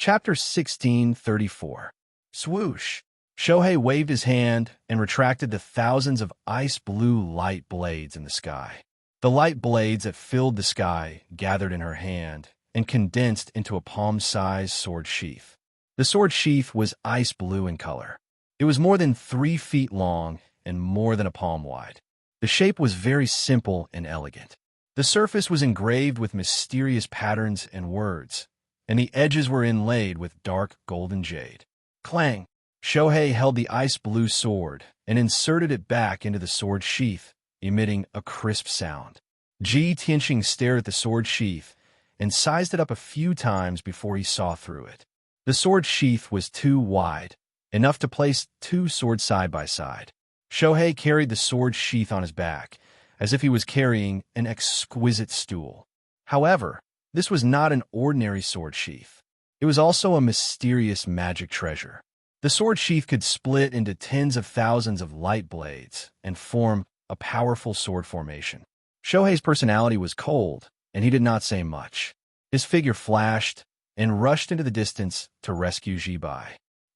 Chapter 1634. Swoosh. Shohei waved his hand and retracted the thousands of ice-blue light blades in the sky. The light blades that filled the sky gathered in her hand and condensed into a palm-sized sword sheath. The sword sheath was ice blue in color. It was more than 3 feet long and more than a palm wide. The shape was very simple and elegant. The surface was engraved with mysterious patterns and words, and the edges were inlaid with dark golden jade. Clang! Shohei held the ice-blue sword and inserted it back into the sword sheath, emitting a crisp sound. Ji Tianxing stared at the sword sheath and sized it up a few times before he saw through it. The sword sheath was too wide, enough to place 2 swords side by side. Shohei carried the sword sheath on his back, as if he was carrying an exquisite stool. However, this was not an ordinary sword sheath. It was also a mysterious magic treasure. The sword sheath could split into tens of thousands of light blades and form a powerful sword formation. Shohei's personality was cold, and he did not say much. His figure flashed and rushed into the distance to rescue Jibai.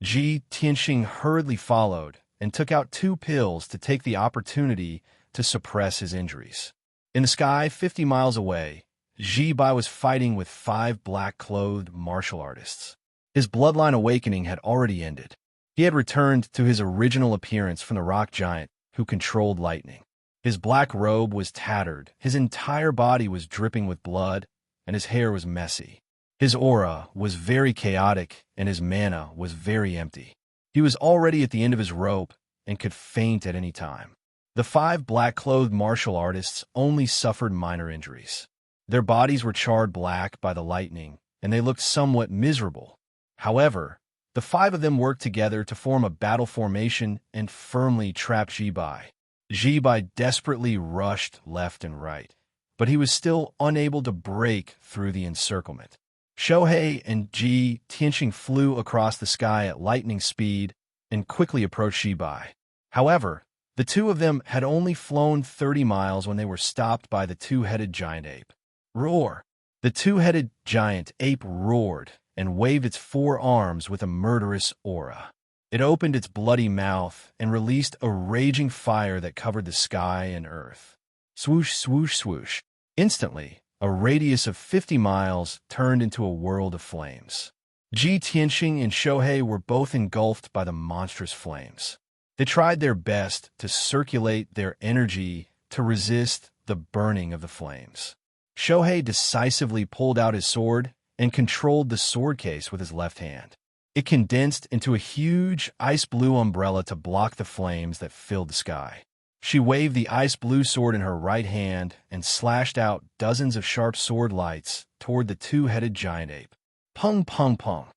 Ji Tianxing hurriedly followed and took out 2 pills to take the opportunity to suppress his injuries. In the sky 50 miles away, Jibai was fighting with 5 black-clothed martial artists. His bloodline awakening had already ended. He had returned to his original appearance from the rock giant who controlled lightning. His black robe was tattered, his entire body was dripping with blood, and his hair was messy. His aura was very chaotic, and his mana was very empty. He was already at the end of his rope and could faint at any time. The 5 black-clothed martial artists only suffered minor injuries. Their bodies were charred black by the lightning, and they looked somewhat miserable. However, the 5 of them worked together to form a battle formation and firmly trap Jibai. Jibai desperately rushed left and right, but he was still unable to break through the encirclement. Shohei and Ji Tianxing flew across the sky at lightning speed and quickly approached Jibai. However, the 2 of them had only flown 30 miles when they were stopped by the 2-headed giant ape. Roar! The 2-headed giant ape roared and waved its 4 arms with a murderous aura. It opened its bloody mouth and released a raging fire that covered the sky and earth. Swoosh, swoosh, swoosh. Instantly, a radius of 50 miles turned into a world of flames. Ji Tianxing and Shohei were both engulfed by the monstrous flames. They tried their best to circulate their energy to resist the burning of the flames. Shohei decisively pulled out his sword and controlled the sword case with his left hand. It condensed into a huge ice-blue umbrella to block the flames that filled the sky. She waved the ice-blue sword in her right hand and slashed out dozens of sharp sword lights toward the 2-headed giant ape. Pung, pung, pung.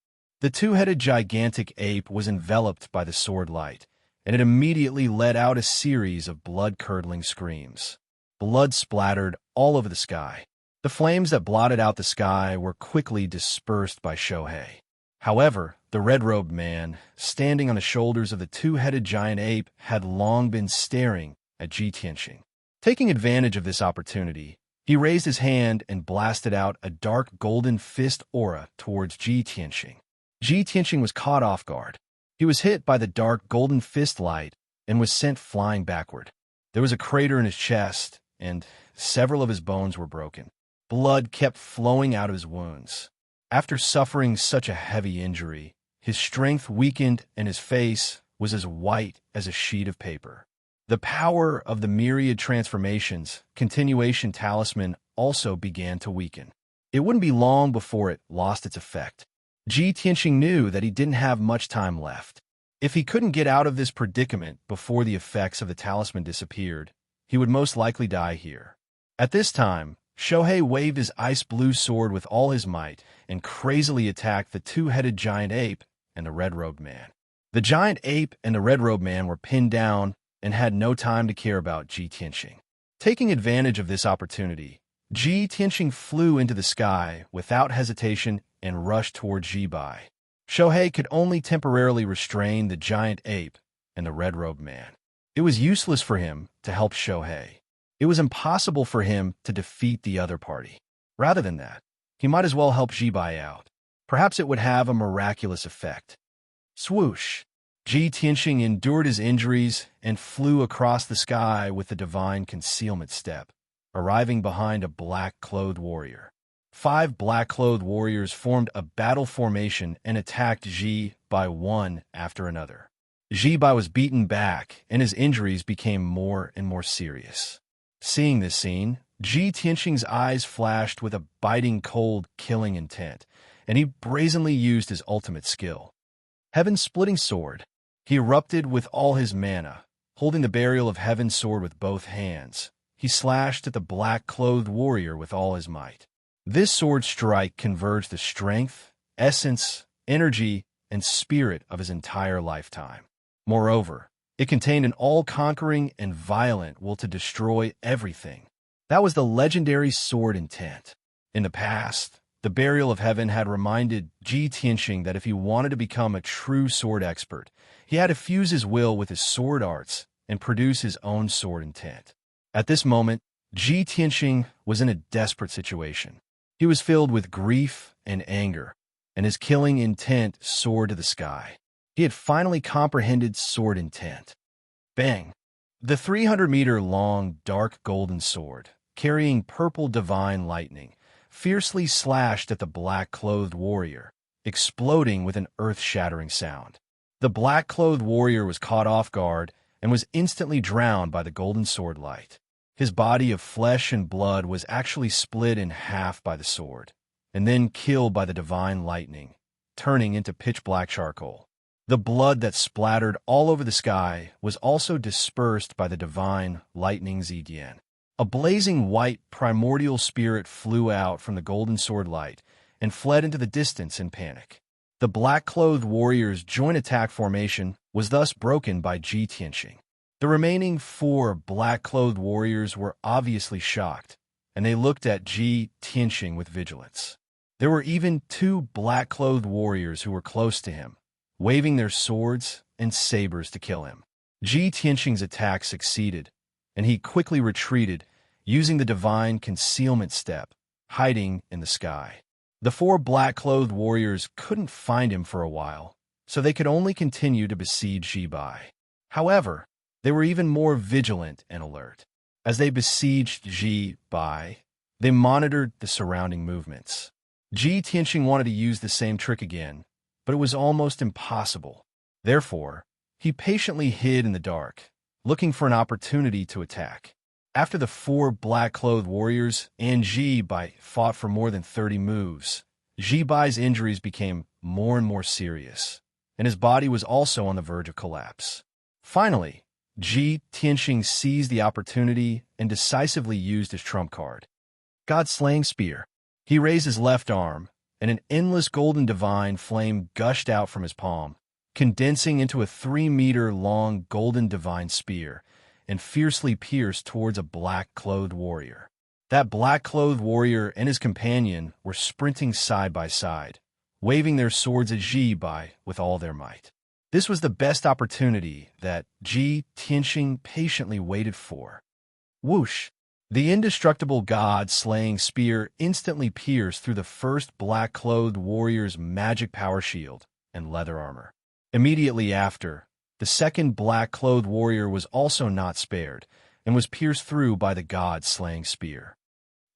The 2-headed gigantic ape was enveloped by the sword light, and it immediately let out a series of blood-curdling screams. Blood splattered all over the sky. The flames that blotted out the sky were quickly dispersed by Shohei. However, the red-robed man, standing on the shoulders of the 2-headed giant ape, had long been staring at Ji Tianxing. Taking advantage of this opportunity, he raised his hand and blasted out a dark golden fist aura towards Ji Tianxing. Ji Tianxing was caught off guard. He was hit by the dark golden fist light and was sent flying backward. There was a crater in his chest, and several of his bones were broken. Blood kept flowing out of his wounds. After suffering such a heavy injury, his strength weakened and his face was as white as a sheet of paper. The power of the myriad transformations, continuation talisman, also began to weaken. It wouldn't be long before it lost its effect. Ji Tianxing knew that he didn't have much time left. If he couldn't get out of this predicament before the effects of the talisman disappeared, he would most likely die here. At this time, Shohei waved his ice-blue sword with all his might and crazily attacked the 2-headed giant ape and the red-robed man. The giant ape and the red-robed man were pinned down and had no time to care about Ji Tianxing. Taking advantage of this opportunity, Ji Tianxing flew into the sky without hesitation and rushed toward Jibai. Shohei could only temporarily restrain the giant ape and the red-robed man. It was useless for him to help Shohei. It was impossible for him to defeat the other party. Rather than that, he might as well help Jibai out. Perhaps it would have a miraculous effect. Swoosh! Ji Tianxing endured his injuries and flew across the sky with the divine concealment step, arriving behind a black-clothed warrior. 5 black-clothed warriors formed a battle formation and attacked Ji Bai one after another. Ji Bai was beaten back, and his injuries became more and more serious. Seeing this scene, Ji Tianxing's eyes flashed with a biting cold, killing intent, and he brazenly used his ultimate skill. Heaven's Splitting Sword. He erupted with all his mana, holding the barrier of Heaven's sword with both hands. He slashed at the black-clothed warrior with all his might. This sword strike converged the strength, essence, energy, and spirit of his entire lifetime. Moreover, it contained an all-conquering and violent will to destroy everything. That was the legendary sword intent. In the past, the Burial of Heaven had reminded Ji Tianxing that if he wanted to become a true sword expert, he had to fuse his will with his sword arts and produce his own sword intent. At this moment, Ji Tianxing was in a desperate situation. He was filled with grief and anger, and his killing intent soared to the sky. He had finally comprehended sword intent. Bang! The 300-meter-long dark golden sword, carrying purple divine lightning, fiercely slashed at the black-clothed warrior, exploding with an earth-shattering sound. The black-clothed warrior was caught off guard and was instantly drowned by the golden sword light. His body of flesh and blood was actually split in half by the sword, and then killed by the divine lightning, turning into pitch-black charcoal. The blood that splattered all over the sky was also dispersed by the divine lightning Zidian. A blazing white primordial spirit flew out from the golden sword light and fled into the distance in panic. The black-clothed warrior's joint attack formation was thus broken by Ji Tianxing. The remaining 4 black-clothed warriors were obviously shocked, and they looked at Ji Tianxing with vigilance. There were even 2 black-clothed warriors who were close to him, waving their swords and sabers to kill him. Ji Tianxing's attack succeeded, and he quickly retreated, using the divine concealment step, hiding in the sky. The 4 black-clothed warriors couldn't find him for a while, so they could only continue to besiege Ji Bai. However, they were even more vigilant and alert. As they besieged Ji Bai, they monitored the surrounding movements. Ji Tianxing wanted to use the same trick again, but it was almost impossible. Therefore, he patiently hid in the dark, looking for an opportunity to attack. After the 4 black-clothed warriors and Ji Bai fought for more than 30 moves, Ji Bai's injuries became more and more serious, and his body was also on the verge of collapse. Finally, Ji Tianxing seized the opportunity and decisively used his trump card, God-slaying spear. He raised his left arm, and an endless golden divine flame gushed out from his palm, condensing into a 3-meter-long golden divine spear, and fiercely pierced towards a black-clothed warrior. That black-clothed warrior and his companion were sprinting side by side, waving their swords at Ji Bai with all their might. This was the best opportunity that Ji Tianxing patiently waited for. Whoosh! The indestructible god-slaying spear instantly pierced through the first black-clothed warrior's magic power shield and leather armor. Immediately after, the second black-clothed warrior was also not spared and was pierced through by the god-slaying spear.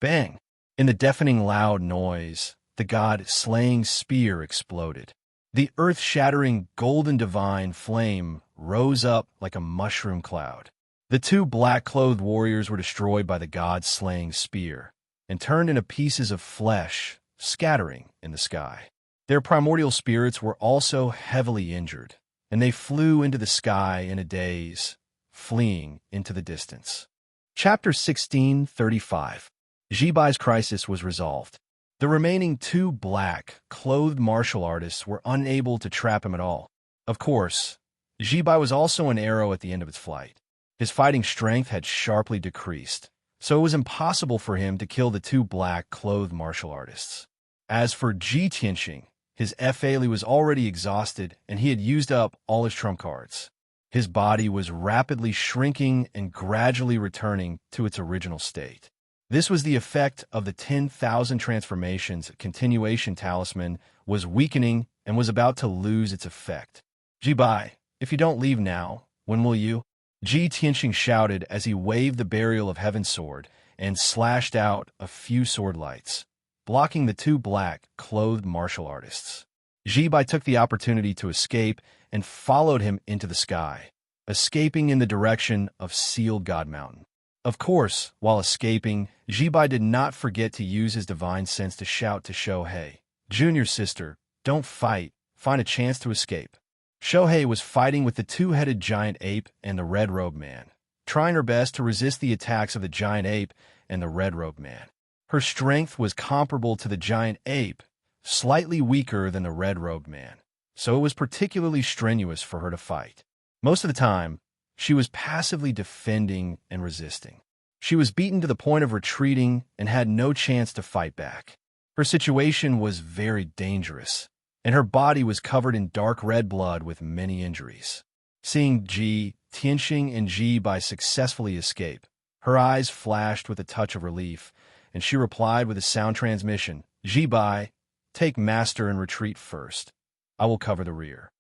Bang! In the deafening loud noise, the god-slaying spear exploded. The earth-shattering golden divine flame rose up like a mushroom cloud. The 2 black-clothed warriors were destroyed by the god-slaying spear and turned into pieces of flesh, scattering in the sky. Their primordial spirits were also heavily injured, and they flew into the sky in a daze, fleeing into the distance. Chapter 1635. Ji Bai's crisis was resolved. The remaining 2 black-clothed martial artists were unable to trap him at all. Of course, Ji Bai was also an arrow at the end of its flight. His fighting strength had sharply decreased, so it was impossible for him to kill the 2 black-clothed martial artists. As for Ji Tianxing, his F-Ali was already exhausted, and he had used up all his trump cards. His body was rapidly shrinking and gradually returning to its original state. This was the effect of the 10,000 transformations continuation talisman was weakening and was about to lose its effect. Jibai, if you don't leave now, when will you? Ji Tianxing shouted as he waved the Burial of Heaven sword and slashed out a few sword lights, blocking the two black-clothed martial artists. Jibai took the opportunity to escape and followed him into the sky, escaping in the direction of Sealed God Mountain. Of course, while escaping, Jibai did not forget to use his divine sense to shout to Shohei, "Junior sister, don't fight, find a chance to escape." Shohei was fighting with the two-headed giant ape and the red-robed man, trying her best to resist the attacks of the giant ape and the red-robed man. Her strength was comparable to the giant ape, slightly weaker than the red-robed man, so it was particularly strenuous for her to fight. Most of the time, she was passively defending and resisting. She was beaten to the point of retreating and had no chance to fight back. Her situation was very dangerous, and her body was covered in dark red blood with many injuries. Seeing Ji Tianxing and Jibai successfully escape, her eyes flashed with a touch of relief, and she replied with a sound transmission, "Jibai, take master and retreat first. I will cover the rear."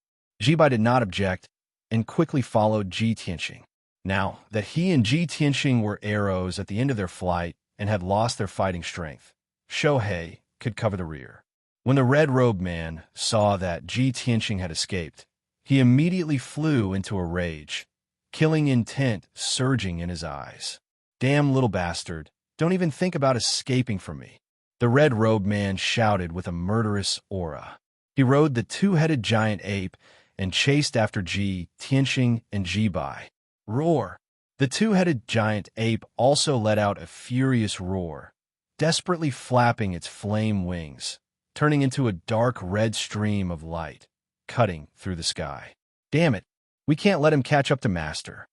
Jibai did not object and quickly followed Ji Tianxing. Now that he and Ji Tianxing were arrows at the end of their flight and had lost their fighting strength, Shohei could cover the rear. When the red-robed man saw that Ji Tianxing had escaped, he immediately flew into a rage, killing intent surging in his eyes. "Damn little bastard, don't even think about escaping from me," the red-robed man shouted with a murderous aura. He rode the two-headed giant ape and chased after Ji Tianxing and Jibai. Roar! The two-headed giant ape also let out a furious roar, desperately flapping its flame wings, turning into a dark red stream of light, cutting through the sky. "Damn it, we can't let him catch up to Master."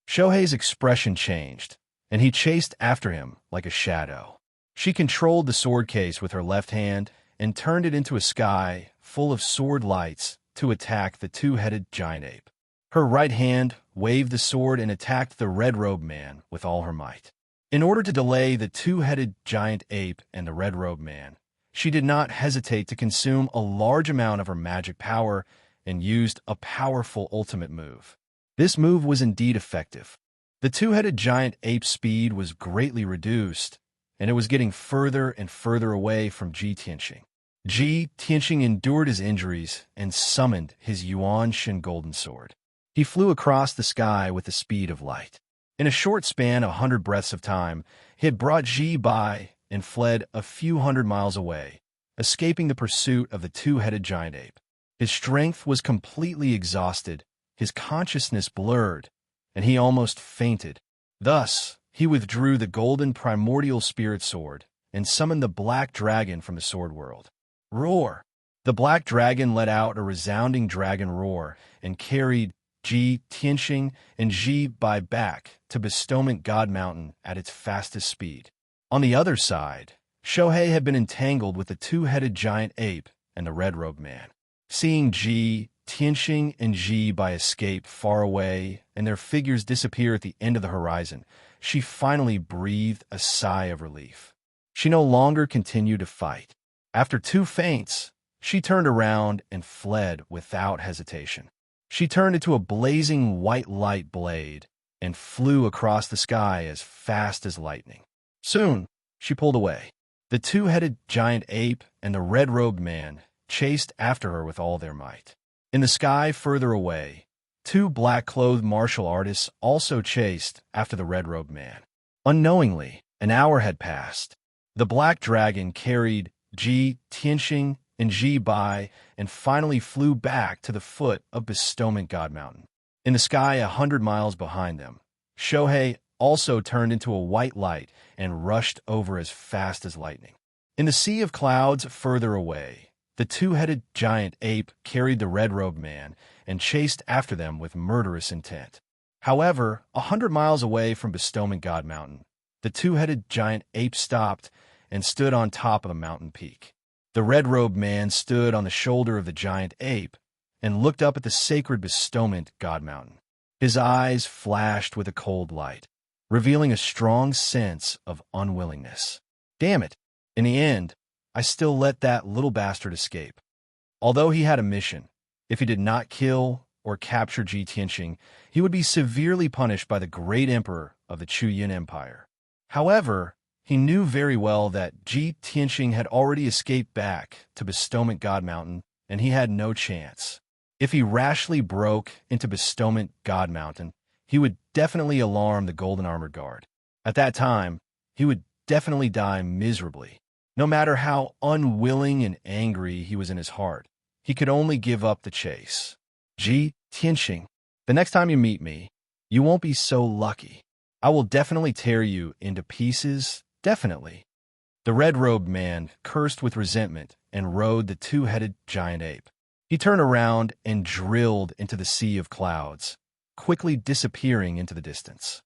Shohei's expression changed, and he chased after him like a shadow. She controlled the sword case with her left hand and turned it into a sky full of sword lights to attack the two-headed giant ape. Her right hand waved the sword and attacked the red-robed man with all her might. In order to delay the two-headed giant ape and the red-robed man, she did not hesitate to consume a large amount of her magic power and used a powerful ultimate move. This move was indeed effective. The two-headed giant ape's speed was greatly reduced, and it was getting further and further away from Ji Tianxing. Ji Tianxing endured his injuries and summoned his Yuan Shen golden sword. He flew across the sky with the speed of light. In a short span of 100 breaths of time, he had brought Jibai and fled a few hundred miles away, escaping the pursuit of the two-headed giant ape. His strength was completely exhausted, his consciousness blurred, and he almost fainted. Thus, he withdrew the golden primordial spirit sword and summoned the black dragon from the sword world. Roar! The black dragon let out a resounding dragon roar and carried Ji Tianxing and Jibai back to Bestowment God Mountain at its fastest speed. On the other side, Shohei had been entangled with the two-headed giant ape and the red-robed man. Seeing Ji Tianxing and Jibai escape far away and their figures disappear at the end of the horizon, she finally breathed a sigh of relief. She no longer continued to fight. After two feints, she turned around and fled without hesitation. She turned into a blazing white light blade and flew across the sky as fast as lightning. Soon, she pulled away. The two-headed giant ape and the red-robed man chased after her with all their might. In the sky further away, two black-clothed martial artists also chased after the red-robed man. Unknowingly, an hour had passed. The black dragon carried Ji Tianxing and Jibai and finally flew back to the foot of Bestowment God Mountain. In the sky 100 miles behind them, Shohei also turned into a white light and rushed over as fast as lightning. In the sea of clouds further away, the two-headed giant ape carried the red-robed man and chased after them with murderous intent. However, 100 miles away from Bestowment God Mountain, the two-headed giant ape stopped and stood on top of a mountain peak. The red-robed man stood on the shoulder of the giant ape and looked up at the sacred Bestowment God Mountain. His eyes flashed with a cold light, revealing a strong sense of unwillingness. "Damn it! In the end, I still let that little bastard escape." Although he had a mission, if he did not kill or capture Ji Tianqing, he would be severely punished by the great emperor of the Chu Yin Empire. However, he knew very well that Ji Tianqing had already escaped back to Bestowment God Mountain, and he had no chance. If he rashly broke into Bestowment God Mountain, he would definitely alarm the Golden Armored Guard. At that time, he would definitely die miserably. No matter how unwilling and angry he was in his heart, he could only give up the chase. Ji Tianqing, the next time you meet me, you won't be so lucky. I will definitely tear you into pieces, definitely. The red-robed man cursed with resentment and rode the two-headed giant ape. He turned around and drilled into the sea of clouds, quickly disappearing into the distance.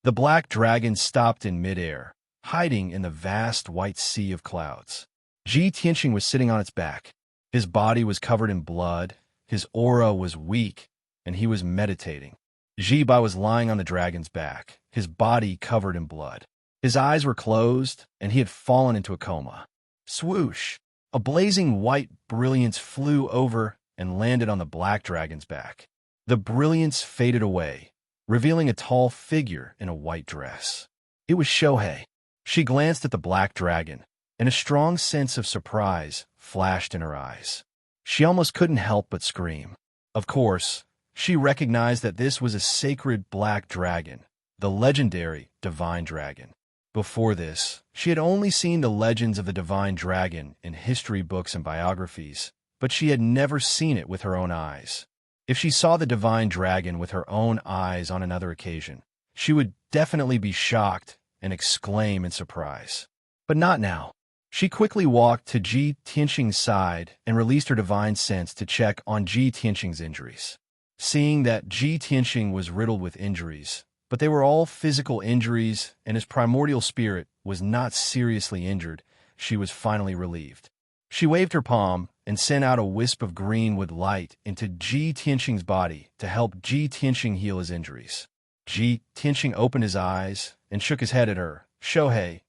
The black dragon stopped in midair, hiding in the vast white sea of clouds. Ji Tianqing was sitting on its back. His body was covered in blood, his aura was weak, and he was meditating. Ji Bai was lying on the dragon's back, his body covered in blood. His eyes were closed, and he had fallen into a coma. Swoosh! A blazing white brilliance flew over and landed on the black dragon's back. The brilliance faded away, revealing a tall figure in a white dress. It was Shohei. She glanced at the black dragon, and a strong sense of surprise flashed in her eyes. She almost couldn't help but scream. Of course, she recognized that this was a sacred black dragon, the legendary divine dragon. Before this, she had only seen the legends of the divine dragon in history books and biographies, but she had never seen it with her own eyes. If she saw the divine dragon with her own eyes on another occasion, she would definitely be shocked and exclaim in surprise. But not now. She quickly walked to Ji Tianqing's side and released her divine sense to check on Ji Tianqing's injuries. Seeing that Ji Tianqing was riddled with injuries, but they were all physical injuries and his primordial spirit was not seriously injured, she was finally relieved. She waved her palm and sent out a wisp of green with light into Ji Tianqing's body to help Ji Tianqing heal his injuries. Ji Tianqing opened his eyes and shook his head at her. Shohei,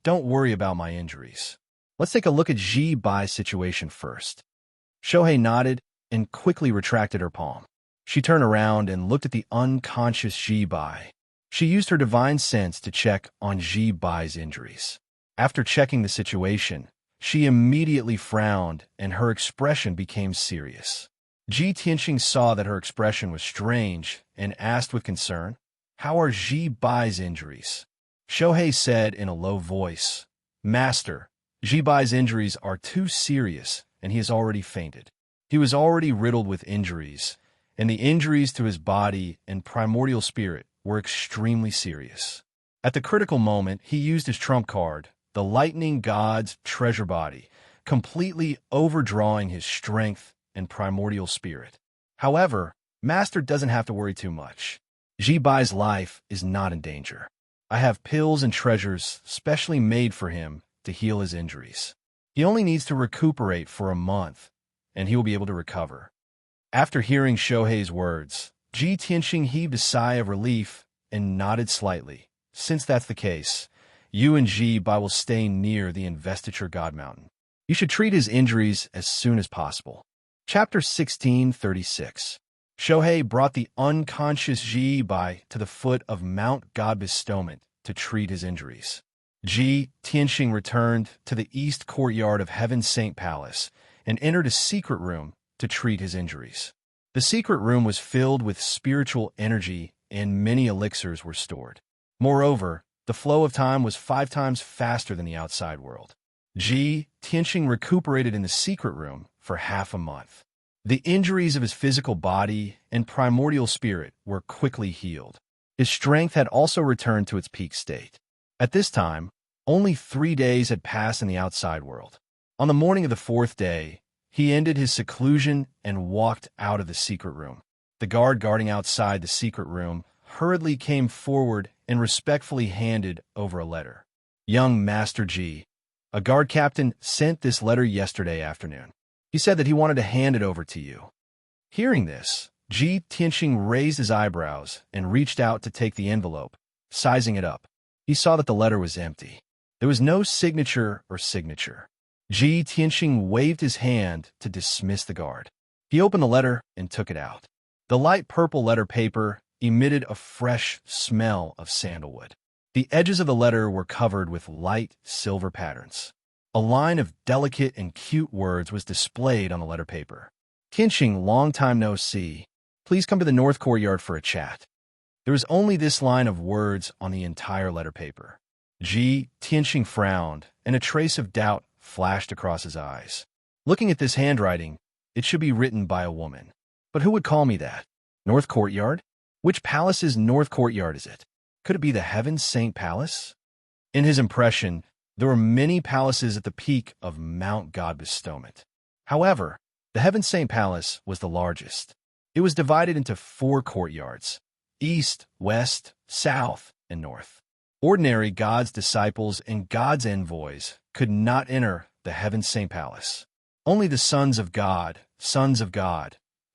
don't worry about my injuries. Let's take a look at Ji Bai's situation first. Shohei nodded and quickly retracted her palm. She turned around and looked at the unconscious Ji Bai. She used her divine sense to check on Ji Bai's injuries. After checking the situation, she immediately frowned and her expression became serious. Ji Tianqing saw that her expression was strange and asked with concern, "How are Ji Bai's injuries?" Shohei said in a low voice, "Master, Ji Bai's injuries are too serious and he has already fainted. He was already riddled with injuries, and the injuries to his body and primordial spirit were extremely serious." At the critical moment, he used his trump card, the Lightning God's Treasure Body, completely overdrawing his strength and primordial spirit. However, Master doesn't have to worry too much. Ji Bai's life is not in danger. I have pills and treasures specially made for him to heal his injuries. He only needs to recuperate for a month, and he will be able to recover. After hearing Shohei's words, Ji Tianqing heaved a sigh of relief and nodded slightly. Since that's the case, you and Ji Bai will stay near the Investiture God Mountain. You should treat his injuries as soon as possible. Chapter 1636. Shohei brought the unconscious Ji Bai to the foot of Mount God Bestowment to treat his injuries. Ji Tianqing returned to the east courtyard of Heaven's Saint Palace and entered a secret room to treat his injuries. The secret room was filled with spiritual energy and many elixirs were stored. Moreover, the flow of time was 5 times faster than the outside world. Ji Tianqing recuperated in the secret room for half a month. The injuries of his physical body and primordial spirit were quickly healed. His strength had also returned to its peak state. At this time, only 3 days had passed in the outside world. On the morning of the 4th day, he ended his seclusion and walked out of the secret room. The guard guarding outside the secret room hurriedly came forward and respectfully handed over a letter. "Young Master Ji, a guard captain sent this letter yesterday afternoon. He said that he wanted to hand it over to you." Hearing this, Ji Tianqing raised his eyebrows and reached out to take the envelope. Sizing it up, he saw that the letter was empty. There was no signature or signature. Ji Tianxing waved his hand to dismiss the guard. He opened the letter and took it out. The light purple letter paper emitted a fresh smell of sandalwood. The edges of the letter were covered with light silver patterns. A line of delicate and cute words was displayed on the letter paper. Tianxing, long time no see. Please come to the north courtyard for a chat. There was only this line of words on the entire letter paper. Ji Tianxing frowned, and a trace of doubt flashed across his eyes. Looking at this handwriting, it should be written by a woman. But who would call me that? North Courtyard? Which palace's North Courtyard is it? Could it be the Heaven Saint Palace? In his impression, there were many palaces at the peak of Mount God Bestowment. However, the Heaven Saint Palace was the largest. It was divided into 4 courtyards: east, west, south, and north. Ordinary God's disciples and God's envoys could not enter the Heaven Saint Palace. Only the sons of God,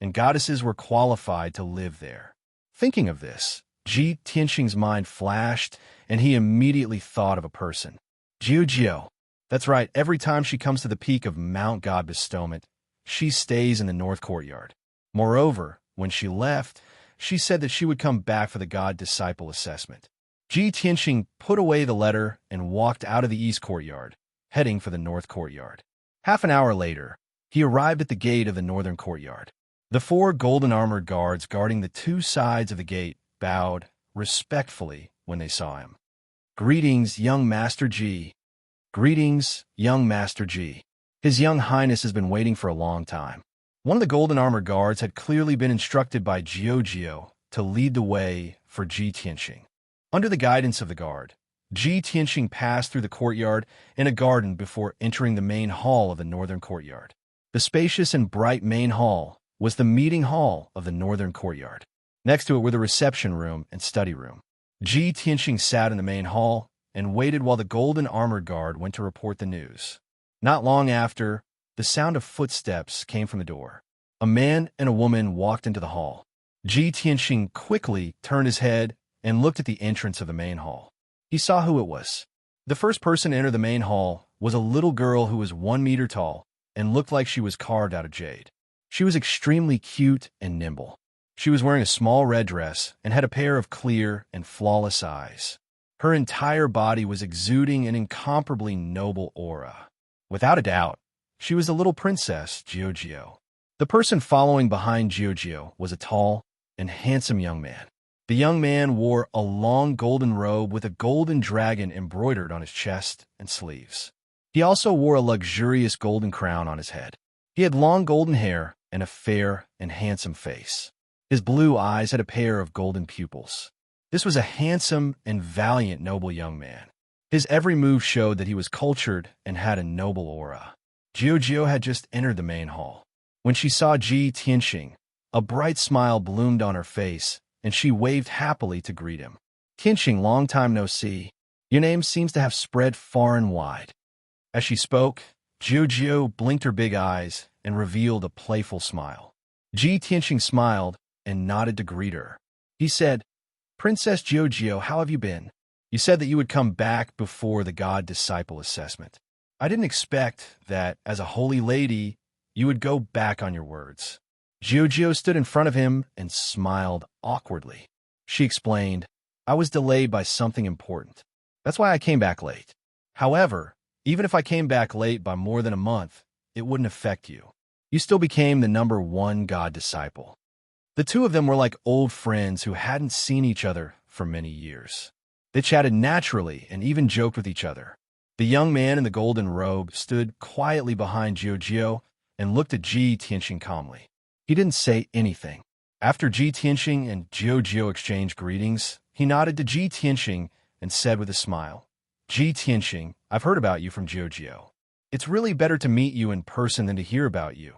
and goddesses were qualified to live there. Thinking of this, Ji Tianxing's mind flashed, and he immediately thought of a person. Jiu. That's right, every time she comes to the peak of Mount God Bestowment, she stays in the North Courtyard. Moreover, when she left, she said that she would come back for the God Disciple assessment. Ji Tianxing put away the letter and walked out of the East Courtyard, heading for the North Courtyard. Half an hour later, he arrived at the gate of the Northern Courtyard. The 4 golden-armored guards guarding the 2 sides of the gate bowed respectfully when they saw him. Greetings, young Master Ji. Greetings, young Master Ji. His young highness has been waiting for a long time. One of the golden-armored guards had clearly been instructed by Jiu to lead the way for Ji Tianxing. Under the guidance of the guard, Ji Tianxing passed through the courtyard and a garden before entering the main hall of the Northern Courtyard. The spacious and bright main hall was the meeting hall of the Northern Courtyard. Next to it were the reception room and study room. Ji Tianxing sat in the main hall and waited while the golden-armored guard went to report the news. Not long after, the sound of footsteps came from the door. A man and a woman walked into the hall. Ji Tianxing quickly turned his head and looked at the entrance of the main hall. He saw who it was. The first person to enter the main hall was a little girl who was 1 meter tall and looked like she was carved out of jade. She was extremely cute and nimble. She was wearing a small red dress and had a pair of clear and flawless eyes. Her entire body was exuding an incomparably noble aura. Without a doubt, she was the little princess, Jiu. The person following behind Jiu was a tall and handsome young man. The young man wore a long golden robe with a golden dragon embroidered on his chest and sleeves. He also wore a luxurious golden crown on his head. He had long golden hair and a fair and handsome face. His blue eyes had a pair of golden pupils. This was a handsome and valiant noble young man. His every move showed that he was cultured and had a noble aura. Jiu had just entered the main hall. When she saw Ji Tianxing, a bright smile bloomed on her face, and she waved happily to greet him. Tianxing, long time no see. Your name seems to have spread far and wide. As she spoke, Jiu blinked her big eyes and revealed a playful smile. Ji Tianxing smiled and nodded to greet her. He said, Princess Jiu, how have you been? You said that you would come back before the God Disciple assessment. I didn't expect that, as a holy lady, you would go back on your words. Jiu stood in front of him and smiled awkwardly. She explained, I was delayed by something important. That's why I came back late. However, even if I came back late by more than a month, it wouldn't affect you. You still became the #1 God Disciple. The two of them were like old friends who hadn't seen each other for many years. They chatted naturally and even joked with each other. The young man in the golden robe stood quietly behind Jiu and looked at Ji Tianxing calmly. He didn't say anything. After Ji Tianxing and Jiu exchanged greetings, he nodded to Ji Tianxing and said with a smile, Ji Tianxing, I've heard about you from Jiu. It's really better to meet you in person than to hear about you.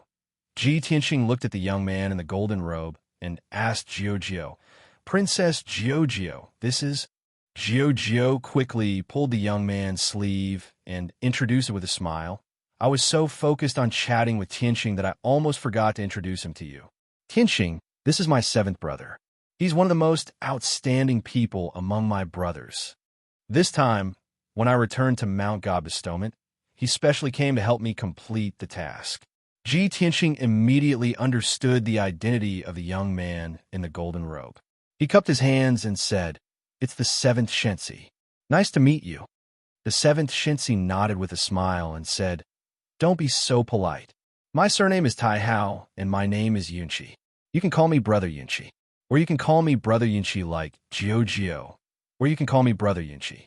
Ji Tianxing looked at the young man in the golden robe and asked Jiu, Princess Jiu, this is... Jiu quickly pulled the young man's sleeve and introduced it with a smile. I was so focused on chatting with Tianxing that I almost forgot to introduce him to you. Tianxing, this is my 7th brother. He's one of the most outstanding people among my brothers. This time, when I returned to Mount God Bestowment, He specially came to help me complete the task. Ji Tianxing immediately understood the identity of the young man in the golden robe. He cupped his hands and said, "It's the 7th Shensi. Nice to meet you." The 7th Shensi nodded with a smile and said, "Don't be so polite. My surname is Tai Hao, and my name is Yunqi. You can call me Brother Yunqi. Or you can call me Brother Yunqi like Jiao, or you can call me Brother Yunqi."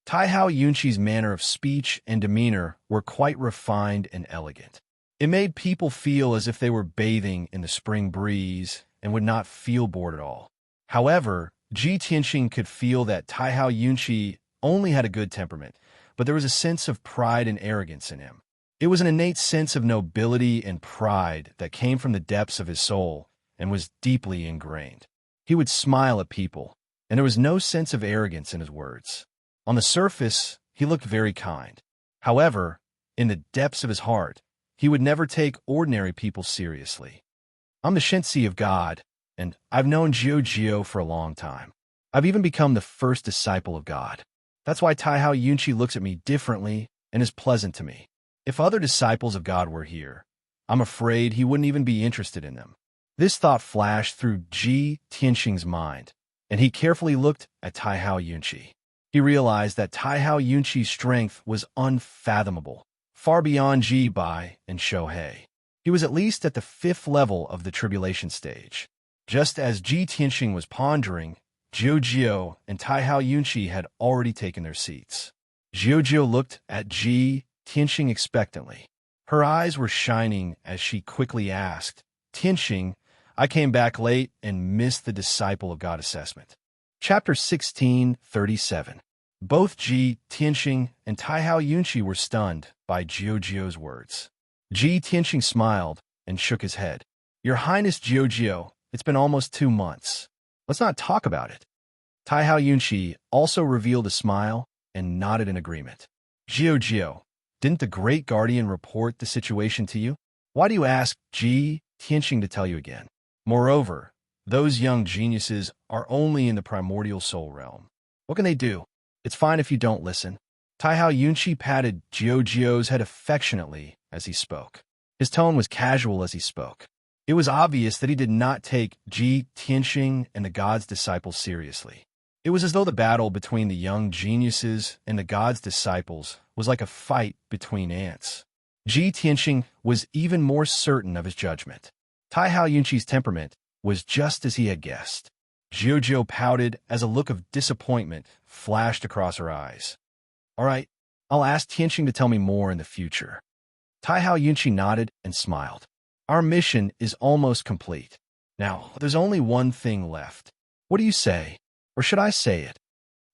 Tai Hao Yunqi's manner of speech and demeanor were quite refined and elegant. It made people feel as if they were bathing in the spring breeze and would not feel bored at all. However, Ji Tianxing could feel that Tai Hao Yunqi only had a good temperament, but there was a sense of pride and arrogance in him. It was an innate sense of nobility and pride that came from the depths of his soul and was deeply ingrained. He would smile at people, and there was no sense of arrogance in his words. On the surface, he looked very kind. However, in the depths of his heart, he would never take ordinary people seriously. "I'm the Shensi of God, and I've known Jiao for a long time. I've even become the first disciple of God. That's why Tai Hao Yunqi looks at me differently and is pleasant to me. If other disciples of God were here, I'm afraid he wouldn't even be interested in them." This thought flashed through Ji Tianxing's mind, and he carefully looked at Tai Hao Yunqi. He realized that Tai Hao Yunqi's strength was unfathomable, far beyond Ji Bai and Shohei. He was at least at the 5th level of the tribulation stage. Just as Ji Tianxing was pondering, Jiao and Tai Hao Yunqi had already taken their seats. Jiao looked at Ji Tianxing expectantly. Her eyes were shining as she quickly asked, "Tianxing, I came back late and missed the Disciple of God assessment." Chapter 16:37. Both Ji Tianxing and Tai Hao Yunqi were stunned by Jiao's words. Ji Tianxing smiled and shook his head. "Your Highness Jiao, it's been almost 2 months. Let's not talk about it." Tai Hao Yunqi also revealed a smile and nodded in agreement. "Jiao, didn't the Great Guardian report the situation to you? Why do you ask Ji Tianxing to tell you again? Moreover, those young geniuses are only in the primordial soul realm. What can they do? It's fine if you don't listen." Tai Hao Yunqi patted Jiao's head affectionately as he spoke. His tone was casual as he spoke. It was obvious that he did not take Ji Tianxing and the God's disciples seriously. It was as though the battle between the young geniuses and the God's disciples was like a fight between ants. Ji Tianxing was even more certain of his judgment. Tai Hao Yunqi's temperament was just as he had guessed. Jiao pouted as a look of disappointment flashed across her eyes. "All right, I'll ask Tianxing to tell me more in the future." Tai Hao Yunqi nodded and smiled. "Our mission is almost complete. Now, there's only one thing left. What do you say? Or should I say it?"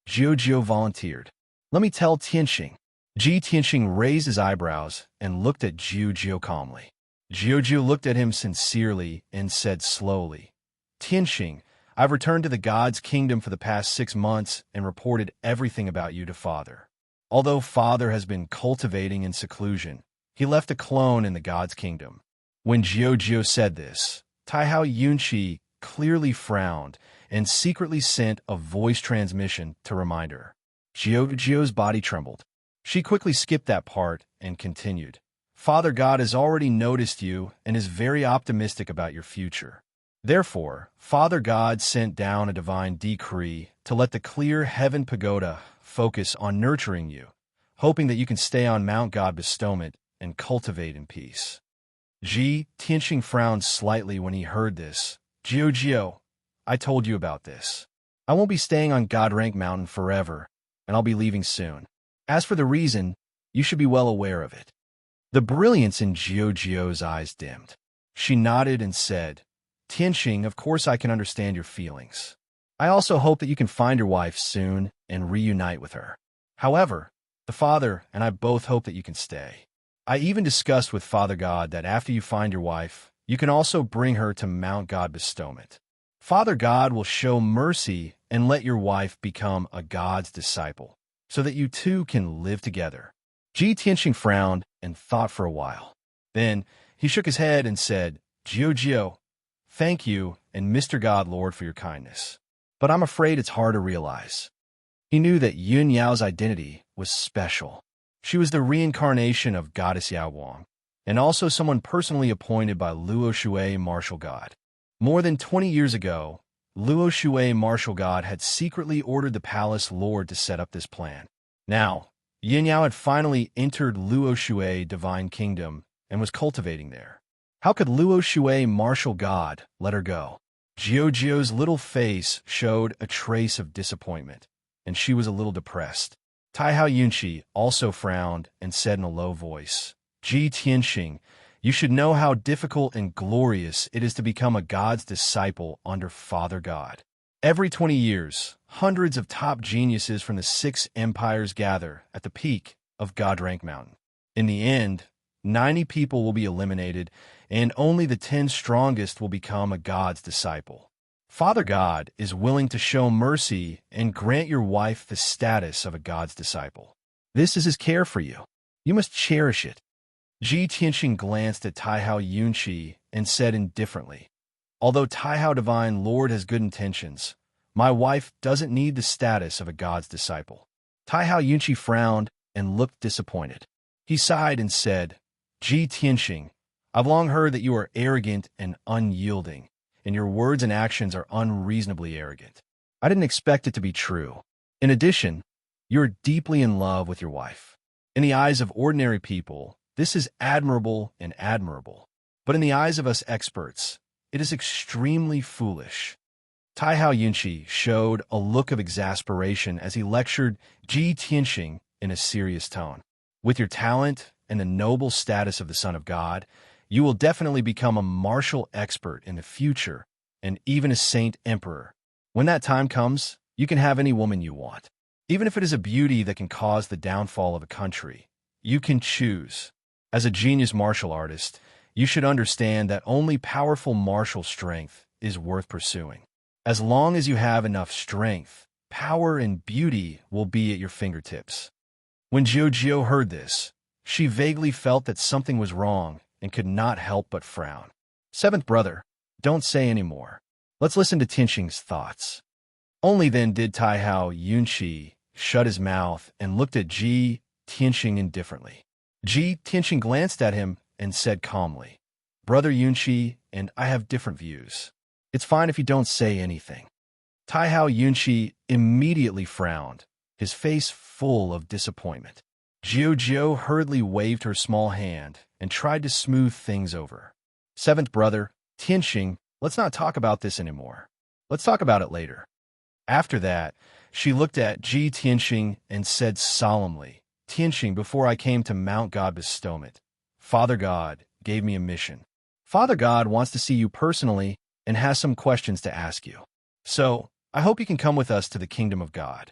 Jiao volunteered. "Let me tell Tianxing." Ji Tianxing raised his eyebrows and looked at Jiao calmly. Jiao looked at him sincerely and said slowly, "Tianxing, I've returned to the God's kingdom for the past 6 months and reported everything about you to Father. Although Father has been cultivating in seclusion, he left a clone in the God's kingdom." When Jiao said this, Tai Hao Yunqi clearly frowned and secretly sent a voice transmission to remind her. Jiao's body trembled. She quickly skipped that part and continued, "Father God has already noticed you and is very optimistic about your future. Therefore, Father God sent down a divine decree to let the clear heaven pagoda focus on nurturing you, hoping that you can stay on Mount God bestowment and cultivate in peace." Ji Tianxing frowned slightly when he heard this. Jiao, I told you about this. I won't be staying on God Rank Mountain forever, and I'll be leaving soon. As for the reason, you should be well aware of it." The brilliance in Jiao's eyes dimmed. She nodded and said, "Tianxing, of course I can understand your feelings. I also hope that you can find your wife soon and reunite with her. However, the Father and I both hope that you can stay. I even discussed with Father God that after you find your wife, you can also bring her to Mount God bestowment. Father God will show mercy and let your wife become a God's disciple, so that you two can live together." Ji Tianxing frowned and thought for a while. Then he shook his head and said, Jiao, thank you and Mr. God Lord for your kindness. But I'm afraid it's hard to realize." He knew that Yun Yao's identity was special. She was the reincarnation of Goddess Yao Wang, and also someone personally appointed by Luo Shui, martial god. More than 20 years ago, Luo Shui, martial god, had secretly ordered the palace lord to set up this plan. Now, Yin Yao had finally entered Luo Shui divine kingdom and was cultivating there. How could Luo Shui, martial god, let her go? Jiu's little face showed a trace of disappointment, and she was a little depressed. Taihao Yunqi also frowned and said in a low voice, Ji Tianxing, you should know how difficult and glorious it is to become a god's disciple under Father God. Every 20 years, hundreds of top geniuses from the 6 empires gather at the peak of God-Rank Mountain. In the end, 90 people will be eliminated, and only the 10 strongest will become a god's disciple. Father God is willing to show mercy and grant your wife the status of a god's disciple. This is his care for you. You must cherish it. Ji Tianxing glanced at Taihao Yunqi and said indifferently, although Taihao Divine Lord has good intentions, my wife doesn't need the status of a god's disciple. Taihao Yunqi frowned and looked disappointed. He sighed and said, Ji Tianxing, I've long heard that you are arrogant and unyielding, and your words and actions are unreasonably arrogant. I didn't expect it to be true. In addition, you're deeply in love with your wife. In the eyes of ordinary people, this is admirable and admirable. But in the eyes of us experts, it is extremely foolish. Taihao Yunqi showed a look of exasperation as he lectured Ji Tianxing in a serious tone. With your talent and the noble status of the Son of God, you will definitely become a martial expert in the future and even a saint emperor. When that time comes, you can have any woman you want. Even if it is a beauty that can cause the downfall of a country, you can choose. As a genius martial artist, you should understand that only powerful martial strength is worth pursuing. As long as you have enough strength, power and beauty will be at your fingertips. When Jiu heard this, she vaguely felt that something was wrong and could not help but frown. Seventh brother, don't say any more. Let's listen to Tianxing's thoughts. Only then did Taihao Yunqi shut his mouth and looked at Ji Tianxing indifferently. Ji Tianxing glanced at him and said calmly, Brother Yunqi and I have different views. It's fine if you don't say anything. Taihao Yunqi immediately frowned, his face full of disappointment. Jiu hurriedly waved her small hand and tried to smooth things over. Seventh brother, Tianxing, let's not talk about this anymore. Let's talk about it later. After that, she looked at Ji Tianxing and said solemnly, Tianxing, before I came to Mount God Bestowment, Father God gave me a mission. Father God wants to see you personally and has some questions to ask you. So, I hope you can come with us to the kingdom of God.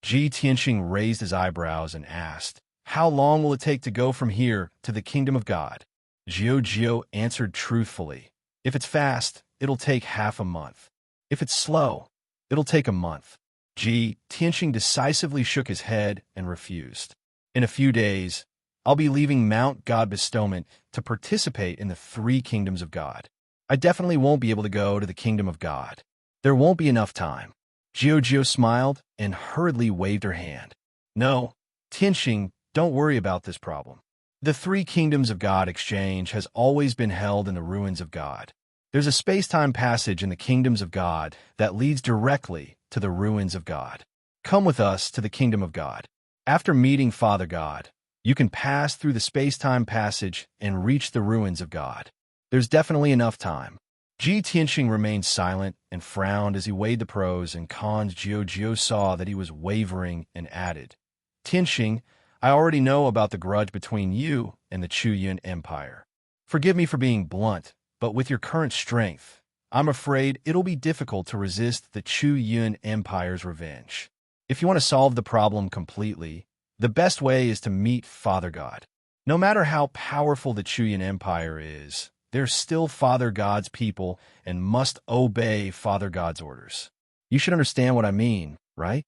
Ji Tianxing raised his eyebrows and asked, How long will it take to go from here to the kingdom of God? Jiu answered truthfully, If it's fast, it'll take half a month. If it's slow, it'll take a month. Ji Tianxing decisively shook his head and refused. In a few days, I'll be leaving Mount God Bestowment to participate in the 3 kingdoms of God. I definitely won't be able to go to the kingdom of God. There won't be enough time. Jiu smiled and hurriedly waved her hand. No, Tianxing, don't worry about this problem. The 3 kingdoms of God exchange has always been held in the ruins of God. There's a space-time passage in the kingdoms of God that leads directly to the ruins of God. Come with us to the kingdom of God. After meeting Father God, you can pass through the space-time passage and reach the ruins of God. There's definitely enough time. Ji Tianxing remained silent and frowned as he weighed the pros and cons. Jiu saw that he was wavering and added, Tianxing, I already know about the grudge between you and the Chu Yun Empire. Forgive me for being blunt, but with your current strength, I'm afraid it'll be difficult to resist the Chu Yun Empire's revenge. If you want to solve the problem completely, the best way is to meet Father God. No matter how powerful the Chu Yun Empire is, they're still Father God's people and must obey Father God's orders. You should understand what I mean, right?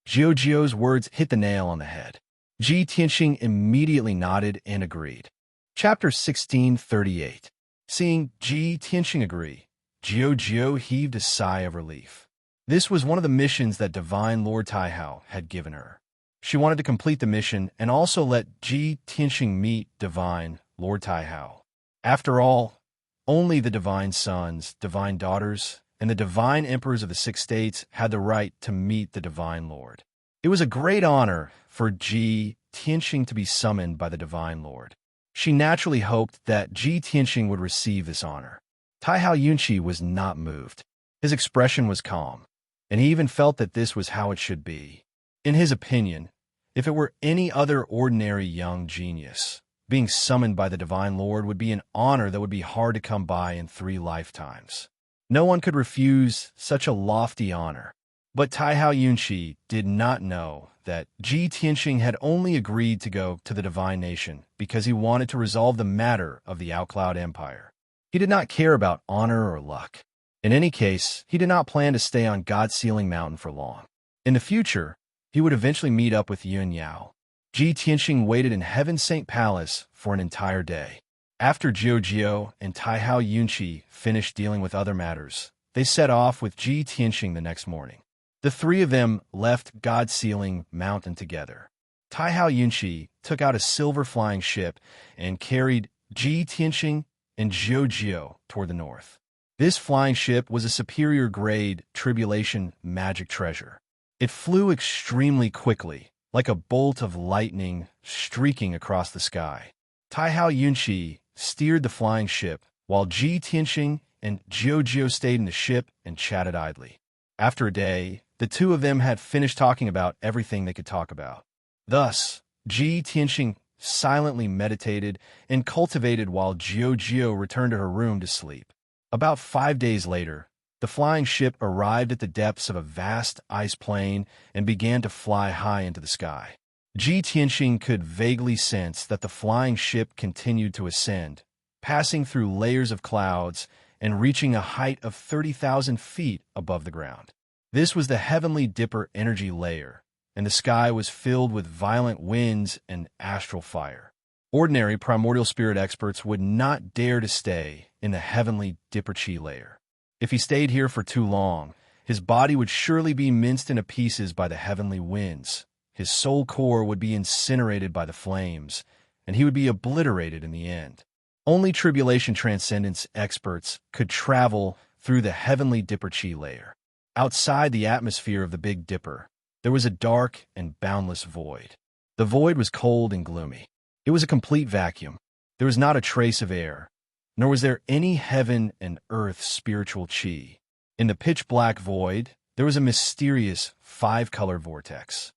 Jiu's words hit the nail on the head. Ji Tianxing immediately nodded and agreed. Chapter 1638. Seeing Ji Tianxing agree, Jiu heaved a sigh of relief. This was one of the missions that Divine Lord Taihao had given her. She wanted to complete the mission and also let Ji Tianxing meet divine Lord Taihao. After all, only the divine sons, divine daughters, and the divine emperors of the 6 states had the right to meet the divine Lord. It was a great honor for Ji Tianxing to be summoned by the divine Lord. She naturally hoped that Ji Tianxing would receive this honor. Taihao Yunqi was not moved. His expression was calm, and he even felt that this was how it should be. In his opinion, if it were any other ordinary young genius, being summoned by the Divine Lord would be an honor that would be hard to come by in 3 lifetimes. No one could refuse such a lofty honor. But Taihao Yunqi did not know that Ji Tianxing had only agreed to go to the divine nation because he wanted to resolve the matter of the Outcloud Empire. He did not care about honor or luck. In any case, he did not plan to stay on God's Sealing Mountain for long. In the future, he would eventually meet up with Yun Yao. Ji Tianxing waited in Heaven's Saint Palace for an entire day. After Jiao and Taihao Yunqi finished dealing with other matters, they set off with Ji Tianxing the next morning. The 3 of them left God's Sealing Mountain together. Taihao Yunqi took out a silver flying ship and carried Ji Tianxing and Jiao toward the north. This flying ship was a superior grade tribulation magic treasure. It flew extremely quickly, like a bolt of lightning streaking across the sky. Taihao Yunqi steered the flying ship, while Ji Tianxing and Jiao stayed in the ship and chatted idly. After a day, the 2 of them had finished talking about everything they could talk about. Thus, Ji Tianxing silently meditated and cultivated while Jiao returned to her room to sleep. About 5 days later, the flying ship arrived at the depths of a vast ice plain and began to fly high into the sky. Ji Tianxing could vaguely sense that the flying ship continued to ascend, passing through layers of clouds and reaching a height of 30,000 feet above the ground. This was the Heavenly Dipper energy layer, and the sky was filled with violent winds and astral fire. Ordinary primordial spirit experts would not dare to stay in the Heavenly Dipper chi layer. If he stayed here for too long, his body would surely be minced into pieces by the heavenly winds. His soul core would be incinerated by the flames, and he would be obliterated in the end. Only tribulation transcendence experts could travel through the Heavenly Dipper chi layer. Outside the atmosphere of the Big Dipper, there was a dark and boundless void. The void was cold and gloomy. It was a complete vacuum. There was not a trace of air, nor was there any heaven and earth spiritual chi. In the pitch-black void, there was a mysterious 5-color vortex.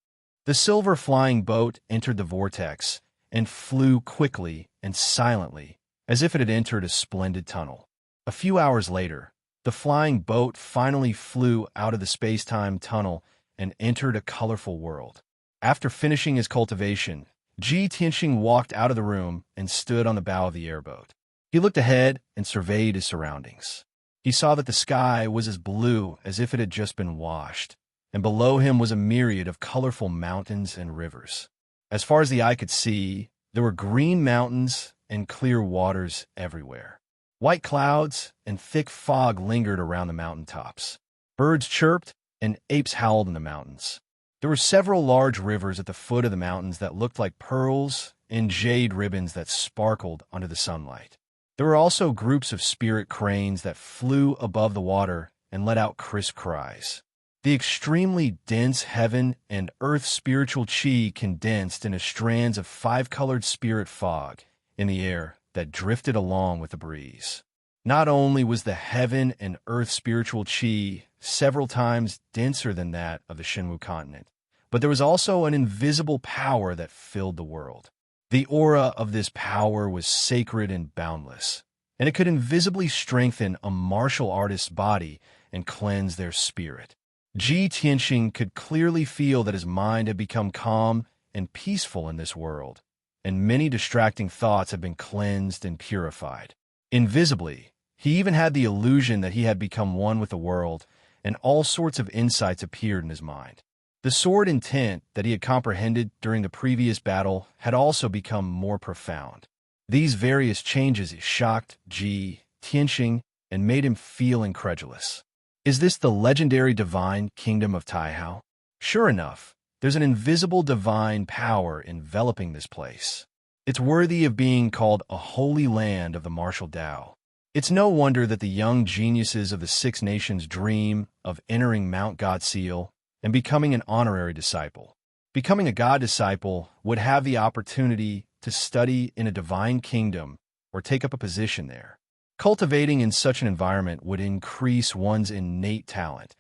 The silver flying boat entered the vortex and flew quickly and silently, as if it had entered a splendid tunnel. A few hours later, the flying boat finally flew out of the space-time tunnel and entered a colorful world. After finishing his cultivation, Ji Tianxing walked out of the room and stood on the bow of the airboat. He looked ahead and surveyed his surroundings. He saw that the sky was as blue as if it had just been washed, and below him was a myriad of colorful mountains and rivers. As far as the eye could see, there were green mountains and clear waters everywhere. White clouds and thick fog lingered around the mountaintops. Birds chirped and apes howled in the mountains. There were several large rivers at the foot of the mountains that looked like pearls and jade ribbons that sparkled under the sunlight. There were also groups of spirit cranes that flew above the water and let out crisp cries. The extremely dense heaven and earth spiritual chi condensed into strands of 5-colored spirit fog in the air that drifted along with the breeze. Not only was the heaven and earth spiritual chi several times denser than that of the Shenwu continent, but there was also an invisible power that filled the world. The aura of this power was sacred and boundless, and it could invisibly strengthen a martial artist's body and cleanse their spirit. Ji Tianxing could clearly feel that his mind had become calm and peaceful in this world, and many distracting thoughts had been cleansed and purified. Invisibly, he even had the illusion that he had become one with the world, and all sorts of insights appeared in his mind. The sword intent that he had comprehended during the previous battle had also become more profound. These various changes shocked Ji Tianxing and made him feel incredulous. Is this the legendary divine kingdom of Taihao? Sure enough, There's an invisible divine power enveloping this place. It's worthy of being called a holy land of the martial Tao. It's no wonder that the young geniuses of the Six Nations dream of entering Mount Godseal and becoming an honorary disciple. Becoming a God disciple would have the opportunity to study in a divine kingdom or take up a position there. Cultivating in such an environment would increase one's innate talent,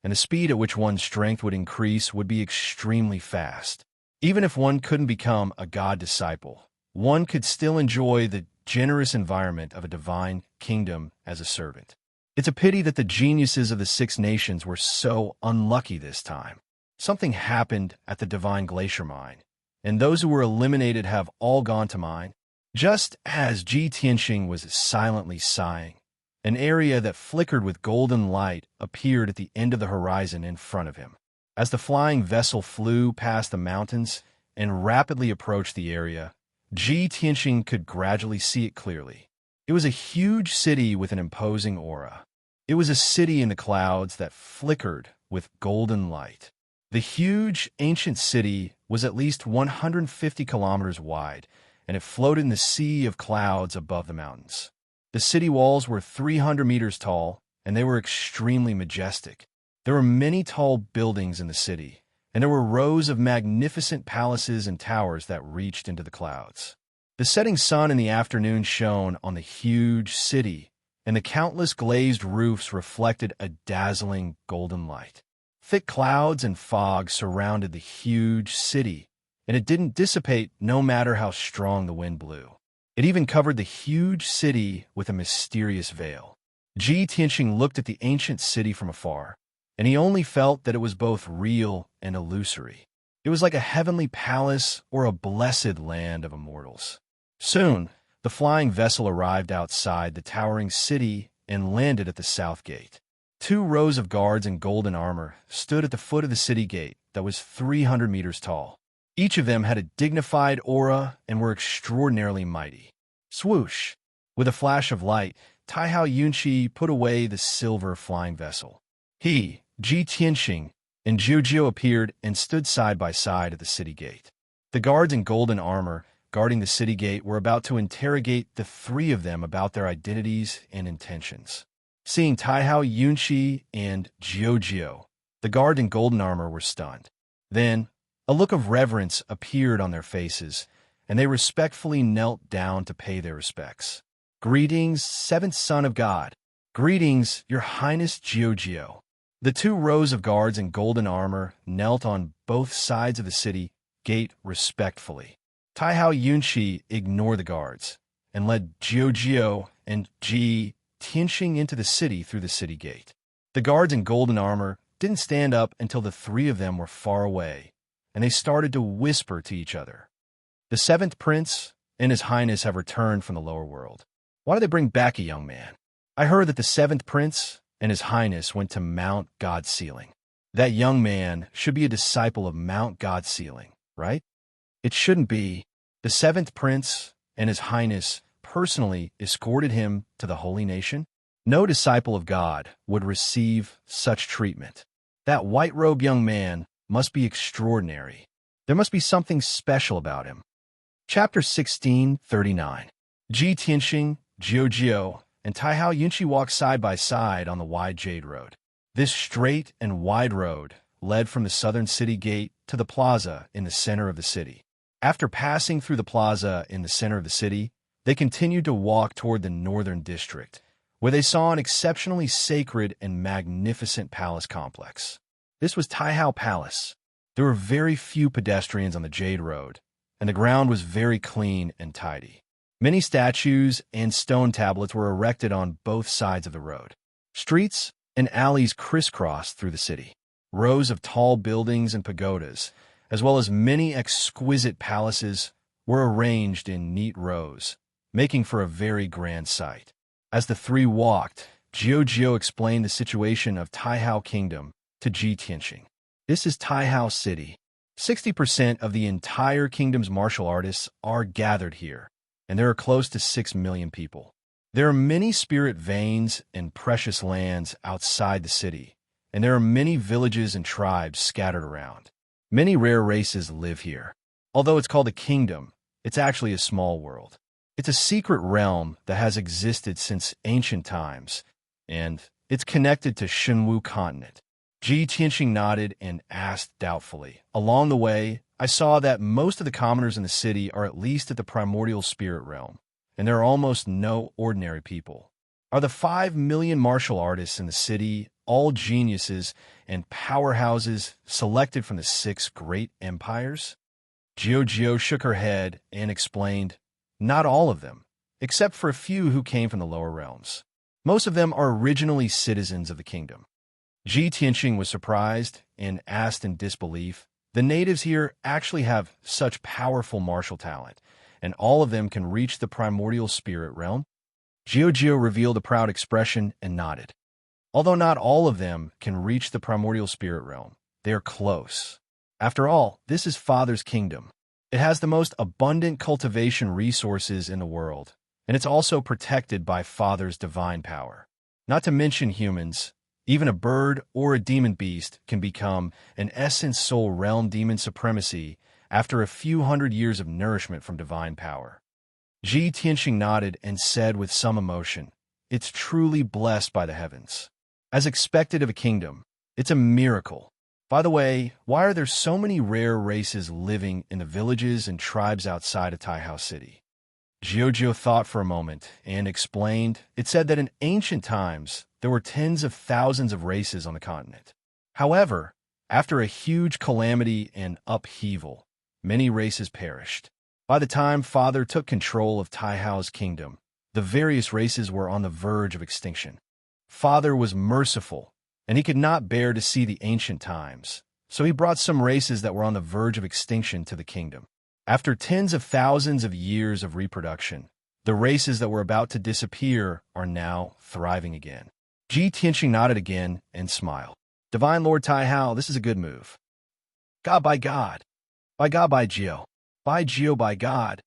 and the speed at which one's strength would increase would be extremely fast. Even if one couldn't become a God disciple, one could still enjoy the generous environment of a divine kingdom as a servant. It's a pity that the geniuses of the Six Nations were so unlucky this time. Something happened at the Divine Glacier Mine, and those who were eliminated have all gone to mine. Just as Ji Tianxing was silently sighing, an area that flickered with golden light appeared at the end of the horizon in front of him. As the flying vessel flew past the mountains and rapidly approached the area, Ji Tianxing could gradually see it clearly. It was a huge city with an imposing aura. It was a city in the clouds that flickered with golden light. The huge, ancient city was at least 150 kilometers wide, and it floated in the sea of clouds above the mountains. The city walls were 300 meters tall, and they were extremely majestic. There were many tall buildings in the city, and there were rows of magnificent palaces and towers that reached into the clouds. The setting sun in the afternoon shone on the huge city, and the countless glazed roofs reflected a dazzling golden light. Thick clouds and fog surrounded the huge city, and it didn't dissipate no matter how strong the wind blew. It even covered the huge city with a mysterious veil. Ji Tianxing looked at the ancient city from afar, and he only felt that it was both real and illusory. It was like a heavenly palace or a blessed land of immortals. Soon, the flying vessel arrived outside the towering city and landed at the south gate. 2 rows of guards in golden armor stood at the foot of the city gate that was 300 meters tall. Each of them had a dignified aura and were extraordinarily mighty. Swoosh! With a flash of light, Taihao Yunqi put away the silver flying vessel. He, Ji Tianxing, and Jiujiu appeared and stood side by side at the city gate. The guards in golden armor guarding the city gate were about to interrogate the 3 of them about their identities and intentions. Seeing Taihao Yunqi and Jiujiu, the guard in golden armor were stunned. Then, a look of reverence appeared on their faces, and they respectfully knelt down to pay their respects. Greetings, 7th son of God. Greetings, your highness Jiujiu. The 2 rows of guards in golden armor knelt on both sides of the city gate respectfully. Taihao Yunqi ignored the guards and led Jiujiu and Ji Tianxing into the city through the city gate. The guards in golden armor didn't stand up until the 3 of them were far away, and they started to whisper to each other. The 7th prince and his highness have returned from the lower world. Why do they bring back a young man? I heard that the 7th prince and his highness went to Mount Godsealing. That young man should be a disciple of Mount Godsealing, right? It shouldn't be. The 7th prince and his highness personally escorted him to the holy nation. No disciple of God would receive such treatment. That white-robed young man must be extraordinary. There must be something special about him. Chapter 1639. Ji Tianxing, Jiujiu, and Taihao Yunqi walked side by side on the wide Jade Road. This straight and wide road led from the southern city gate to the plaza in the center of the city. After passing through the plaza in the center of the city, they continued to walk toward the northern district, where they saw an exceptionally sacred and magnificent palace complex. This was Taihao Palace. There were very few pedestrians on the Jade Road, and the ground was very clean and tidy. Many statues and stone tablets were erected on both sides of the road. Streets and alleys crisscrossed through the city. Rows of tall buildings and pagodas, as well as many exquisite palaces, were arranged in neat rows, making for a very grand sight. As the 3 walked, Jiujiu explained the situation of Taihao Kingdom to Ji Tianxing. This is Taihao City. 60% of the entire kingdom's martial artists are gathered here, and there are close to 6 million people. There are many spirit veins and precious lands outside the city, and there are many villages and tribes scattered around. Many rare races live here. Although it's called a kingdom, it's actually a small world. It's a secret realm that has existed since ancient times, and it's connected to Shenwu continent. Ji Tianxing nodded and asked doubtfully. Along the way, I saw that most of the commoners in the city are at least at the primordial spirit realm, and there are almost no ordinary people. Are the 5 million martial artists in the city all geniuses and powerhouses selected from the 6 great empires? Jiao shook her head and explained, not all of them, except for a few who came from the lower realms. Most of them are originally citizens of the kingdom. Ji Tianxing was surprised and asked in disbelief, the natives here actually have such powerful martial talent, and all of them can reach the primordial spirit realm? Jiao revealed a proud expression and nodded. Although not all of them can reach the primordial spirit realm, they are close. After all, this is Father's kingdom. It has the most abundant cultivation resources in the world, and it's also protected by Father's divine power. Not to mention humans, even a bird or a demon beast can become an essence soul realm demon supremacy after a few hundred years of nourishment from divine power. Ji Tianxing nodded and said with some emotion, it's truly blessed by the heavens. As expected of a kingdom, it's a miracle. By the way, why are there so many rare races living in the villages and tribes outside of Taihao City? Jiao thought for a moment and explained, it said that in ancient times, there were tens of thousands of races on the continent. However, after a huge calamity and upheaval, many races perished. By the time Father took control of Taihao's kingdom, the various races were on the verge of extinction. Father was merciful, and he could not bear to see the ancient times, so he brought some races that were on the verge of extinction to the kingdom. After tens of thousands of years of reproduction, the races that were about to disappear are now thriving again. Ji Tianxing nodded again and smiled. Divine Lord Taihao, this is a good move. God by God. By God by Jiao. By Jiao by God.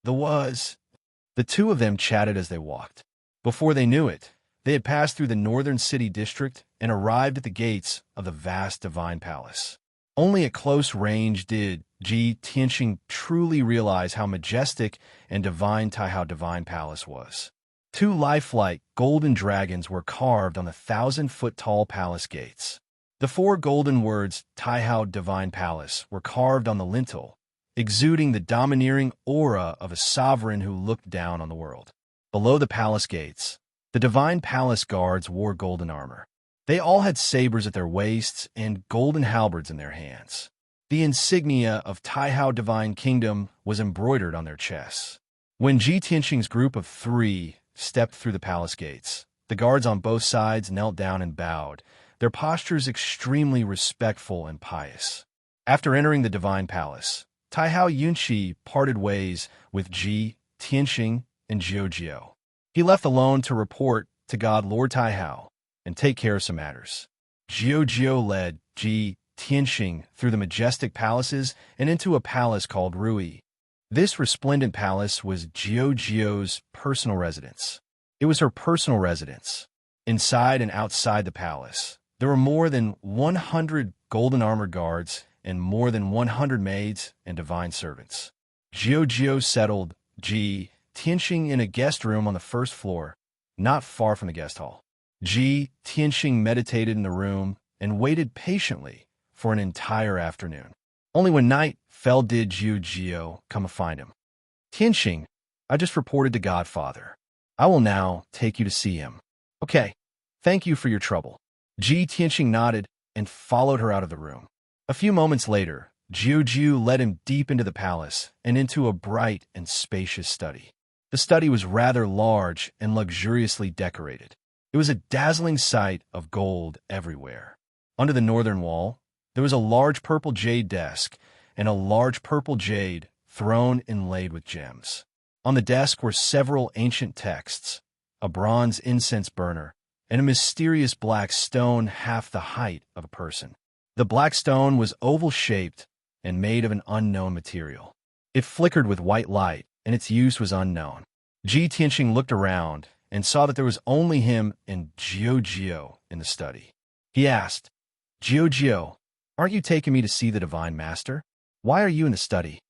The two of them chatted as they walked. Before they knew it, they had passed through the northern city district and arrived at the gates of the vast divine palace. Only at close range did Ji Tianxing truly realize how majestic and divine Taihao Divine Palace was. 2 lifelike golden dragons were carved on the 1,000-foot-tall palace gates. The 4 golden words Taihao Divine Palace were carved on the lintel, exuding the domineering aura of a sovereign who looked down on the world. Below the palace gates, the divine palace guards wore golden armor. They all had sabers at their waists and golden halberds in their hands. The insignia of Taihao Divine Kingdom was embroidered on their chests. When Ji Tianxing's group of 3 stepped through the palace gates, the guards on both sides knelt down and bowed, their postures extremely respectful and pious. After entering the divine palace, Taihao Yunqi parted ways with Ji Tianxing and Jiao. He left alone to report to God Lord Taihao and take care of some matters. Jiao led Ji Tianxing through the majestic palaces and into a palace called Rui. This resplendent palace was Jiao's personal residence. It was her personal residence. Inside and outside the palace, there were more than 100 golden armored guards and more than 100 maids and divine servants. Jiao settled Ji Tianxing in a guest room on the first floor, not far from the guest hall. Ji Tianxing meditated in the room and waited patiently for an entire afternoon. Only when night fell did Jiao come to find him. Tianxing, I just reported to Godfather. I will now take you to see him. Okay, thank you for your trouble. Ji Tianxing nodded and followed her out of the room. A few moments later, Jiao led him deep into the palace and into a bright and spacious study. The study was rather large and luxuriously decorated. It was a dazzling sight of gold everywhere. Under the northern wall, there was a large purple jade desk and a large purple jade throne inlaid with gems. On the desk were several ancient texts, a bronze incense burner, and a mysterious black stone half the height of a person. The black stone was oval-shaped and made of an unknown material. It flickered with white light, and its use was unknown. Ji Tianxing looked around and saw that there was only him and Jiao in the study. He asked, Jiao, Aren't you taking me to see the Divine Master? Why are you in the study?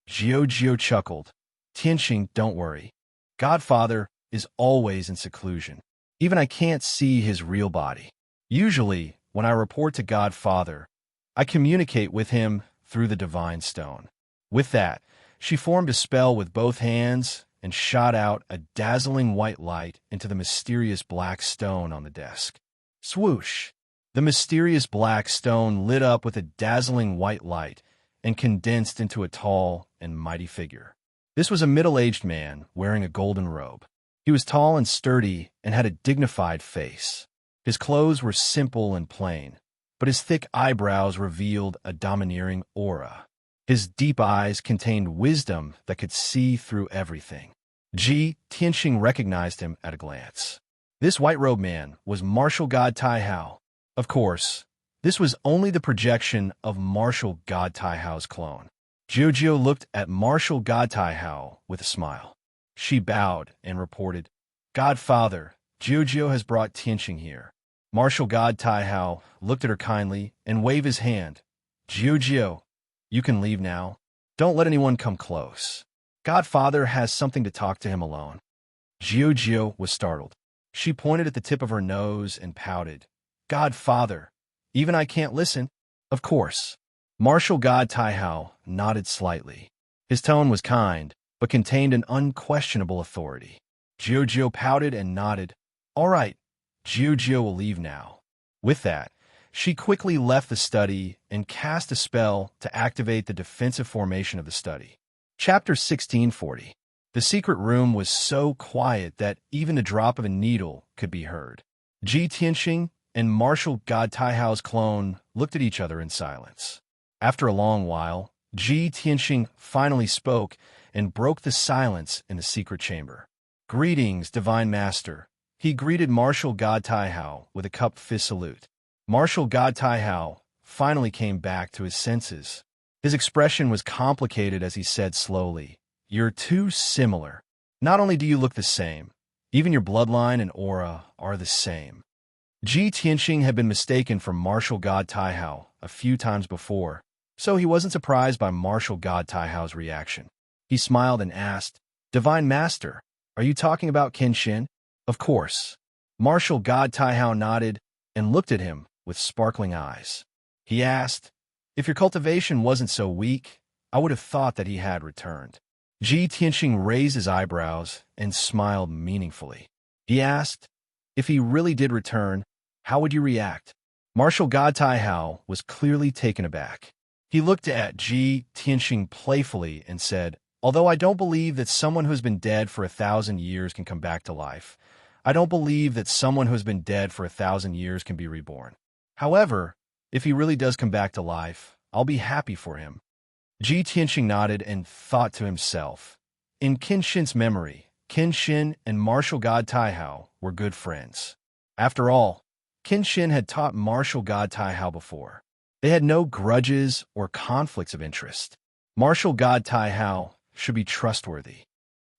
Jiu chuckled. Tianxing, don't worry. Godfather is always in seclusion. Even I can't see his real body. Usually, when I report to Godfather, I communicate with him through the divine stone. With that, she formed a spell with both hands and shot out a dazzling white light into the mysterious black stone on the desk. Swoosh! The mysterious black stone lit up with a dazzling white light and condensed into a tall and mighty figure. This was a middle-aged man wearing a golden robe. He was tall and sturdy and had a dignified face. His clothes were simple and plain, but his thick eyebrows revealed a domineering aura. His deep eyes contained wisdom that could see through everything. Tianxing recognized him at a glance. This white-robed man was martial god Tai Hao. Of course, this was only the projection of martial god Tai Hao's clone. Jiu looked at martial god Tai Hao with a smile. She bowed and reported, Godfather, Jiu has brought Tianxing here. Martial god Tai Hao looked at her kindly and waved his hand. Jiu, you can leave now. Don't let anyone come close. Godfather has something to talk to him alone. Jiu was startled. She pointed at the tip of her nose and pouted. Godfather, even I can't listen. Of course. Martial god Tai Hao nodded slightly. His tone was kind, but contained an unquestionable authority. Jiu pouted and nodded. All right, Jiu will leave now. With that, she quickly left the study and cast a spell to activate the defensive formation of the study. Chapter 1640. The secret room was so quiet that even the drop of a needle could be heard. Tianxing and martial god Tai Hao's clone looked at each other in silence. After a long while, Tianxing finally spoke and broke the silence in the secret chamber. Greetings, Divine Master. He greeted martial god Tai Hao with a cupped fist salute. Martial god Tai Hao finally came back to his senses. His expression was complicated as he said slowly, You're too similar. Not only do you look the same, even your bloodline and aura are the same. Tianxing had been mistaken for martial god Tai Hao a few times before, so he wasn't surprised by martial god Tai Hao's reaction. He smiled and asked, Divine Master, are you talking about Kenshin? Of course. Martial god Tai Hao nodded and looked at him with sparkling eyes. He asked, If your cultivation wasn't so weak, I would have thought that he had returned. Tianxing raised his eyebrows and smiled meaningfully. He asked, If he really did return, how would you react? Martial god Tai Hao was clearly taken aback. He looked at Tianxing playfully and said, Although I don't believe that someone who has been dead for 1,000 years can come back to life, I don't believe that someone who has been dead for 1,000 years can be reborn. However, if he really does come back to life, I'll be happy for him. Tianxing nodded and thought to himself. In Kenshin's memory, Kenshin and martial god Tai Hao were good friends. After all, Kenshin had taught martial god Tai Hao before. They had no grudges or conflicts of interest. Martial god Tai Hao should be trustworthy.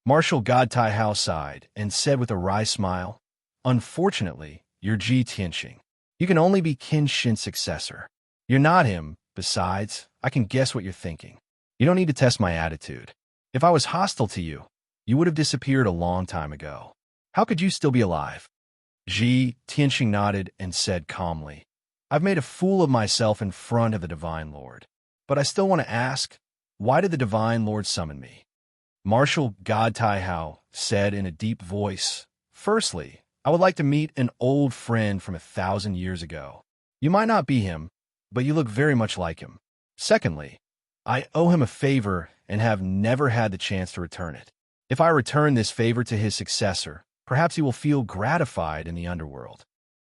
Martial god Tai Hao sighed and said with a wry smile, Unfortunately, you're Tianxing. You can only be Kenshin's successor. You're not him. Besides, I can guess what you're thinking. You don't need to test my attitude. If I was hostile to you, you would have disappeared a long time ago. How could you still be alive? Tianxing nodded and said calmly, I've made a fool of myself in front of the Divine Lord. But I still want to ask, why did the Divine Lord summon me? Martial god Tai Hao said in a deep voice, Firstly, I would like to meet an old friend from 1,000 years ago. You might not be him, but you look very much like him. Secondly, I owe him a favor and have never had the chance to return it. If I return this favor to his successor, perhaps he will feel gratified in the underworld.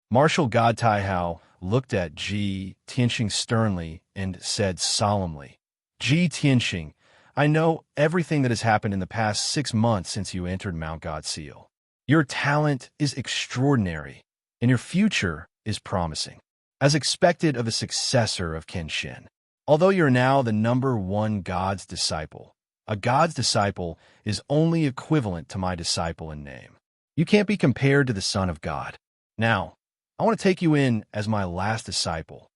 Martial god Tai Hao looked at Tianxing sternly and said solemnly, Tianxing, I know everything that has happened in the past 6 months since you entered Mount God Seal. Your talent is extraordinary, and your future is promising, as expected of a successor of Kenshin. Although you're now the #1 God's disciple, a God's disciple is only equivalent to my disciple in name. You can't be compared to the Son of God. Now, I want to take you in as my last disciple.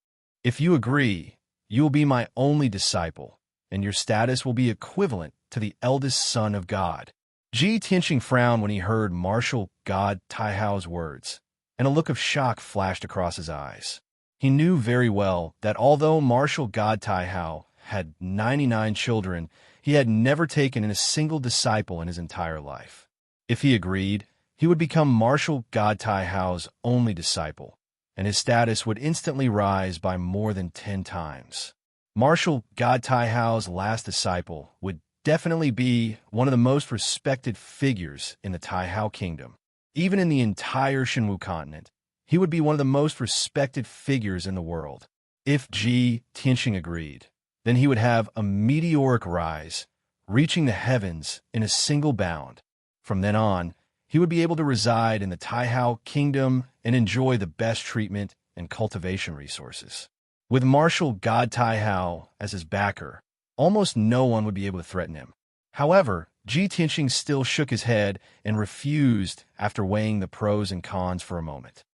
If you agree, you will be my only disciple, and your status will be equivalent to the eldest son of God. Ji Tianqing frowned when he heard Marshal God Taihao's words, and a look of shock flashed across his eyes. He knew very well that although Marshal God Taihao had 99 children, he had never taken in a single disciple in his entire life. If he agreed, he would become Marshal God Taihao's only disciple, and his status would instantly rise by more than 10 times. Marshal God Taihao's last disciple would definitely be one of the most respected figures in the Taihao kingdom. Even in the entire Shenwu continent, he would be one of the most respected figures in the world. If Ji Tianqing agreed, then he would have a meteoric rise, reaching the heavens in a single bound. From then on, he would be able to reside in the Taihao kingdom and enjoy the best treatment and cultivation resources. With Marshal God Taihao as his backer, almost no one would be able to threaten him. However, Ji Tianqing still shook his head and refused after weighing the pros and cons for a moment.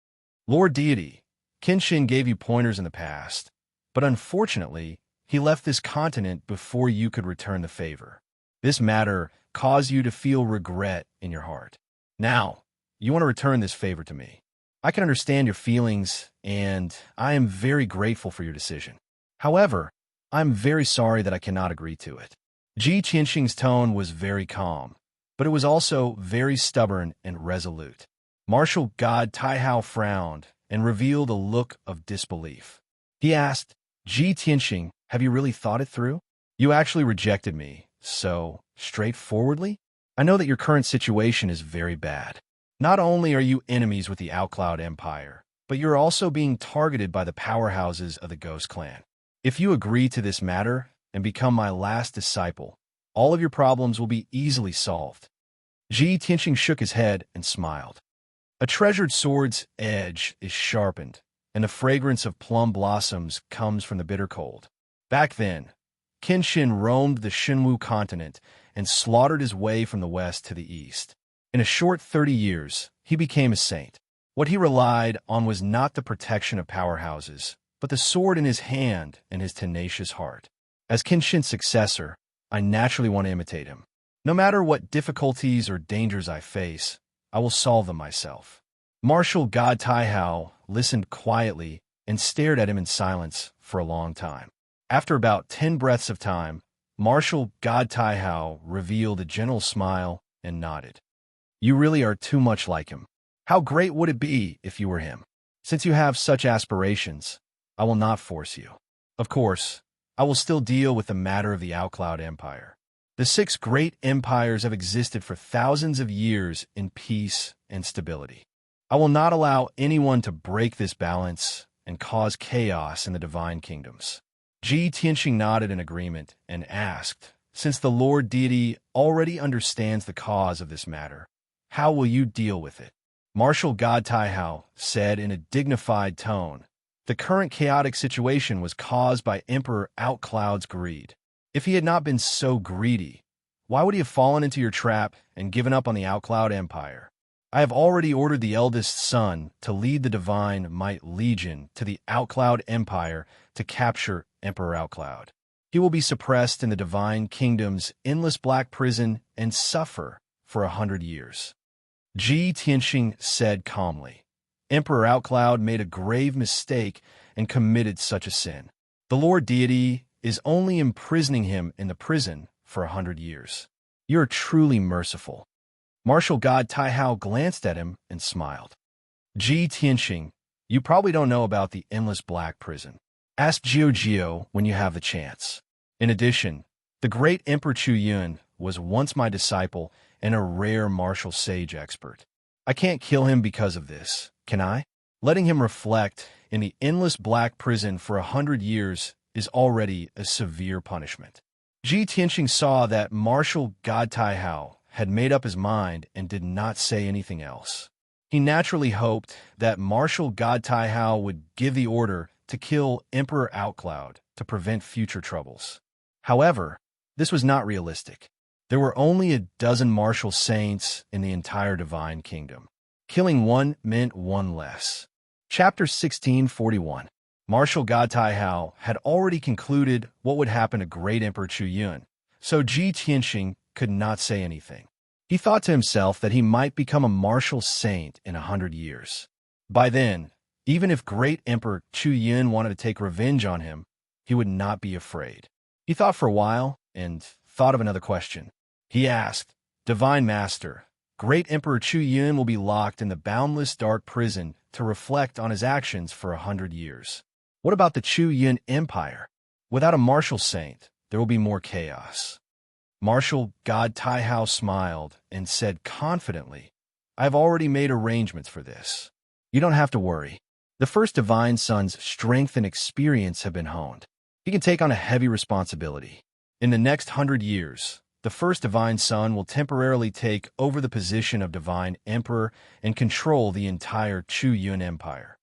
Lord Deity, Kenshin gave you pointers in the past, but unfortunately, he left this continent before you could return the favor. This matter caused you to feel regret in your heart. Now, you want to return this favor to me. I can understand your feelings, and I am very grateful for your decision. However, I'm very sorry that I cannot agree to it. Ji Tianqing's tone was very calm, but it was also very stubborn and resolute. Marshal God Taihao frowned and revealed a look of disbelief. He asked, Ji Tianqing, have you really thought it through? You actually rejected me, so straightforwardly? I know that your current situation is very bad. Not only are you enemies with the Outcloud Empire, but you're also being targeted by the powerhouses of the Ghost Clan. If you agree to this matter and become my last disciple, all of your problems will be easily solved. Ji Tianqing shook his head and smiled. A treasured sword's edge is sharpened, and the fragrance of plum blossoms comes from the bitter cold. Back then, Kenshin roamed the Shenwu continent and slaughtered his way from the west to the east. In a short 30 years, he became a saint. What he relied on was not the protection of powerhouses, but the sword in his hand and his tenacious heart. As Kenshin's successor, I naturally want to imitate him. No matter what difficulties or dangers I face, I will solve them myself. Marshal God Taihao listened quietly and stared at him in silence for a long time. After about 10 breaths of time, Marshal God Taihao revealed a gentle smile and nodded. You really are too much like him. How great would it be if you were him? Since you have such aspirations, I will not force you. Of course, I will still deal with the matter of the Outcloud Empire. The 6 great empires have existed for thousands of years in peace and stability. I will not allow anyone to break this balance and cause chaos in the divine kingdoms. Ji Tianqing nodded in agreement and asked, since the Lord Deity already understands the cause of this matter, how will you deal with it? Marshal God Taihao said in a dignified tone, the current chaotic situation was caused by Emperor Outcloud's greed. If he had not been so greedy, why would he have fallen into your trap and given up on the Outcloud Empire? I have already ordered the eldest son to lead the Divine Might Legion to the Outcloud Empire to capture Emperor Outcloud. He will be suppressed in the Divine Kingdom's endless black prison and suffer for 100 years. Ji Tianqing said calmly, Emperor Outcloud made a grave mistake and committed such a sin. The Lord Deity is only imprisoning him in the prison for 100 years. You are truly merciful. Marshal God Taihao glanced at him and smiled. Ji Tianqing, you probably don't know about the endless black prison. Ask Jiao when you have the chance. In addition, the great Emperor Chu Yun was once my disciple and a rare martial sage expert. I can't kill him because of this, can I? Letting him reflect in the endless black prison for 100 years is already a severe punishment. Ji Tianqing saw that Marshal God Taihao had made up his mind and did not say anything else. He naturally hoped that Marshal God Taihao would give the order to kill Emperor Outcloud to prevent future troubles. However, this was not realistic. There were only a dozen martial saints in the entire Divine Kingdom. Killing one meant one less. Chapter 1641. Martial God Taihao had already concluded what would happen to Great Emperor Chu Yun, so Ji Tianxing could not say anything. He thought to himself that he might become a martial saint in 100 years. By then, even if Great Emperor Chu Yun wanted to take revenge on him, he would not be afraid. He thought for a while and thought of another question. He asked, "Divine Master, Great Emperor Chu Yun will be locked in the boundless dark prison to reflect on his actions for 100 years. What about the Chu Yun Empire? Without a martial saint, there will be more chaos." Martial God Taihao smiled and said confidently, "I have already made arrangements for this. You don't have to worry. The first divine son's strength and experience have been honed. He can take on a heavy responsibility. In the next 100 years, the first divine son will temporarily take over the position of divine emperor and control the entire Chu Yun Empire."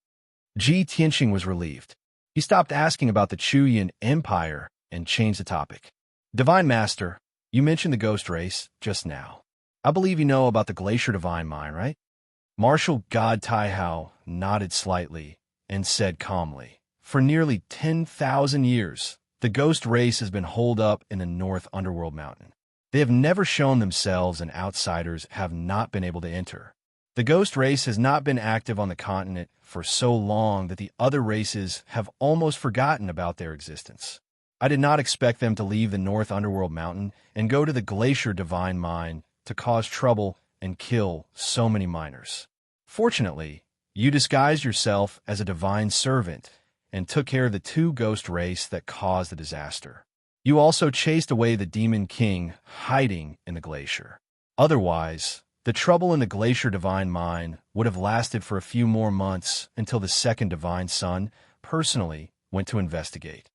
Ji Tianxing was relieved. He stopped asking about the Chu Yun Empire and changed the topic. "Divine Master, you mentioned the ghost race just now. I believe you know about the Glacier Divine Mind, right?" Martial God Taihao nodded slightly and said calmly, "For nearly 10,000 years, the ghost race has been holed up in the North Underworld Mountain. They have never shown themselves and outsiders have not been able to enter. The ghost race has not been active on the continent for so long that the other races have almost forgotten about their existence. I did not expect them to leave the North Underworld Mountain and go to the Glacier Divine Mine to cause trouble and kill so many miners. Fortunately, you disguised yourself as a divine servant and took care of the two ghost race that caused the disaster. You also chased away the Demon King hiding in the glacier. Otherwise, the trouble in the Glacier Divine Mine would have lasted for a few more months until the second divine son personally went to investigate."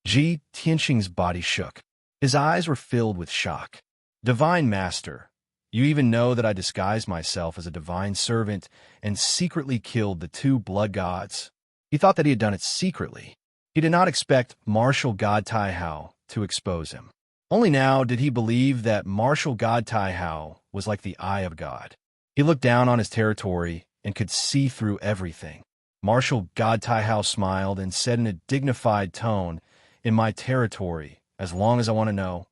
Ji Tianxing's body shook. His eyes were filled with shock. "Divine Master, you even know that I disguised myself as a divine servant and secretly killed the two blood gods?" He thought that he had done it secretly. He did not expect Martial God Taihao to expose him. Only now did he believe that Martial God Taihao was like the eye of God. He looked down on his territory and could see through everything. Martial God Taihao smiled and said in a dignified tone, "In my territory, as long as I want to know,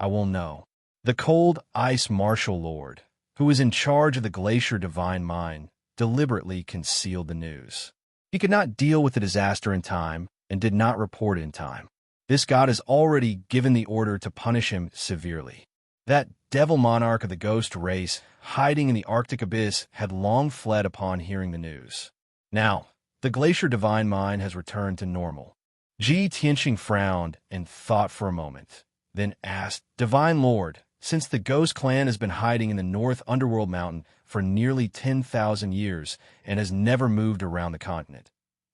I will know." The cold ice martial lord, who was in charge of the Glacier Divine Mine, deliberately concealed the news. He could not deal with the disaster in time and did not report in time. This god has already given the order to punish him severely. That devil monarch of the ghost race, hiding in the Arctic abyss, had long fled upon hearing the news. Now, the Glacier Divine Mine has returned to normal. Ji Tianxing frowned and thought for a moment, then asked, "Divine Lord, since the Ghost Clan has been hiding in the North Underworld Mountain for nearly 10,000 years and has never moved around the continent,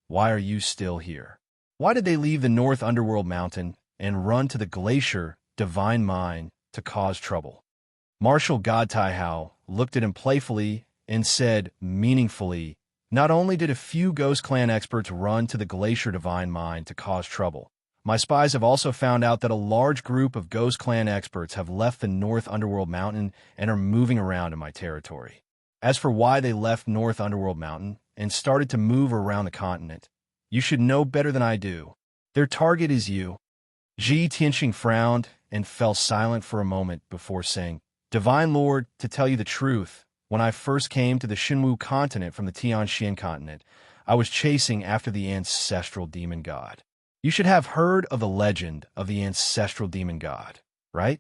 why are you still here? Why did they leave the North Underworld Mountain and run to the Glacier Divine Mine to cause trouble?" Martial God Taihao looked at him playfully and said meaningfully, "Not only did a few Ghost Clan experts run to the Glacier Divine Mine to cause trouble, my spies have also found out that a large group of Ghost Clan experts have left the North Underworld Mountain and are moving around in my territory. As for why they left North Underworld Mountain and started to move around the continent, you should know better than I do. Their target is you." Ji Tianxing frowned and fell silent for a moment before saying, "Divine Lord, to tell you the truth, when I first came to the Xinwu continent from the Tianxian continent, I was chasing after the ancestral demon god. You should have heard of the legend of the ancestral demon god, right?"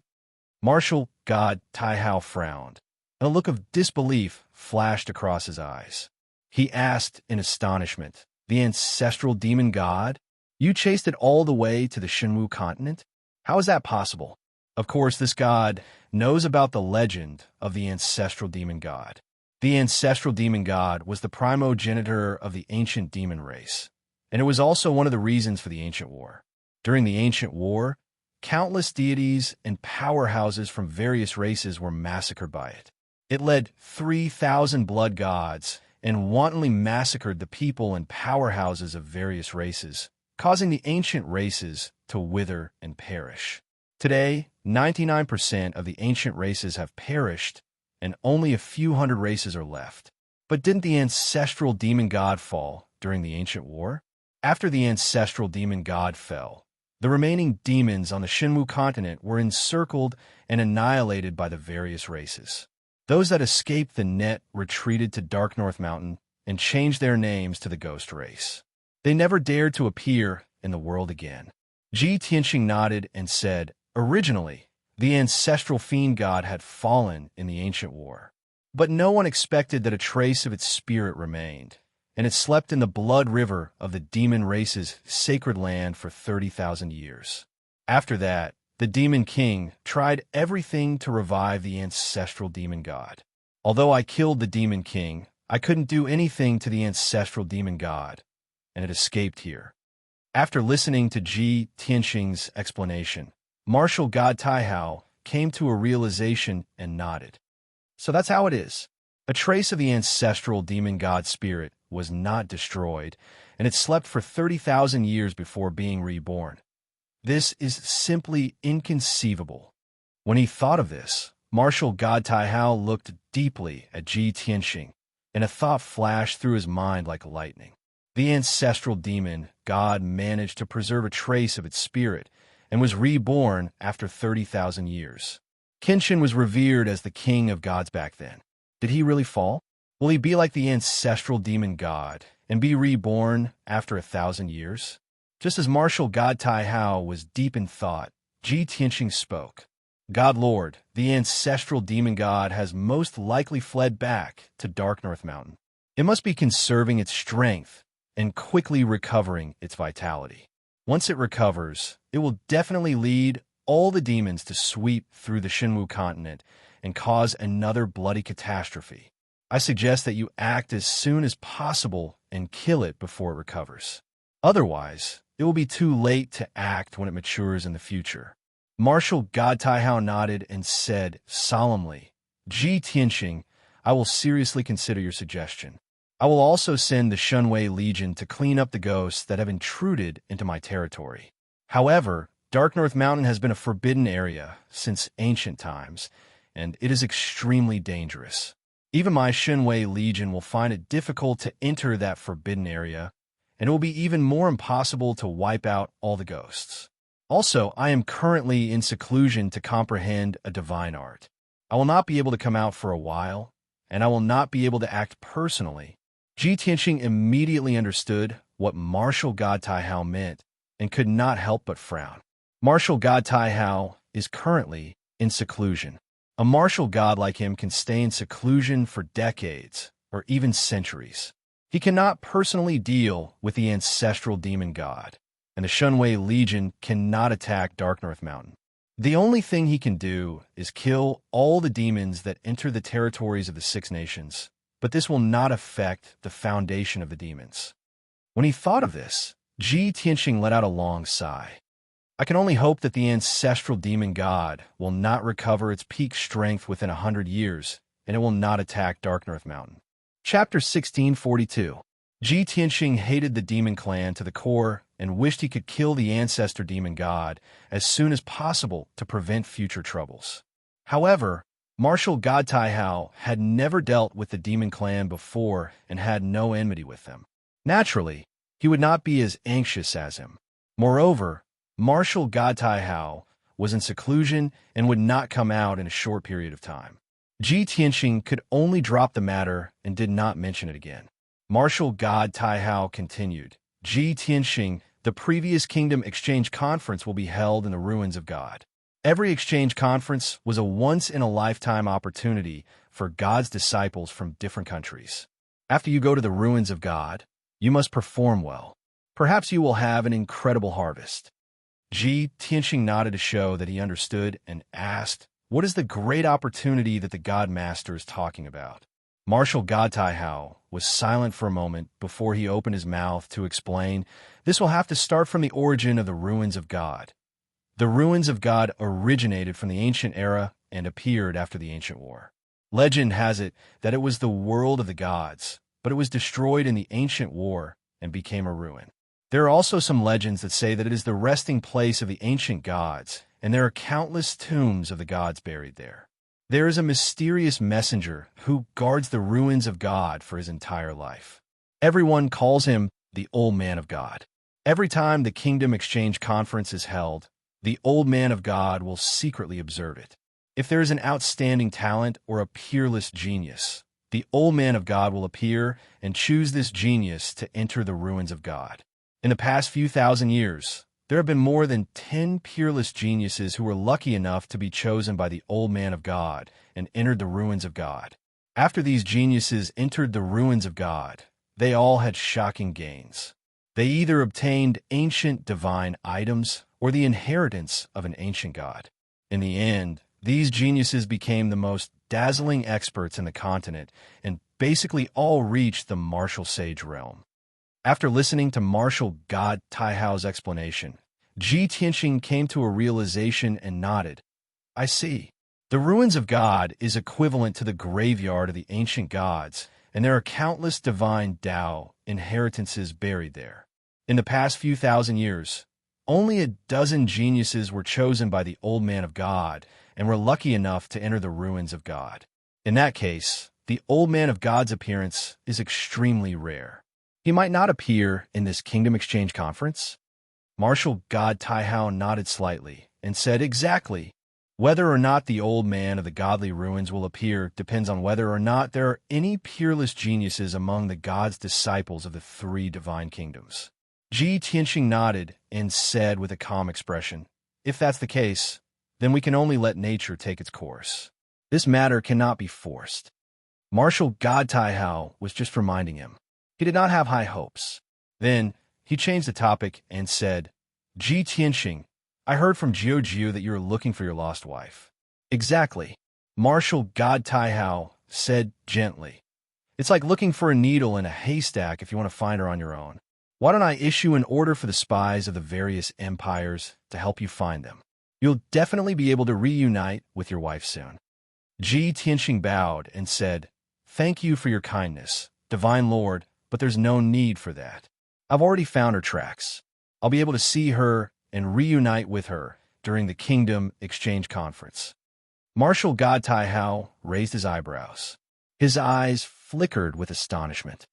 Martial God Taihao frowned, and a look of disbelief flashed across his eyes. He asked in astonishment, "The ancestral demon god? You chased it all the way to the Xinwu continent? How is that possible?" Of course, this god knows about the legend of the ancestral demon god. The ancestral demon god was the primogenitor of the ancient demon race, and it was also one of the reasons for the ancient war. During the ancient war, countless deities and powerhouses from various races were massacred by it. It led 3,000 blood gods and wantonly massacred the people and powerhouses of various races, causing the ancient races to wither and perish. Today, 99% of the ancient races have perished, and only a few hundred races are left. But didn't the ancestral demon god fall during the ancient war? After the ancestral demon god fell, the remaining demons on the Shinwu continent were encircled and annihilated by the various races. Those that escaped the net retreated to Dark North Mountain and changed their names to the Ghost Race. They never dared to appear in the world again. Ji Tianxing nodded and said, "Originally, the ancestral fiend god had fallen in the ancient war. But no one expected that a trace of its spirit remained, and it slept in the blood river of the demon race's sacred land for 30,000 years. After that, the demon king tried everything to revive the ancestral demon god. Although I killed the demon king, I couldn't do anything to the ancestral demon god, and it escaped here." After listening to Ji Tianxing's explanation, Martial God Taihao came to a realization and nodded. So that's how it is. A trace of the ancestral demon god spirit was not destroyed, and it slept for 30,000 years before being reborn. This is simply inconceivable. When he thought of this, Martial God Taihao looked deeply at Ji Tianxing, and a thought flashed through his mind like lightning. The ancestral demon god managed to preserve a trace of its spirit and was reborn after 30,000 years. Kenshin was revered as the king of gods back then. Did he really fall? Will he be like the ancestral demon god and be reborn after 1,000 years? Just as Martial God Taihao was deep in thought, Ji Tianxing spoke. "God Lord, the ancestral demon god has most likely fled back to Dark North Mountain. It must be conserving its strength and quickly recovering its vitality. Once it recovers, it will definitely lead all the demons to sweep through the Shinwu continent and cause another bloody catastrophe. I suggest that you act as soon as possible and kill it before it recovers. Otherwise, it will be too late to act when it matures in the future." Martial God Taihao nodded and said solemnly, "Ji Tianxing, I will seriously consider your suggestion. I will also send the Shunwei Legion to clean up the ghosts that have intruded into my territory. However, Dark North Mountain has been a forbidden area since ancient times, and it is extremely dangerous. Even my Shunwei Legion will find it difficult to enter that forbidden area, and it will be even more impossible to wipe out all the ghosts. Also, I am currently in seclusion to comprehend a divine art. I will not be able to come out for a while, and I will not be able to act personally." Ji Tianxing immediately understood what Martial God Taihao meant and could not help but frown. Martial God Taihao is currently in seclusion. A martial god like him can stay in seclusion for decades or even centuries. He cannot personally deal with the ancestral demon god, and the Shunwei Legion cannot attack Dark North Mountain. The only thing he can do is kill all the demons that enter the territories of the Six Nations, but this will not affect the foundation of the demons. When he thought of this, Ji Tianxing let out a long sigh. I can only hope that the ancestral demon god will not recover its peak strength within 100 years, and it will not attack Dark North Mountain. Chapter 1642. Ji Tianxing hated the demon clan to the core and wished he could kill the ancestor demon god as soon as possible to prevent future troubles. However, Martial God Taihao had never dealt with the demon clan before and had no enmity with them. Naturally, he would not be as anxious as him. Moreover, Martial God Taihao was in seclusion and would not come out in a short period of time. Ji Tianxing could only drop the matter and did not mention it again. Martial God Taihao continued, Ji Tianxing, the previous Kingdom Exchange Conference will be held in the Ruins of God. Every exchange conference was a once-in-a-lifetime opportunity for God's disciples from different countries. After you go to the Ruins of God, you must perform well. Perhaps you will have an incredible harvest. Ji Tianxing nodded to show that he understood and asked, what is the great opportunity that the God Master is talking about? Martial God Taihao was silent for a moment before he opened his mouth to explain, this will have to start from the origin of the Ruins of God. The Ruins of God originated from the ancient era and appeared after the ancient war. Legend has it that it was the world of the gods, but it was destroyed in the ancient war and became a ruin. There are also some legends that say that it is the resting place of the ancient gods, and there are countless tombs of the gods buried there. There is a mysterious messenger who guards the Ruins of God for his entire life. Everyone calls him the Old Man of God. Every time the Kingdom Exchange Conference is held, the Old Man of God will secretly observe it. If there is an outstanding talent or a peerless genius, the Old Man of God will appear and choose this genius to enter the ruins of God. In the past few thousand years, there have been more than 10 peerless geniuses who were lucky enough to be chosen by the Old Man of God and entered the ruins of God. After these geniuses entered the ruins of God, they all had shocking gains. They either obtained ancient divine items or the inheritance of an ancient god. In the end, these geniuses became the most dazzling experts in the continent and basically all reached the martial sage realm. After listening to Martial God Taihao's explanation, Ji Tianxing came to a realization and nodded. I see. The ruins of God is equivalent to the graveyard of the ancient gods, and there are countless divine Tao inheritances buried there. In the past few thousand years, only a dozen geniuses were chosen by the Old Man of God and were lucky enough to enter the ruins of God. In that case, the Old Man of God's appearance is extremely rare. He might not appear in this Kingdom Exchange Conference. Martial God Taihao nodded slightly and said, exactly. Whether or not the Old Man of the godly ruins will appear depends on whether or not there are any peerless geniuses among the God's disciples of the three divine kingdoms. Ji Tianxing nodded and said with a calm expression, if that's the case, then we can only let nature take its course. This matter cannot be forced. Martial God Taihao was just reminding him. He did not have high hopes. Then he changed the topic and said, Ji Tianxing, I heard from Jiu Jiu that you are looking for your lost wife. Exactly. Martial God Taihao said gently. It's like looking for a needle in a haystack if you want to find her on your own. Why don't I issue an order for the spies of the various empires to help you find them? You'll definitely be able to reunite with your wife soon. Ji Tianxing bowed and said, thank you for your kindness, Divine Lord, but there's no need for that. I've already found her tracks. I'll be able to see her and reunite with her during the Kingdom Exchange Conference. Martial God Taihao raised his eyebrows. His eyes flickered with astonishment.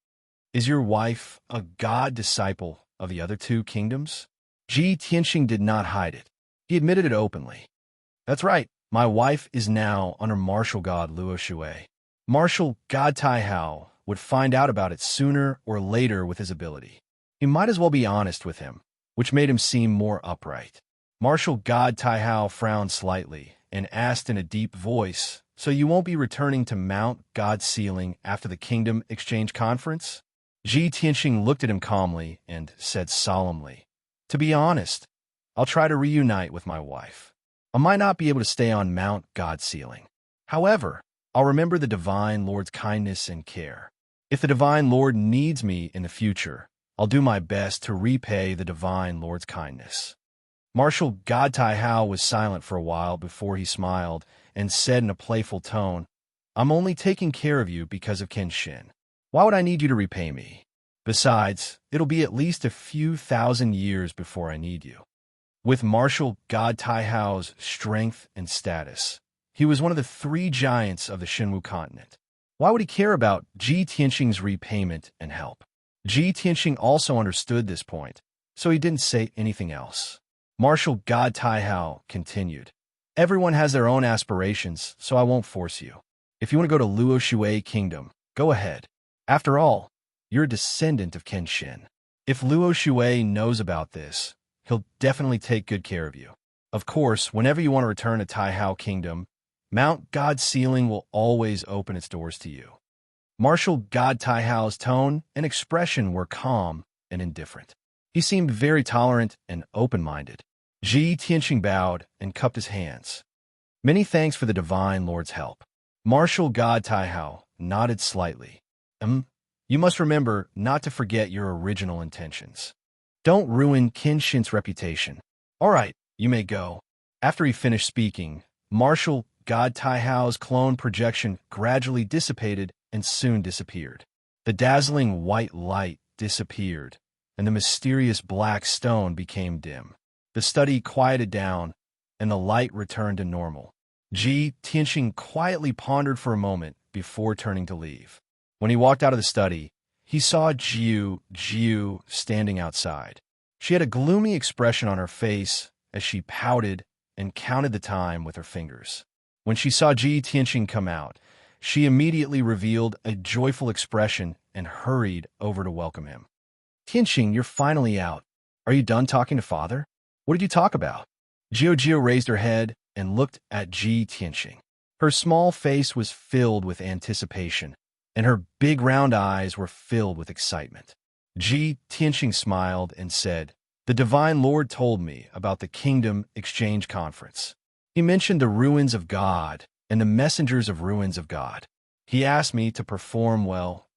Is your wife a god disciple of the other two kingdoms? Ji Tianxing did not hide it. He admitted it openly. That's right. My wife is now under martial god Luo Shui. Martial God Taihao would find out about it sooner or later with his ability. He might as well be honest with him, which made him seem more upright. Martial God Taihao frowned slightly and asked in a deep voice, so you won't be returning to Mount God's Ceiling after the Kingdom Exchange Conference? Ji Tianxing looked at him calmly and said solemnly, to be honest, I'll try to reunite with my wife. I might not be able to stay on Mount God's Ceiling. However, I'll remember the Divine Lord's kindness and care. If the Divine Lord needs me in the future, I'll do my best to repay the Divine Lord's kindness. Martial God Taihao was silent for a while before he smiled and said in a playful tone, I'm only taking care of you because of Kenshin. Why would I need you to repay me? Besides, it'll be at least a few thousand years before I need you. With Martial God Taihao's strength and status, he was one of the three giants of the Shenwu continent. Why would he care about Ji Tianxing's repayment and help? Ji Tianxing also understood this point, so he didn't say anything else. Martial God Taihao continued, everyone has their own aspirations, so I won't force you. If you want to go to Luo Shui Kingdom, go ahead. After all, you're a descendant of Kenshin. If Luo Shui knows about this, he'll definitely take good care of you. Of course, whenever you want to return to Taihao Kingdom, Mount God's Ceiling will always open its doors to you. Martial God Taihao's tone and expression were calm and indifferent. He seemed very tolerant and open-minded. Ji Tianxing bowed and cupped his hands. Many thanks for the Divine Lord's help. Martial God Taihao nodded slightly. You must remember not to forget your original intentions. Don't ruin Kenshin's reputation. All right, you may go. After he finished speaking, Martial God Taihao's clone projection gradually dissipated and soon disappeared. The dazzling white light disappeared, and the mysterious black stone became dim. The study quieted down, and the light returned to normal. Ji Tianxing quietly pondered for a moment before turning to leave. When he walked out of the study, he saw Jiu standing outside. She had a gloomy expression on her face as she pouted and counted the time with her fingers. When she saw Ji Tianxing come out, she immediately revealed a joyful expression and hurried over to welcome him. Tianxing, you're finally out. Are you done talking to father? What did you talk about? Jiao raised her head and looked at Ji Tianxing. Her small face was filled with anticipation, and her big round eyes were filled with excitement. Ji Tianxing smiled and said, "The Divine Lord told me about the Kingdom Exchange Conference. He mentioned the ruins of God and the messengers of ruins of God. He asked me to perform well."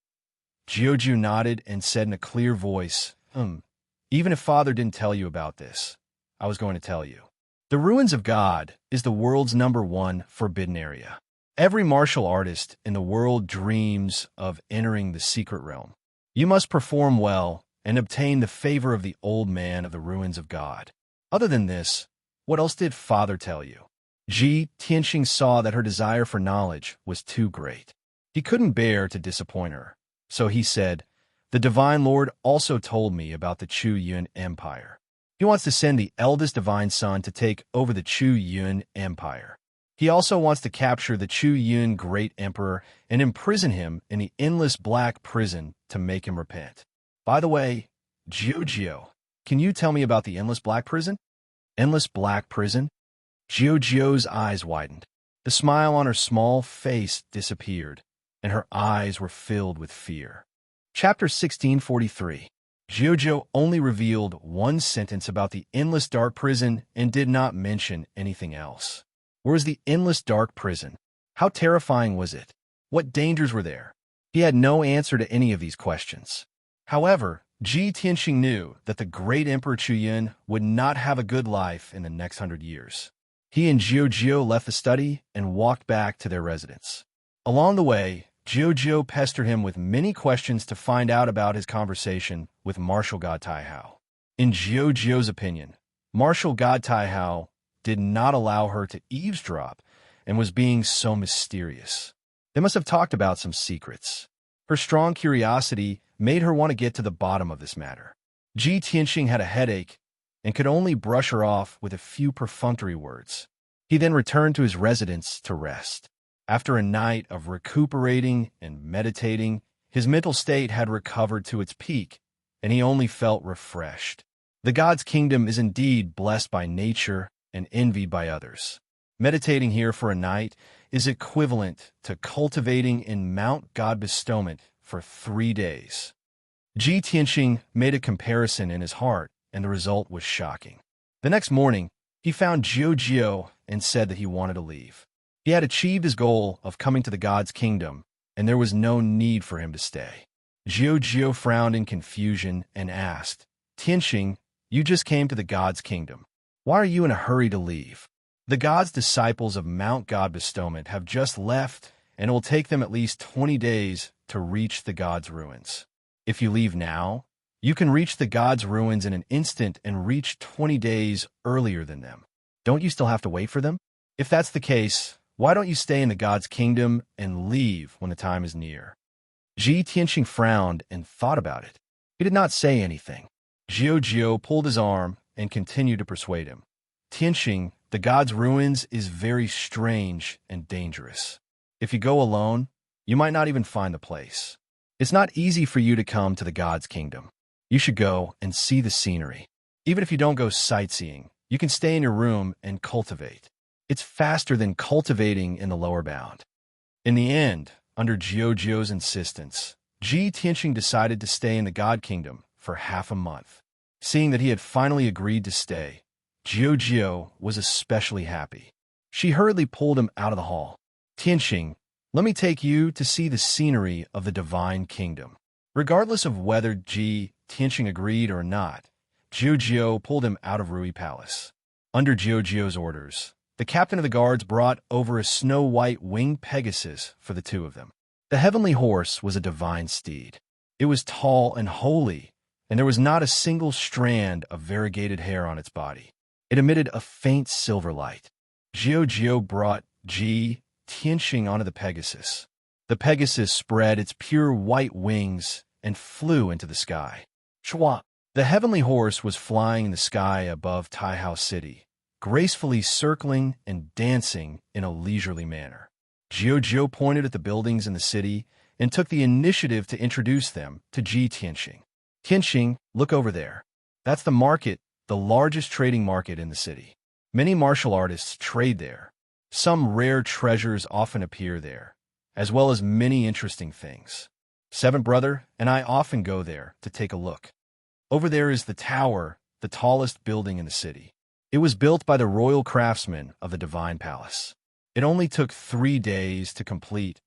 Jiao nodded and said in a clear voice, Even if Father didn't tell you about this, I was going to tell you. The ruins of God is the world's #1 forbidden area. Every martial artist in the world dreams of entering the secret realm. You must perform well and obtain the favor of the old man of the ruins of God. Other than this, what else did Father tell you? Ji Tianxing saw that her desire for knowledge was too great. He couldn't bear to disappoint her, so he said, "The Divine Lord also told me about the Chu Yun Empire. He wants to send the eldest divine son to take over the Chu Yun Empire. He also wants to capture the Chu Yun Great Emperor and imprison him in the endless black prison to make him repent." By the way, Jiao, can you tell me about the endless black prison? Endless black prison? Jiao's eyes widened. The smile on her small face disappeared, and her eyes were filled with fear. Chapter 1643. Jiao only revealed one sentence about the endless dark prison and did not mention anything else. Where was the endless dark prison? How terrifying was it? What dangers were there? He had no answer to any of these questions. However, Ji Tianxing knew that the great Emperor Chu Yun would not have a good life in the next 100 years. He and Jiao left the study and walked back to their residence. Along the way, Jiao pestered him with many questions to find out about his conversation with Martial God Taihao. In Jiao's opinion, Martial God Taihao did not allow her to eavesdrop and was being so mysterious. They must have talked about some secrets. Her strong curiosity made her want to get to the bottom of this matter. Ji Tianxing had a headache and could only brush her off with a few perfunctory words. He then returned to his residence to rest. After a night of recuperating and meditating, his mental state had recovered to its peak, and he only felt refreshed. The God's kingdom is indeed blessed by nature and envied by others. Meditating here for a night is equivalent to cultivating in Mount God bestowment for 3 days. Ji Tianxing made a comparison in his heart, and the result was shocking. The next morning, he found Jiao and said that he wanted to leave. He had achieved his goal of coming to the God's kingdom, and there was no need for him to stay. Jiao frowned in confusion and asked, "Tianxing, you just came to the God's kingdom. Why are you in a hurry to leave? The God's disciples of Mount God Bestowment have just left, and it will take them at least 20 days to reach the God's ruins. If you leave now, you can reach the God's ruins in an instant and reach 20 days earlier than them. Don't you still have to wait for them? If that's the case, why don't you stay in the God's kingdom and leave when the time is near?" Ji Tianxing frowned and thought about it. He did not say anything. Jiao pulled his arm and continued to persuade him. "Tianxing, the God's ruins is very strange and dangerous. If you go alone, you might not even find the place. It's not easy for you to come to the God's kingdom. You should go and see the scenery. Even if you don't go sightseeing, you can stay in your room and cultivate. It's faster than cultivating in the lower bound." In the end, under Jiao's insistence, Ji Tianxing decided to stay in the God Kingdom for half a month. Seeing that he had finally agreed to stay, Jiao was especially happy. She hurriedly pulled him out of the hall. "Tianxing, let me take you to see the scenery of the Divine Kingdom." Regardless of whether Ji Tianxing agreed or not, Jiao pulled him out of Rui Palace. Under Jiao's orders, the captain of the guards brought over a snow-white winged Pegasus for the two of them. The heavenly horse was a divine steed. It was tall and holy, and there was not a single strand of variegated hair on its body. It emitted a faint silver light. Jiao brought Ji Tianxing onto the Pegasus. The Pegasus spread its pure white wings and flew into the sky. Shwa! The heavenly horse was flying in the sky above Taihao City, gracefully circling and dancing in a leisurely manner. Jiuzhou pointed at the buildings in the city and took the initiative to introduce them to Ji Tianxing. Tianxing, look over there. That's the market, the largest trading market in the city. Many martial artists trade there. Some rare treasures often appear there, as well as many interesting things. Seventh brother and I often go there to take a look. Over there is the tower, the tallest building in the city. It was built by the royal craftsmen of the Divine Palace. It only took 3 days to complete,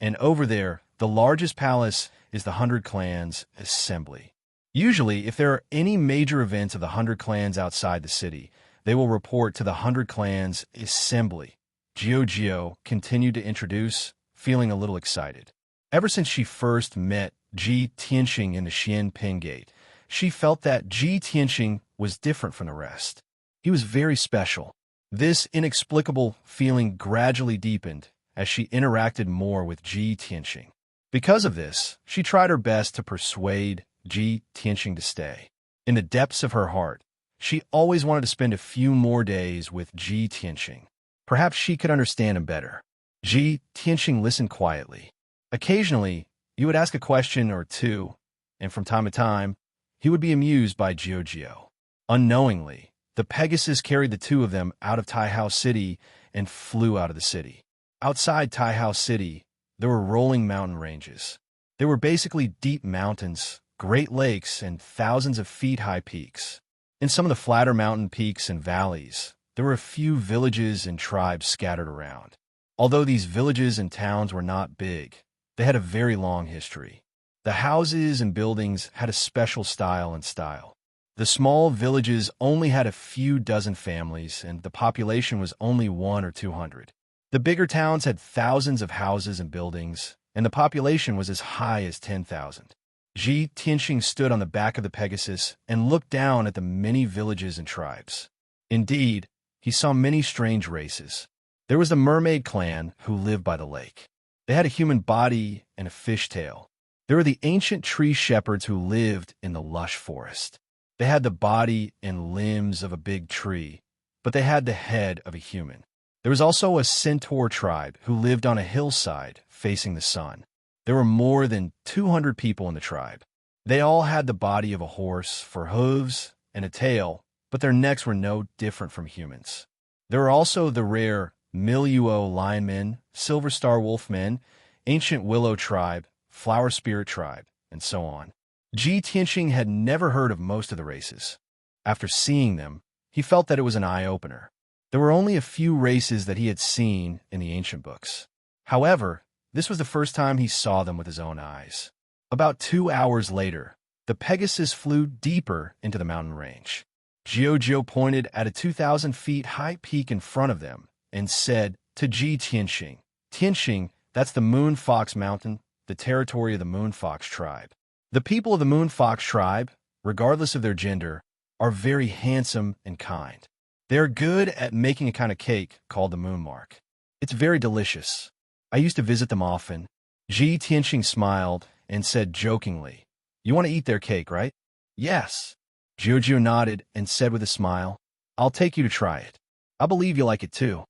and over there, the largest palace is the 100 Clans Assembly. Usually, if there are any major events of the 100 Clans outside the city, they will report to the 100 Clans Assembly. Jiuzhou continued to introduce, feeling a little excited. Ever since she first met Ji Tianxing in the Xianping Gate, she felt that Ji Tianxing was different from the rest. He was very special. This inexplicable feeling gradually deepened as she interacted more with Ji Tianxing. Because of this, she tried her best to persuade Ji Tianxing to stay. In the depths of her heart, she always wanted to spend a few more days with Ji Tianxing. Perhaps she could understand him better. Ji Tianxing listened quietly. Occasionally, he would ask a question or two, and from time to time, he would be amused by Jiuzhou. Unknowingly, the Pegasus carried the two of them out of Taihao City and flew out of the city. Outside Taihao City, there were rolling mountain ranges. They were basically deep mountains, great lakes, and thousands of feet high peaks. In some of the flatter mountain peaks and valleys, there were a few villages and tribes scattered around. Although these villages and towns were not big, they had a very long history. The houses and buildings had a special style and style. The small villages only had a few dozen families, and the population was only 100 or 200. The bigger towns had thousands of houses and buildings, and the population was as high as 10,000. Ji Tianxing stood on the back of the Pegasus and looked down at the many villages and tribes. Indeed, he saw many strange races. There was the mermaid clan who lived by the lake. They had a human body and a fishtail. There were the ancient tree shepherds who lived in the lush forest. They had the body and limbs of a big tree, but they had the head of a human. There was also a centaur tribe who lived on a hillside facing the sun. There were more than 200 people in the tribe. They all had the body of a horse for hooves and a tail, but their necks were no different from humans. There were also the rare Miluo lionmen, silver star wolfmen, ancient willow tribe, flower spirit tribe, and so on. Ji Tianxing had never heard of most of the races. After seeing them, he felt that it was an eye-opener. There were only a few races that he had seen in the ancient books. However, this was the first time he saw them with his own eyes. About 2 hours later, the Pegasus flew deeper into the mountain range. Jiuzhou pointed at a 2,000 feet high peak in front of them and said to Ji Tianxing, "Tianxing, that's the Moon Fox Mountain, the territory of the Moon Fox tribe. The people of the Moon Fox tribe, regardless of their gender, are very handsome and kind. They are good at making a kind of cake called the Moon Mark. It's very delicious. I used to visit them often." Ji Tianxing smiled and said jokingly, "You want to eat their cake, right?" "Yes." Jiuzhou nodded and said with a smile, "I'll take you to try it. I believe you like it too."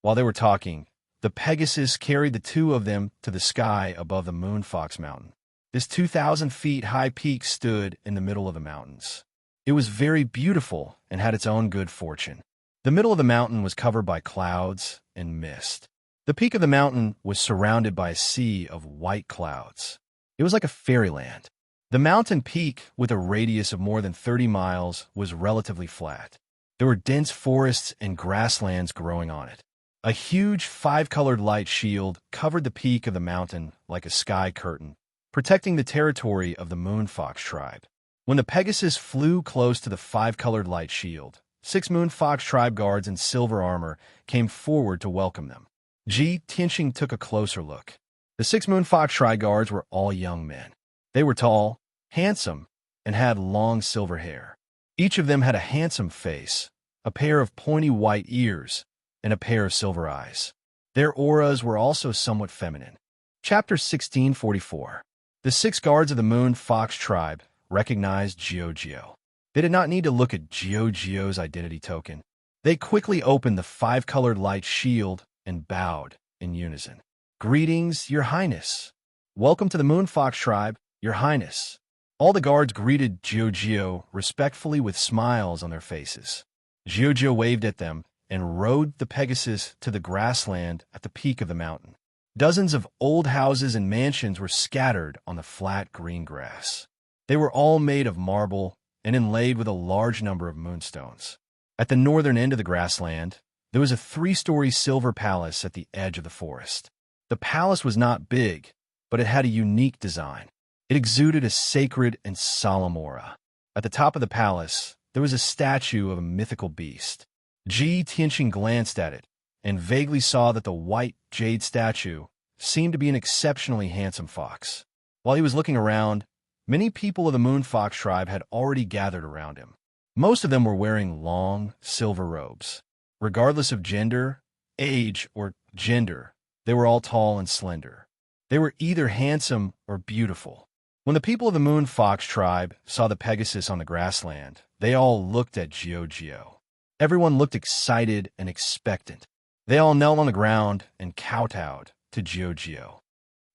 While they were talking, the Pegasus carried the two of them to the sky above the Moon Fox Mountain. This 2,000 feet high peak stood in the middle of the mountains. It was very beautiful and had its own good fortune. The middle of the mountain was covered by clouds and mist. The peak of the mountain was surrounded by a sea of white clouds. It was like a fairyland. The mountain peak, with a radius of more than 30 miles, was relatively flat. There were dense forests and grasslands growing on it. A huge 5-colored light shield covered the peak of the mountain like a sky curtain, protecting the territory of the Moon Fox tribe. When the Pegasus flew close to the 5-colored light shield, 6 Moon Fox tribe guards in silver armor came forward to welcome them. Ji Tianxing took a closer look. The 6 Moon Fox tribe guards were all young men. They were tall, handsome, and had long silver hair. Each of them had a handsome face, a pair of pointy white ears, and a pair of silver eyes. Their auras were also somewhat feminine. Chapter 1644. The 6 guards of the Moon Fox tribe recognized Giorgio. They did not need to look at Giorgio's identity token. They quickly opened the five-colored light shield and bowed in unison. "Greetings, Your Highness. Welcome to the Moonfox Tribe, Your Highness." All the guards greeted Giorgio respectfully with smiles on their faces. Giorgio waved at them and rode the Pegasus to the grassland at the peak of the mountain. Dozens of old houses and mansions were scattered on the flat green grass. They were all made of marble and inlaid with a large number of moonstones. At the northern end of the grassland, there was a three-story silver palace at the edge of the forest. The palace was not big, but it had a unique design. It exuded a sacred and solemn aura. At the top of the palace, there was a statue of a mythical beast. Ji Tianqing glanced at it and vaguely saw that the white jade statue seemed to be an exceptionally handsome fox. While he was looking around, many people of the Moonfox tribe had already gathered around him. Most of them were wearing long, silver robes. Regardless of gender, age, or gender, they were all tall and slender. They were either handsome or beautiful. When the people of the Moonfox tribe saw the Pegasus on the grassland, they all looked at Giorgio. Everyone looked excited and expectant. They all knelt on the ground and kowtowed to Giorgio.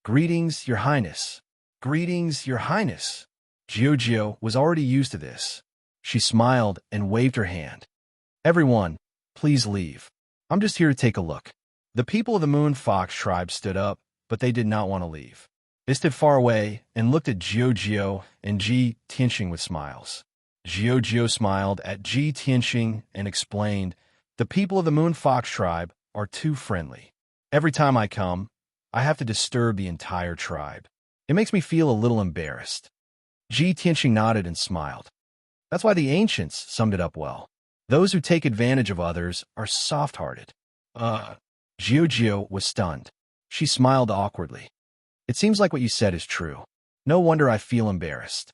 "Greetings, Your Highness. Greetings, Your Highness." Giorgio was already used to this. She smiled and waved her hand. "Everyone, please leave. I'm just here to take a look." The people of the Moonfox tribe stood up, but they did not want to leave. They stood far away and looked at Giorgio and Ji Tianqing with smiles. Giorgio smiled at Ji Tianqing and explained, "The people of the Moonfox tribe are too friendly. Every time I come, I have to disturb the entire tribe. It makes me feel a little embarrassed." Ji Tianqing nodded and smiled. "That's why the ancients summed it up well. Those who take advantage of others are soft-hearted." Giorgio was stunned. She smiled awkwardly. "It seems like what you said is true. No wonder I feel embarrassed."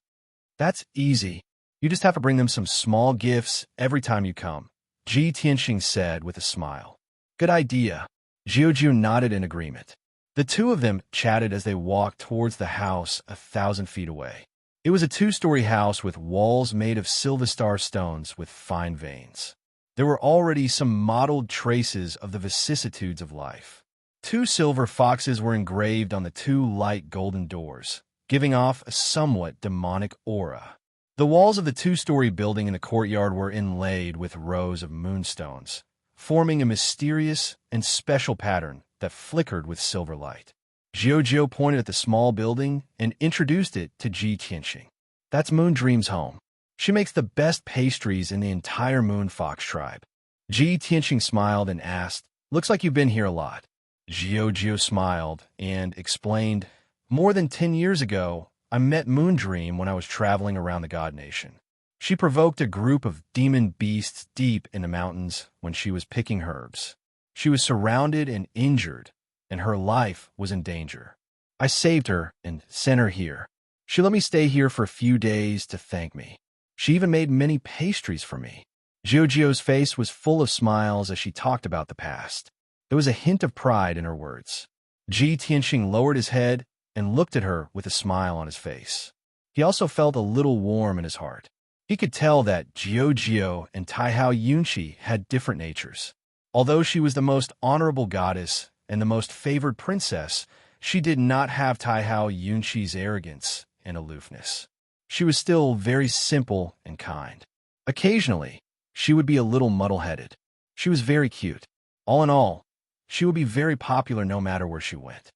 "That's easy. You just have to bring them some small gifts every time you come," Ji Tianqing said with a smile. "Good idea." Giorgio nodded in agreement. The two of them chatted as they walked towards the house 1,000 feet away. It was a two-story house with walls made of silver stones with fine veins. There were already some mottled traces of the vicissitudes of life. Two silver foxes were engraved on the two light golden doors, giving off a somewhat demonic aura. The walls of the two-story building in the courtyard were inlaid with rows of moonstones, forming a mysterious and special pattern that flickered with silver light. Giorgio pointed at the small building and introduced it to Ji Tianqing. "That's Moondream's home. She makes the best pastries in the entire Moonfox tribe." Ji Tianqing smiled and asked, "Looks like you've been here a lot." Giorgio smiled and explained, "More than 10 years ago, I met Moondream when I was traveling around the God Nation. She provoked a group of demon beasts deep in the mountains when she was picking herbs. She was surrounded and injured, and her life was in danger. I saved her and sent her here. She let me stay here for a few days to thank me. She even made many pastries for me." Giorgio's face was full of smiles as she talked about the past. There was a hint of pride in her words. Ji Tianqing lowered his head and looked at her with a smile on his face. He also felt a little warm in his heart. He could tell that Giorgio and Taihao Yunqi had different natures. Although she was the most honorable goddess and the most favored princess, she did not have Taihao Yunqi's arrogance and aloofness. She was still very simple and kind. Occasionally, she would be a little muddle-headed. She was very cute. All in all, she would be very popular no matter where she went.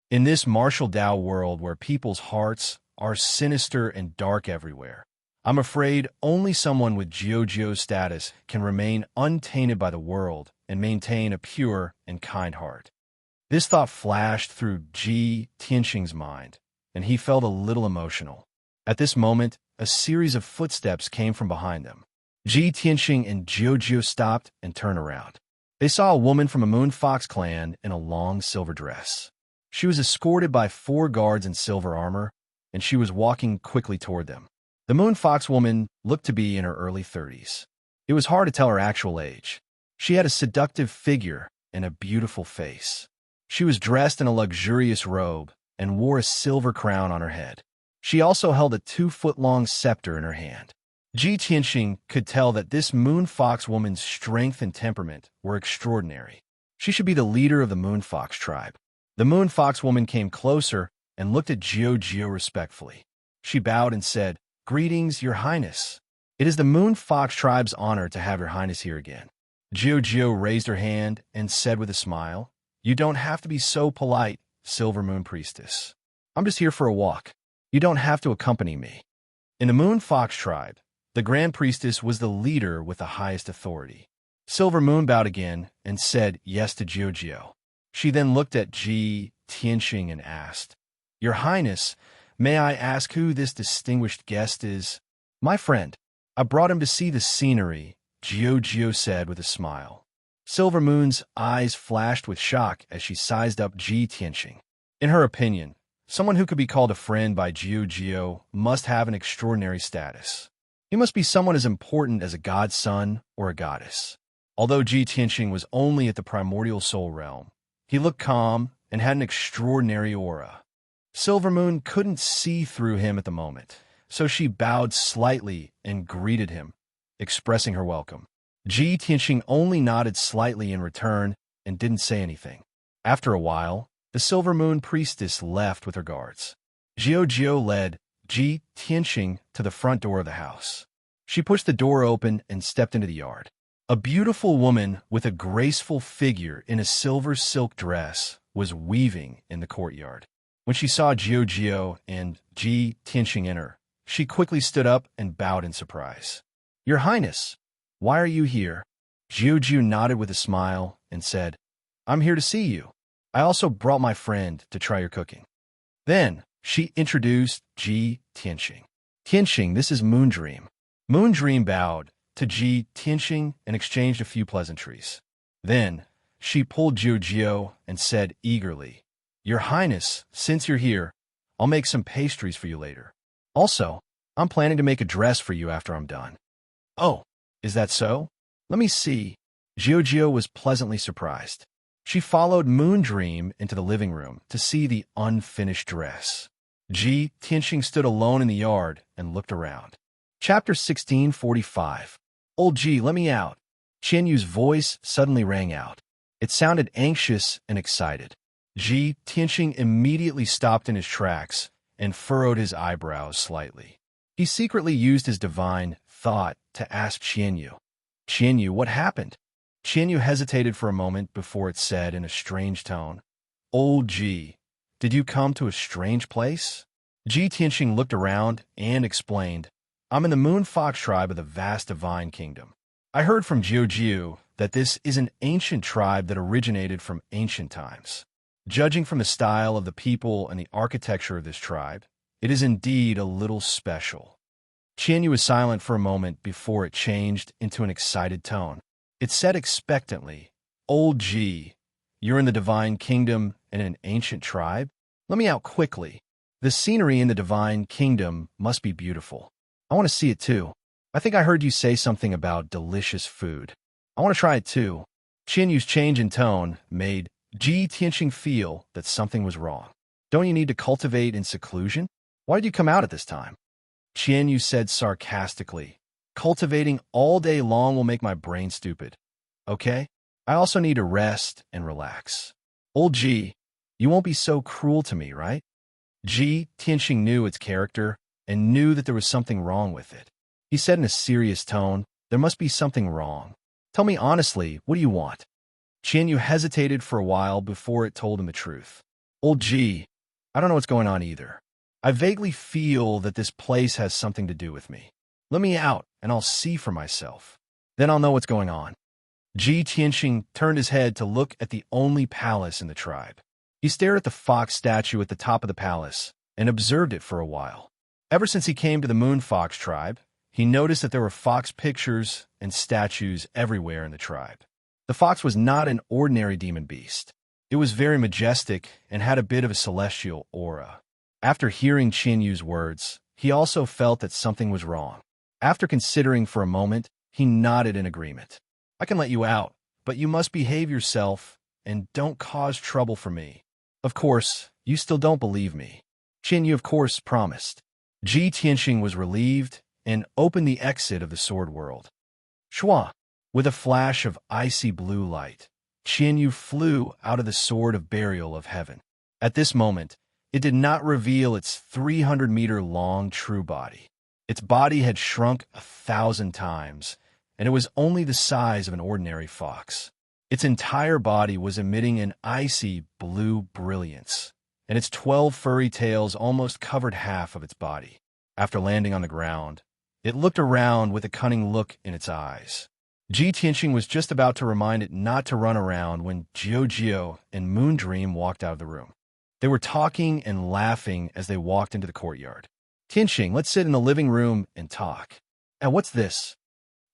In this martial Tao world where people's hearts are sinister and dark everywhere, I'm afraid only someone with Giorgio's status can remain untainted by the world and maintain a pure and kind heart. This thought flashed through Ji Tianqing's mind, and he felt a little emotional. At this moment, a series of footsteps came from behind them. Ji Tianqing and Giorgio stopped and turned around. They saw a woman from a Moonfox clan in a long silver dress. She was escorted by 4 guards in silver armor, and she was walking quickly toward them. The Moonfox woman looked to be in her early 30s. It was hard to tell her actual age. She had a seductive figure and a beautiful face. She was dressed in a luxurious robe and wore a silver crown on her head. She also held a 2-foot-long scepter in her hand. Ji Tianxing could tell that this Moon Fox woman's strength and temperament were extraordinary. She should be the leader of the Moon Fox tribe. The Moon Fox woman came closer and looked at Jiao respectfully. She bowed and said, "Greetings, Your Highness. It is the Moon Fox tribe's honor to have Your Highness here again." Jiao raised her hand and said with a smile, "You don't have to be so polite, Silver Moon Priestess. I'm just here for a walk. You don't have to accompany me." In the Moon Fox tribe, the Grand Priestess was the leader with the highest authority. Silver Moon bowed again and said yes to Jiao. She then looked at Ji Tianxing and asked, "Your Highness, may I ask who this distinguished guest is?" "My friend. I brought him to see the scenery," Jiao said with a smile. Silver Moon's eyes flashed with shock as she sized up Ji Tianxing. In her opinion, someone who could be called a friend by Jiao must have an extraordinary status. He must be someone as important as a god's son or a goddess. Although Ji Tianxing was only at the primordial soul realm, he looked calm and had an extraordinary aura. Silver Moon couldn't see through him at the moment, so she bowed slightly and greeted him, expressing her welcome. Ji Tianxing only nodded slightly in return and didn't say anything. After a while, the Silver Moon Priestess left with her guards. Jiao led Ji Tianxing to the front door of the house. She pushed the door open and stepped into the yard. A beautiful woman with a graceful figure in a silver silk dress was weaving in the courtyard. When she saw Jiao and Ji Tianxing enter, she quickly stood up and bowed in surprise. "Your Highness, why are you here?" Jiao nodded with a smile and said, "I'm here to see you. I also brought my friend to try your cooking." Then she introduced Ji Tianxing. "Tianxing, this is Moondream." Moondream bowed to Ji Tianxing and exchanged a few pleasantries. Then she pulled Jiao and said eagerly, "Your Highness, since you're here, I'll make some pastries for you later. Also, I'm planning to make a dress for you after I'm done." "Oh, is that so? Let me see." Jiao was pleasantly surprised. She followed Moondream into the living room to see the unfinished dress. Ji Tianxing stood alone in the yard and looked around. Chapter 1645. "Old Ji, let me out." Qianyu's voice suddenly rang out. It sounded anxious and excited. Ji Tianxing immediately stopped in his tracks and furrowed his eyebrows slightly. He secretly used his divine thought to ask Qianyu, "Qianyu, what happened?" Qianyu hesitated for a moment before it said in a strange tone, "Old Ji, did you come to a strange place?" Ji Tianxing looked around and explained, "I'm in the Moon Fox tribe of the vast divine kingdom. I heard from Jiao that this is an ancient tribe that originated from ancient times. Judging from the style of the people and the architecture of this tribe, it is indeed a little special." Qianyu was silent for a moment before it changed into an excited tone. It said expectantly, "Old Ji, you're in the divine kingdom and an ancient tribe? Let me out quickly. The scenery in the divine kingdom must be beautiful. I want to see it too. I think I heard you say something about delicious food. I want to try it too." Qianyu's change in tone made Ji Tianxing feel that something was wrong. "Don't you need to cultivate in seclusion? Why did you come out at this time?" Qianyu said sarcastically, "Cultivating all day long will make my brain stupid. Okay? I also need to rest and relax. Old Ji, you won't be so cruel to me, right?" Ji Tianxing knew its character and knew that there was something wrong with it. He said in a serious tone, "There must be something wrong. Tell me honestly, what do you want?" Qianyu hesitated for a while before it told him the truth. "Old Ji, I don't know what's going on either. I vaguely feel that this place has something to do with me. Let me out, and I'll see for myself. Then I'll know what's going on." Ji Tianxing turned his head to look at the only palace in the tribe. He stared at the fox statue at the top of the palace and observed it for a while. Ever since he came to the Moon Fox tribe, he noticed that there were fox pictures and statues everywhere in the tribe. The fox was not an ordinary demon beast. It was very majestic and had a bit of a celestial aura. After hearing Qianyu's words, he also felt that something was wrong. After considering for a moment, he nodded in agreement. "I can let you out, but you must behave yourself and don't cause trouble for me. Of course, you still don't believe me." Qianyu, of course, promised. Ji Tianxing was relieved and opened the exit of the sword world. Shua! With a flash of icy blue light, Qianyu flew out of the sword of burial of heaven. At this moment, it did not reveal its 300-meter-long true body. Its body had shrunk 1,000 times, and it was only the size of an ordinary fox. Its entire body was emitting an icy blue brilliance, and its 12 furry tails almost covered half of its body. After landing on the ground, it looked around with a cunning look in its eyes. Ji Tianxing was just about to remind it not to run around when Jiao and Moondream walked out of the room. They were talking and laughing as they walked into the courtyard. Tianxing, let's sit in the living room and talk. And what's this?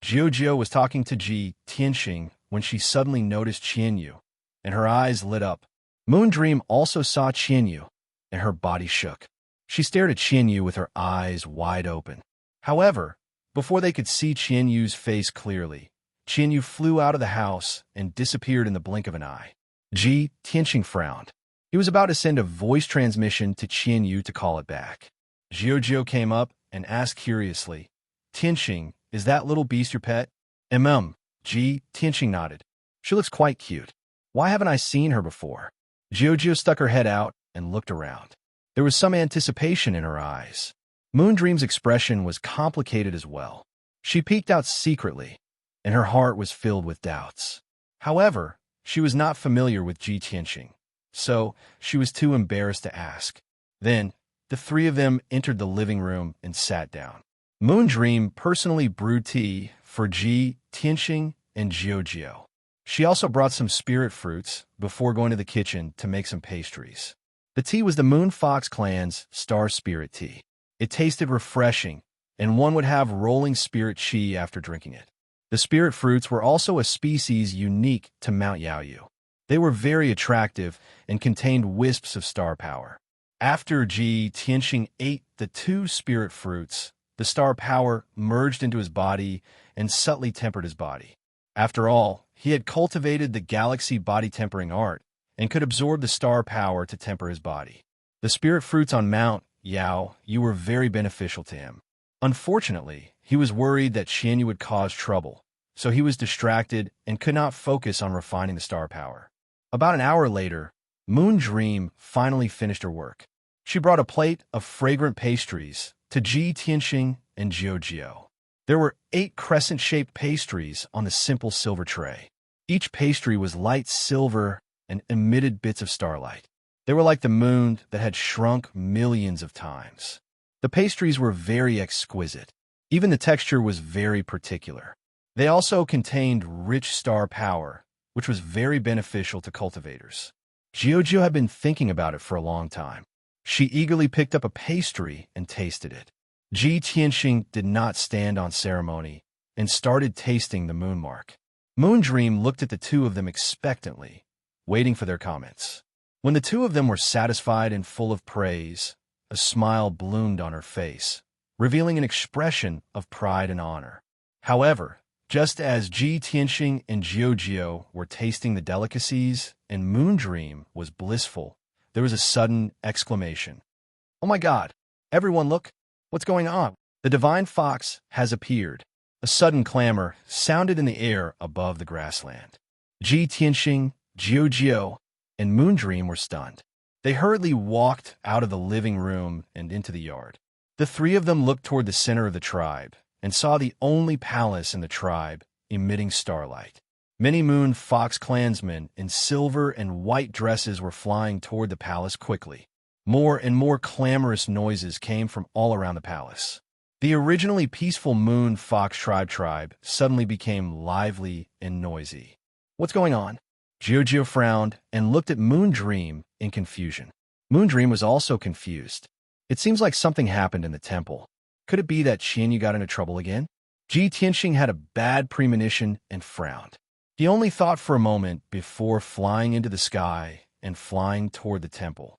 Jiao was talking to Ji Tianxing when she suddenly noticed Qianyu, and her eyes lit up. Moondream also saw Qianyu, and her body shook. She stared at Qianyu with her eyes wide open. However, before they could see Qianyu's face clearly, Qianyu flew out of the house and disappeared in the blink of an eye. Ji Tianxing frowned. He was about to send a voice transmission to Qianyu to call it back. Jiao came up and asked curiously, Tianxing, is that little beast your pet? Ji Tianxing nodded. She looks quite cute. Why haven't I seen her before? Jiao stuck her head out and looked around. There was some anticipation in her eyes. Moondream's expression was complicated as well. She peeked out secretly, and her heart was filled with doubts. However, she was not familiar with Ji Tianxing, so she was too embarrassed to ask. Then, the three of them entered the living room and sat down. Moondream personally brewed tea for Ji Tianxing and Jiao. She also brought some spirit fruits before going to the kitchen to make some pastries. The tea was the Moon Fox clan's Star Spirit tea. It tasted refreshing, and one would have rolling spirit chi after drinking it. The spirit fruits were also a species unique to Mount Yaoyu. They were very attractive and contained wisps of star power. After Ji Tianxing ate the 2 spirit fruits, the star power merged into his body and subtly tempered his body. After all, he had cultivated the galaxy body tempering art and could absorb the star power to temper his body. The spirit fruits on Mount Yaoyu were very beneficial to him. Unfortunately, he was worried that Qianyu would cause trouble, so he was distracted and could not focus on refining the star power. About an hour later, Moondream finally finished her work. She brought a plate of fragrant pastries to Ji Tianxing and Jiao. There were 8 crescent-shaped pastries on the simple silver tray. Each pastry was light silver and emitted bits of starlight. They were like the moon that had shrunk millions of times. The pastries were very exquisite. Even the texture was very particular. They also contained rich star power, which was very beneficial to cultivators. Jiao had been thinking about it for a long time. She eagerly picked up a pastry and tasted it. Ji Tianxing did not stand on ceremony and started tasting the moon mark. Moondream looked at the two of them expectantly, waiting for their comments. When the two of them were satisfied and full of praise, a smile bloomed on her face, revealing an expression of pride and honor. However, just as Ji Tianxing and Jiao were tasting the delicacies and Moondream was blissful, there was a sudden exclamation. "Oh my God! Everyone look! What's going on? The divine fox has appeared." A sudden clamor sounded in the air above the grassland. Ji Tianxing, Jiao, and Moondream were stunned. They hurriedly walked out of the living room and into the yard. The three of them looked toward the center of the tribe and saw the only palace in the tribe emitting starlight. Many Moon Fox clansmen in silver and white dresses were flying toward the palace quickly. More and more clamorous noises came from all around the palace. The originally peaceful Moon Fox tribe suddenly became lively and noisy. "What's going on?" Jiao frowned and looked at Moondream in confusion. Moondream was also confused. It seems like something happened in the temple. Could it be that Qianyu got into trouble again? Ji Tianxing had a bad premonition and frowned. He only thought for a moment before flying into the sky and flying toward the temple.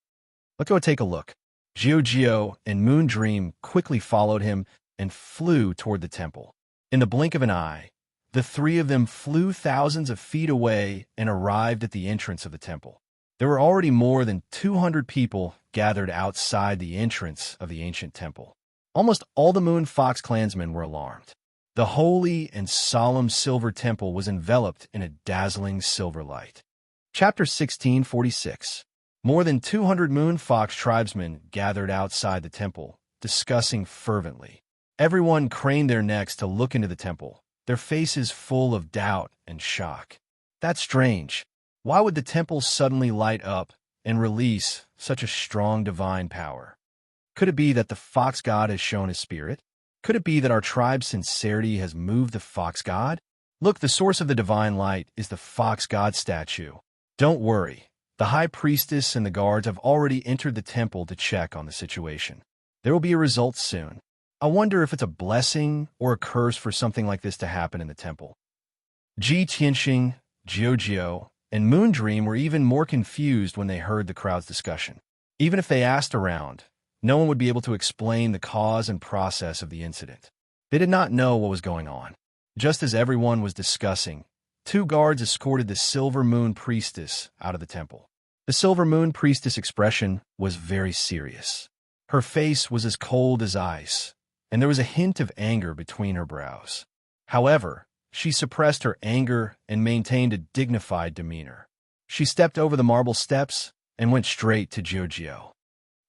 "Let's go take a look." Jiao and Moondream quickly followed him and flew toward the temple. In the blink of an eye, the three of them flew thousands of feet away and arrived at the entrance of the temple. There were already more than 200 people gathered outside the entrance of the ancient temple. Almost all the Moon Fox clansmen were alarmed. The holy and solemn silver temple was enveloped in a dazzling silver light. Chapter 1646. More than 200 Moon Fox tribesmen gathered outside the temple, discussing fervently. Everyone craned their necks to look into the temple, their faces full of doubt and shock. That's strange. Why would the temple suddenly light up and release such a strong divine power? Could it be that the fox god has shown his spirit? Could it be that our tribe's sincerity has moved the fox god? Look, the source of the divine light is the fox god statue. Don't worry. The high priestess and the guards have already entered the temple to check on the situation. There will be a result soon. I wonder if it's a blessing or a curse for something like this to happen in the temple. Ji Tianxing, Jiujio, and Moondream were even more confused when they heard the crowd's discussion. Even if they asked around, no one would be able to explain the cause and process of the incident. They did not know what was going on. Just as everyone was discussing, 2 guards escorted the Silver Moon Priestess out of the temple. The Silver Moon Priestess' expression was very serious. Her face was as cold as ice, and there was a hint of anger between her brows. However, she suppressed her anger and maintained a dignified demeanor. She stepped over the marble steps and went straight to Jiujio.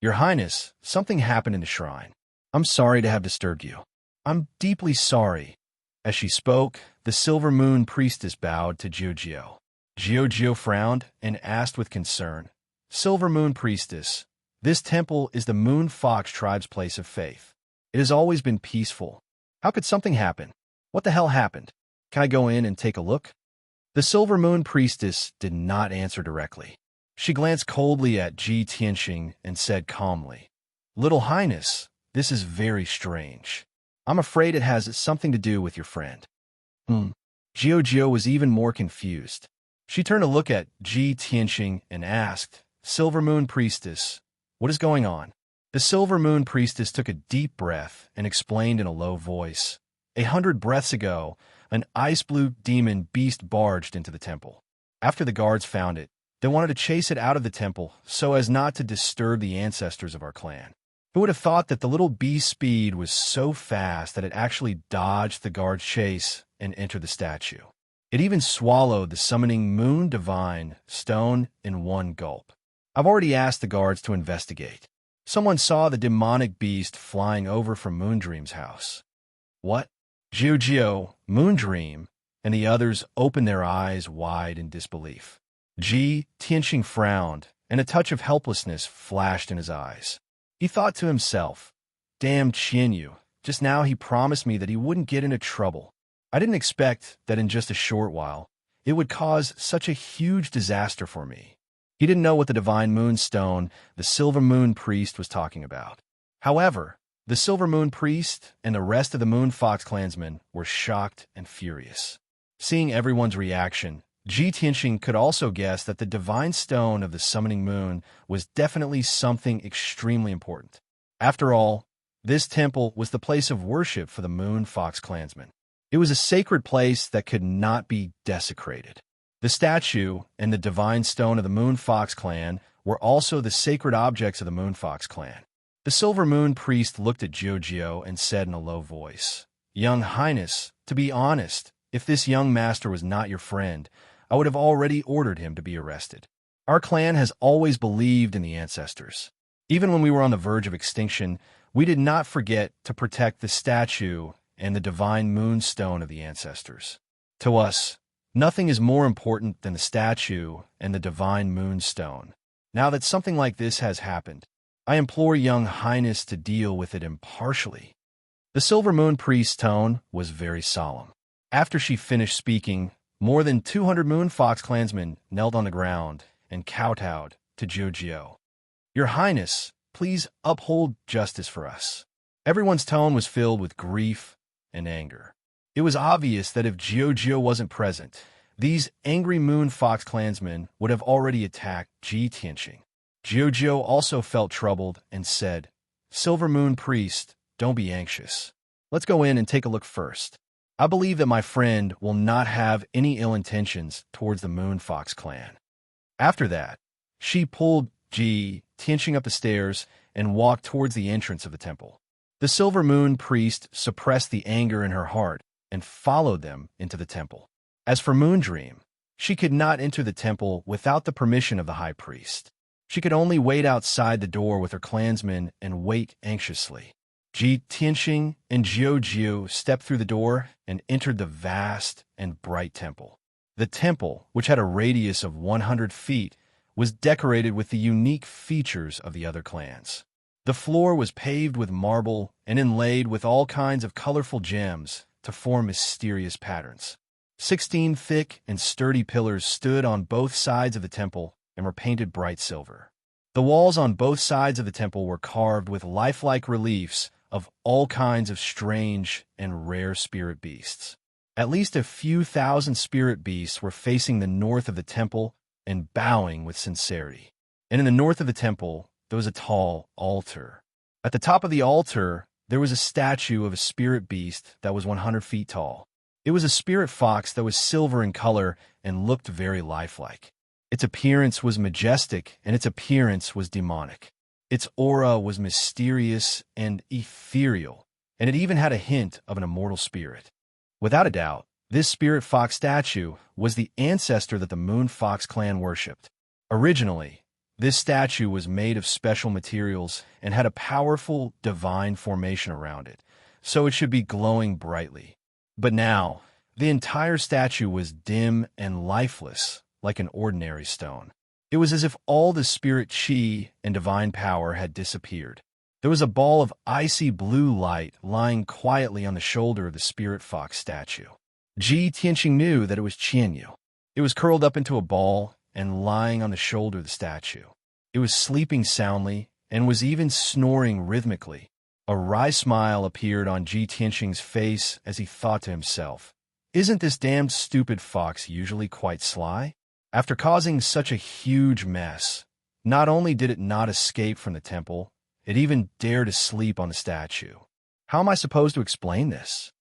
Your Highness, something happened in the shrine. I'm sorry to have disturbed you. I'm deeply sorry. As she spoke, the Silver Moon Priestess bowed to Jiujio. Jiujio frowned and asked with concern, Silver Moon Priestess, this temple is the Moon Fox tribe's place of faith. It has always been peaceful. How could something happen? What the hell happened? Can I go in and take a look? The Silver Moon Priestess did not answer directly. She glanced coldly at Ji Tianxing and said calmly, Little Highness, this is very strange. I'm afraid it has something to do with your friend. Jiujio was even more confused. She turned to look at Ji Tianxing and asked, Silver Moon Priestess, what is going on? The Silver Moon Priestess took a deep breath and explained in a low voice, 100 breaths ago, an ice-blue demon beast barged into the temple. After the guards found it, they wanted to chase it out of the temple so as not to disturb the ancestors of our clan. Who would have thought that the little beast's speed was so fast that it actually dodged the guard's chase and entered the statue? It even swallowed the summoning Moon Divine stone in one gulp. I've already asked the guards to investigate. Someone saw the demonic beast flying over from Moondream's house. What? Jiujio, Moondream, and the others opened their eyes wide in disbelief. Ji Tianxing frowned, and a touch of helplessness flashed in his eyes. He thought to himself, Damn Qianyu, just now he promised me that he wouldn't get into trouble. I didn't expect that in just a short while, it would cause such a huge disaster for me. He didn't know what the Divine Moonstone, the Silver Moon Priest, was talking about. However, the Silver Moon Priest and the rest of the Moon Fox clansmen were shocked and furious. Seeing everyone's reaction, Ji Tianxing could also guess that the divine stone of the summoning moon was definitely something extremely important. After all, this temple was the place of worship for the Moon Fox clansmen. It was a sacred place that could not be desecrated. The statue and the divine stone of the Moon Fox clan were also the sacred objects of the Moon Fox clan. The Silver Moon Priest looked at Jiujio and said in a low voice, Young Highness, to be honest, if this young master was not your friend, I would have already ordered him to be arrested. Our clan has always believed in the ancestors. Even when we were on the verge of extinction, we did not forget to protect the statue and the divine moonstone of the ancestors. To us, nothing is more important than the statue and the divine moonstone. Now that something like this has happened, I implore young Highness to deal with it impartially. The Silver Moon Priest's tone was very solemn. After she finished speaking, more than 200 Moon Fox clansmen knelt on the ground and kowtowed to Jiujio. Your Highness, please uphold justice for us. Everyone's tone was filled with grief and anger. It was obvious that if Jiujio wasn't present, these angry Moon Fox clansmen would have already attacked Ji Tianxing. Jiujio also felt troubled and said, Silver Moon Priest, don't be anxious. Let's go in and take a look first. I believe that my friend will not have any ill intentions towards the Moon Fox clan. After that, she pulled Ji Tianxing up the stairs and walked towards the entrance of the temple. The The Silver Moon Priest suppressed the anger in her heart and followed them into the temple. As for Moondream, she could not enter the temple without the permission of the High Priest. She could only wait outside the door with her clansmen and wait anxiously. Ji Tianxing and Jiu Jiu stepped through the door and entered the vast and bright temple. The temple, which had a radius of 100 feet, was decorated with the unique features of the other clans. The floor was paved with marble and inlaid with all kinds of colorful gems to form mysterious patterns. 16 thick and sturdy pillars stood on both sides of the temple and were painted bright silver. The walls on both sides of the temple were carved with lifelike reliefs of all kinds of strange and rare spirit beasts. At least a few thousand spirit beasts were facing the north of the temple and bowing with sincerity. And in the north of the temple, there was a tall altar. At the top of the altar, there was a statue of a spirit beast that was 100 feet tall. It was a spirit fox that was silver in color and looked very lifelike. Its appearance was majestic, and its appearance was demonic. Its aura was mysterious and ethereal, and it even had a hint of an immortal spirit. Without a doubt, this spirit fox statue was the ancestor that the Moon Fox clan worshipped. Originally, this statue was made of special materials and had a powerful divine formation around it, so it should be glowing brightly. But now, the entire statue was dim and lifeless, like an ordinary stone. It was as if all the spirit chi and divine power had disappeared. There was a ball of icy blue light lying quietly on the shoulder of the spirit fox statue. Ji Tianxing knew that it was Qianyu. It was curled up into a ball and lying on the shoulder of the statue. It was sleeping soundly and was even snoring rhythmically. A wry smile appeared on Ji Tianxing's face as he thought to himself, "Isn't this damned stupid fox usually quite sly?" After causing such a huge mess, not only did it not escape from the temple, it even dared to sleep on the statue. How am I supposed to explain this?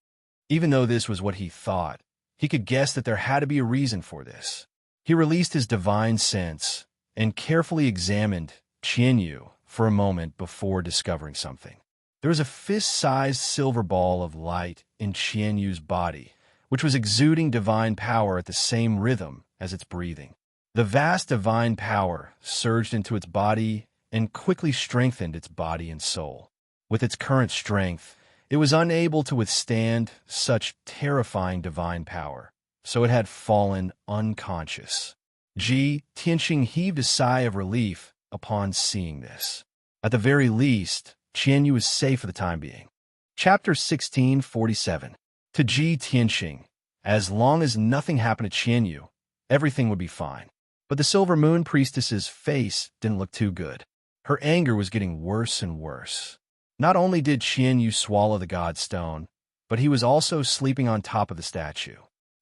Even though this was what he thought, he could guess that there had to be a reason for this. He released his divine sense and carefully examined Qianyu for a moment before discovering something. There was a fist-sized silver ball of light in Qianyu's body, which was exuding divine power at the same rhythm as its breathing. The vast divine power surged into its body and quickly strengthened its body and soul. With its current strength, it was unable to withstand such terrifying divine power, so it had fallen unconscious. Ji Tianxing heaved a sigh of relief upon seeing this. At the very least, Qianyu was safe for the time being. Chapter 1647. To Ji Tianxing, as long as nothing happened to Qianyu, everything would be fine. But the Silver Moon Priestess's face didn't look too good. Her anger was getting worse and worse. Not only did Qianyu swallow the God Stone, but he was also sleeping on top of the statue.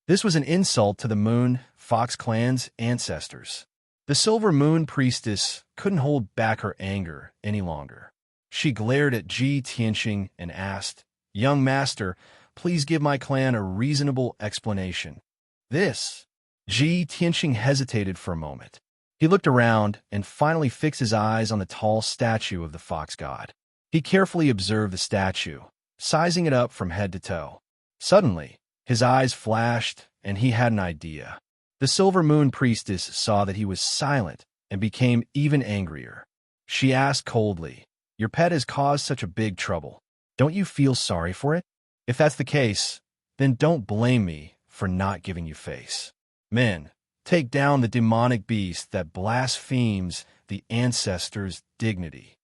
This was an insult to the Moon Fox clan's ancestors. The Silver Moon Priestess couldn't hold back her anger any longer. She glared at Ji Tianxing and asked, "Young master, please give my clan a reasonable explanation." This. Ji Tianxing hesitated for a moment. He looked around and finally fixed his eyes on the tall statue of the fox god. He carefully observed the statue, sizing it up from head to toe. Suddenly, his eyes flashed, and he had an idea. The Silver Moon Priestess saw that he was silent and became even angrier. She asked coldly, "Your pet has caused such a big trouble. Don't you feel sorry for it? If that's the case, then don't blame me for not giving you face. Men, take down the demonic beast that blasphemes the ancestors' dignity."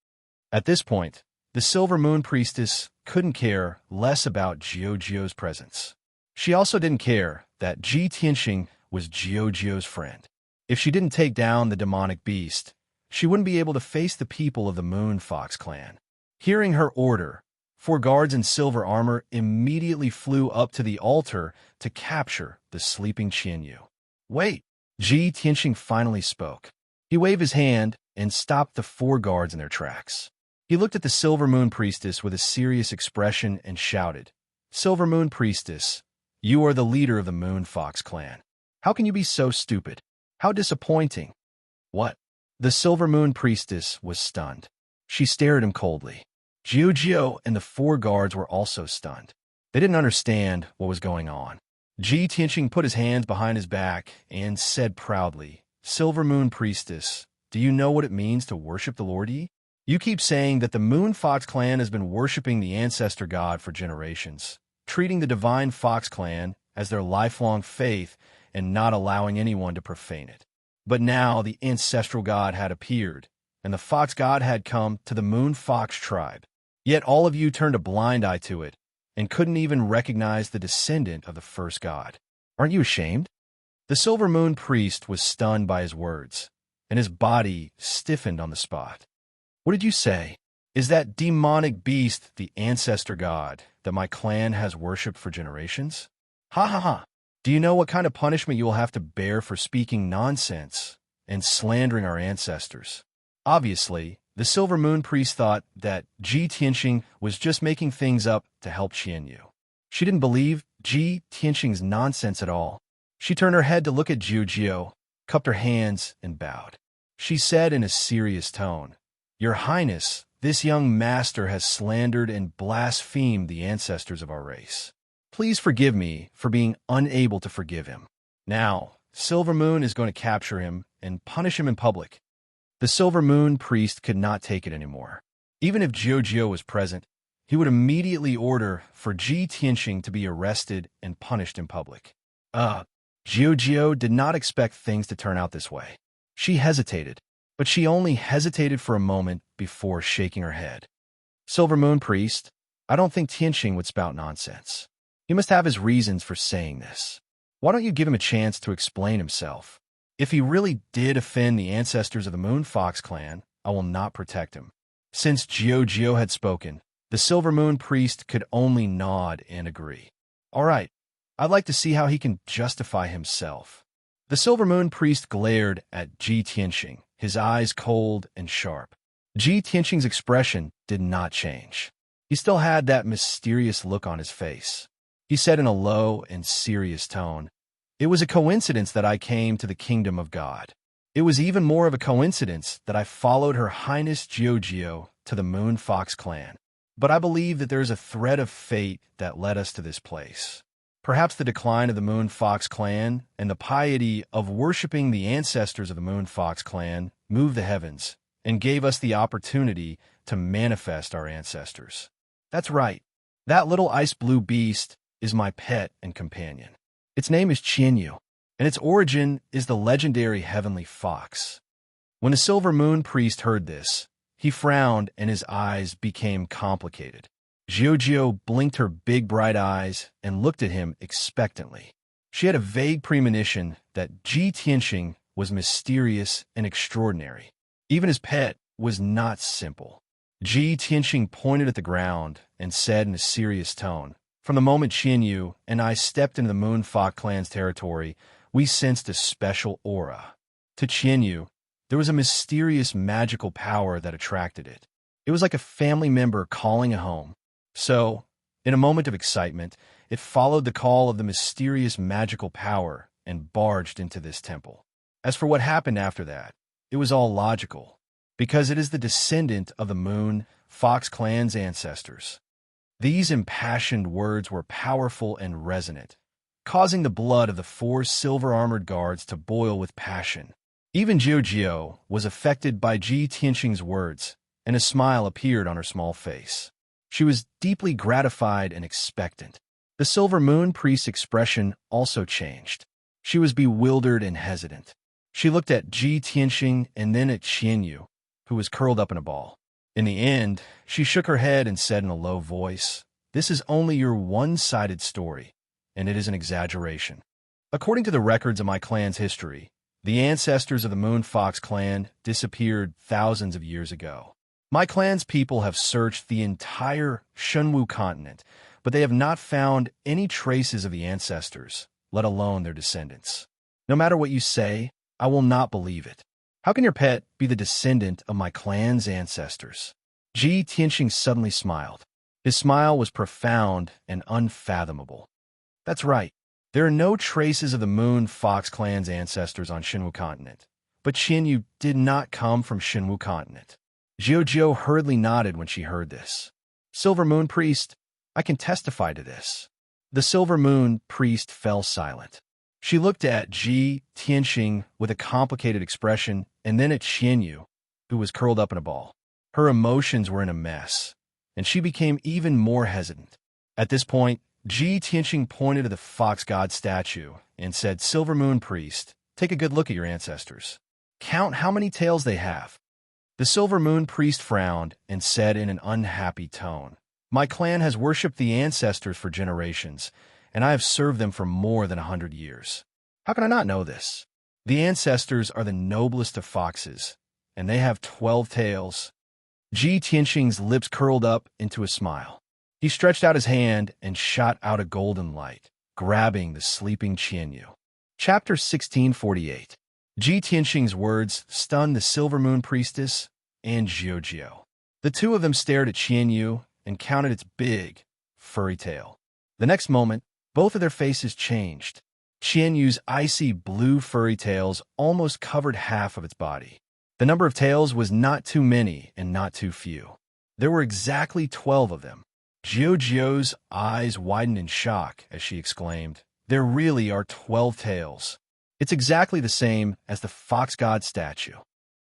At this point, the Silver Moon Priestess couldn't care less about Jiu-Jio's presence. She also didn't care that Ji Tianxing was Jiu-Jio's friend. If she didn't take down the demonic beast, she wouldn't be able to face the people of the Moon Fox clan. Hearing her order, 4 guards in silver armor immediately flew up to the altar to capture the sleeping Qianyu. "Wait!" Ji Tianxing finally spoke. He waved his hand and stopped the 4 guards in their tracks. He looked at the Silver Moon Priestess with a serious expression and shouted, "Silver Moon Priestess, you are the leader of the Moon Fox clan. How can you be so stupid? How disappointing." "What?" The Silver Moon Priestess was stunned. She stared at him coldly. Jiujio and the 4 guards were also stunned. They didn't understand what was going on. Ji Tianqing put his hands behind his back and said proudly, "Silver Moon Priestess, do you know what it means to worship the Lord Yi? You keep saying that the Moon Fox clan has been worshiping the ancestor god for generations, treating the divine Fox clan as their lifelong faith and not allowing anyone to profane it. But now the ancestral god had appeared, and the Fox god had come to the Moon Fox tribe. Yet all of you turned a blind eye to it and couldn't even recognize the descendant of the first god. Aren't you ashamed?" The Silver Moon priest was stunned by his words, and his body stiffened on the spot. "What did you say? Is that demonic beast the ancestor god that my clan has worshipped for generations? Ha ha ha! Do you know what kind of punishment you will have to bear for speaking nonsense and slandering our ancestors?" Obviously, the Silver Moon priest thought that Ji Tianqing was just making things up to help Qianyu. She didn't believe Ji Tianqing's nonsense at all. She turned her head to look at Jiujio, cupped her hands, and bowed. She said in a serious tone, "Your Highness, this young master has slandered and blasphemed the ancestors of our race. Please forgive me for being unable to forgive him. Now, Silver Moon is going to capture him and punish him in public." The Silver Moon priest could not take it anymore. Even if Jiujio was present, he would immediately order for Ji Tianqing to be arrested and punished in public. Jiujio did not expect things to turn out this way. She hesitated, but she only hesitated for a moment before shaking her head. "Silver Moon priest, I don't think Tianqing would spout nonsense. He must have his reasons for saying this. Why don't you give him a chance to explain himself? If he really did offend the ancestors of the Moon Fox clan, I will not protect him." Since Jiujio had spoken, the Silver Moon priest could only nod and agree. "All right, I'd like to see how he can justify himself." The Silver Moon priest glared at Ji Tianqing, his eyes cold and sharp. Ji Tianqing's expression did not change. He still had that mysterious look on his face. He said in a low and serious tone, "It was a coincidence that I came to the kingdom of God. It was even more of a coincidence that I followed Her Highness Jiujio to the Moon Fox clan. But I believe that there is a thread of fate that led us to this place. Perhaps the decline of the Moon Fox clan and the piety of worshiping the ancestors of the Moon Fox clan moved the heavens and gave us the opportunity to manifest our ancestors. That's right. That little ice blue beast is my pet and companion. Its name is Qianyu, and its origin is the legendary heavenly fox." When the Silver Moon priest heard this, he frowned and his eyes became complicated. Jiujio blinked her big bright eyes and looked at him expectantly. She had a vague premonition that Ji Tianqing was mysterious and extraordinary. Even his pet was not simple. Ji Tianqing pointed at the ground and said in a serious tone, "From the moment Qianyu and I stepped into the Moon Fox clan's territory, we sensed a special aura. To Qianyu, there was a mysterious magical power that attracted it. It was like a family member calling a home. So, in a moment of excitement, it followed the call of the mysterious magical power and barged into this temple. As for what happened after that, it was all logical, because it is the descendant of the Moon Fox clan's ancestors." These impassioned words were powerful and resonant, causing the blood of the 4 silver-armored guards to boil with passion. Even Jiujio was affected by Ji Tianqing's words, and a smile appeared on her small face. She was deeply gratified and expectant. The Silver Moon priest's expression also changed. She was bewildered and hesitant. She looked at Ji Tianqing and then at Qianyu, who was curled up in a ball. In the end, she shook her head and said in a low voice, "This is only your one-sided story, and it is an exaggeration. According to the records of my clan's history, the ancestors of the Moon Fox clan disappeared thousands of years ago. My clan's people have searched the entire Shenwu continent, but they have not found any traces of the ancestors, let alone their descendants. No matter what you say, I will not believe it. How can your pet be the descendant of my clan's ancestors?" Ji Tianqing suddenly smiled. His smile was profound and unfathomable. "That's right. There are no traces of the Moon Fox clan's ancestors on Shenwu continent. But Qianyu did not come from Shenwu continent. Jiao hurriedly nodded when she heard this. Silver Moon Priest, I can testify to this. The Silver Moon Priest fell silent. She looked at Ji Tianxing with a complicated expression and then at Qianyu, who was curled up in a ball. Her emotions were in a mess, and she became even more hesitant. At this point, Ji Tianxing pointed to the fox god statue and said, Silver Moon Priest, take a good look at your ancestors. Count how many tails they have. The Silver Moon Priest frowned and said in an unhappy tone, My clan has worshipped the ancestors for generations, and I have served them for more than 100 years. How can I not know this? The ancestors are the noblest of foxes, and they have 12 tails. Ji Tianxing's lips curled up into a smile. He stretched out his hand and shot out a golden light, grabbing the sleeping Qianyu. Chapter 1648. Ji Tianxing's words stunned the Silver Moon Priestess and Jiao. The two of them stared at Qianyu and counted its big, furry tail. The next moment, both of their faces changed. Qianyu's icy blue furry tails almost covered half of its body. The number of tails was not too many and not too few. There were exactly 12 of them. Jiao's eyes widened in shock as she exclaimed, There really are 12 tails. It's exactly the same as the fox god statue.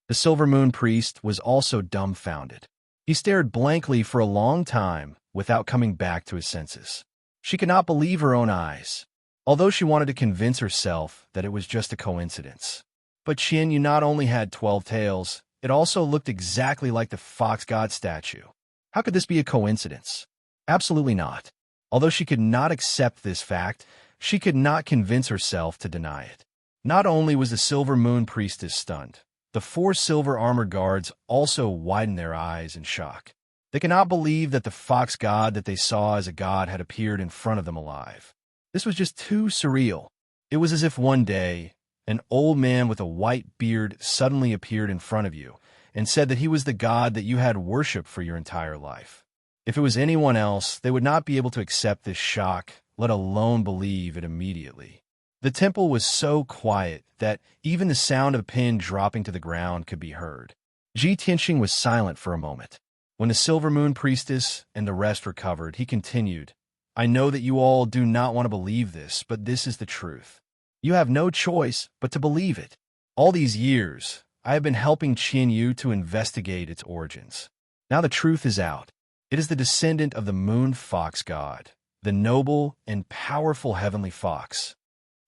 The Silver Moon Priest was also dumbfounded. He stared blankly for a long time without coming back to his senses. She could not believe her own eyes, although she wanted to convince herself that it was just a coincidence. But Qianyu not only had 12 tails, it also looked exactly like the fox god statue. How could this be a coincidence? Absolutely not. Although she could not accept this fact, she could not convince herself to deny it. Not only was the Silver Moon Priestess stunned, the 4 silver armor guards also widened their eyes in shock. They could not believe that the fox god that they saw as a god had appeared in front of them alive. This was just too surreal. It was as if one day, an old man with a white beard suddenly appeared in front of you and said that he was the god that you had worshipped for your entire life. If it was anyone else, they would not be able to accept this shock, let alone believe it immediately. The temple was so quiet that even the sound of a pin dropping to the ground could be heard. Ji Tianxing was silent for a moment. When the Silver Moon Priestess and the rest recovered, he continued, I know that you all do not want to believe this, but this is the truth. You have no choice but to believe it. All these years, I have been helping Qianyu to investigate its origins. Now the truth is out. It is the descendant of the moon fox god, the noble and powerful heavenly fox.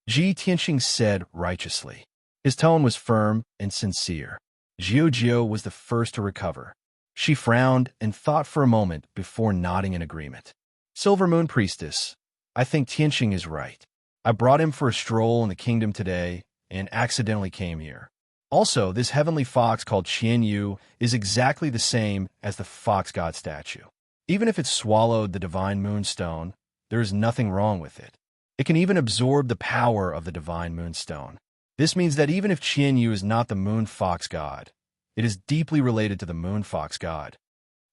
Ji Tianxing said righteously. His tone was firm and sincere. Jiao was the first to recover. She frowned and thought for a moment before nodding in agreement. Silver Moon Priestess, I think Tianxing is right. I brought him for a stroll in the kingdom today and accidentally came here. Also, this heavenly fox called Qianyu is exactly the same as the fox god statue. Even if it swallowed the divine moonstone, there is nothing wrong with it. It can even absorb the power of the divine moonstone. This means that even if Qianyu is not the moon fox god, it is deeply related to the moon fox god.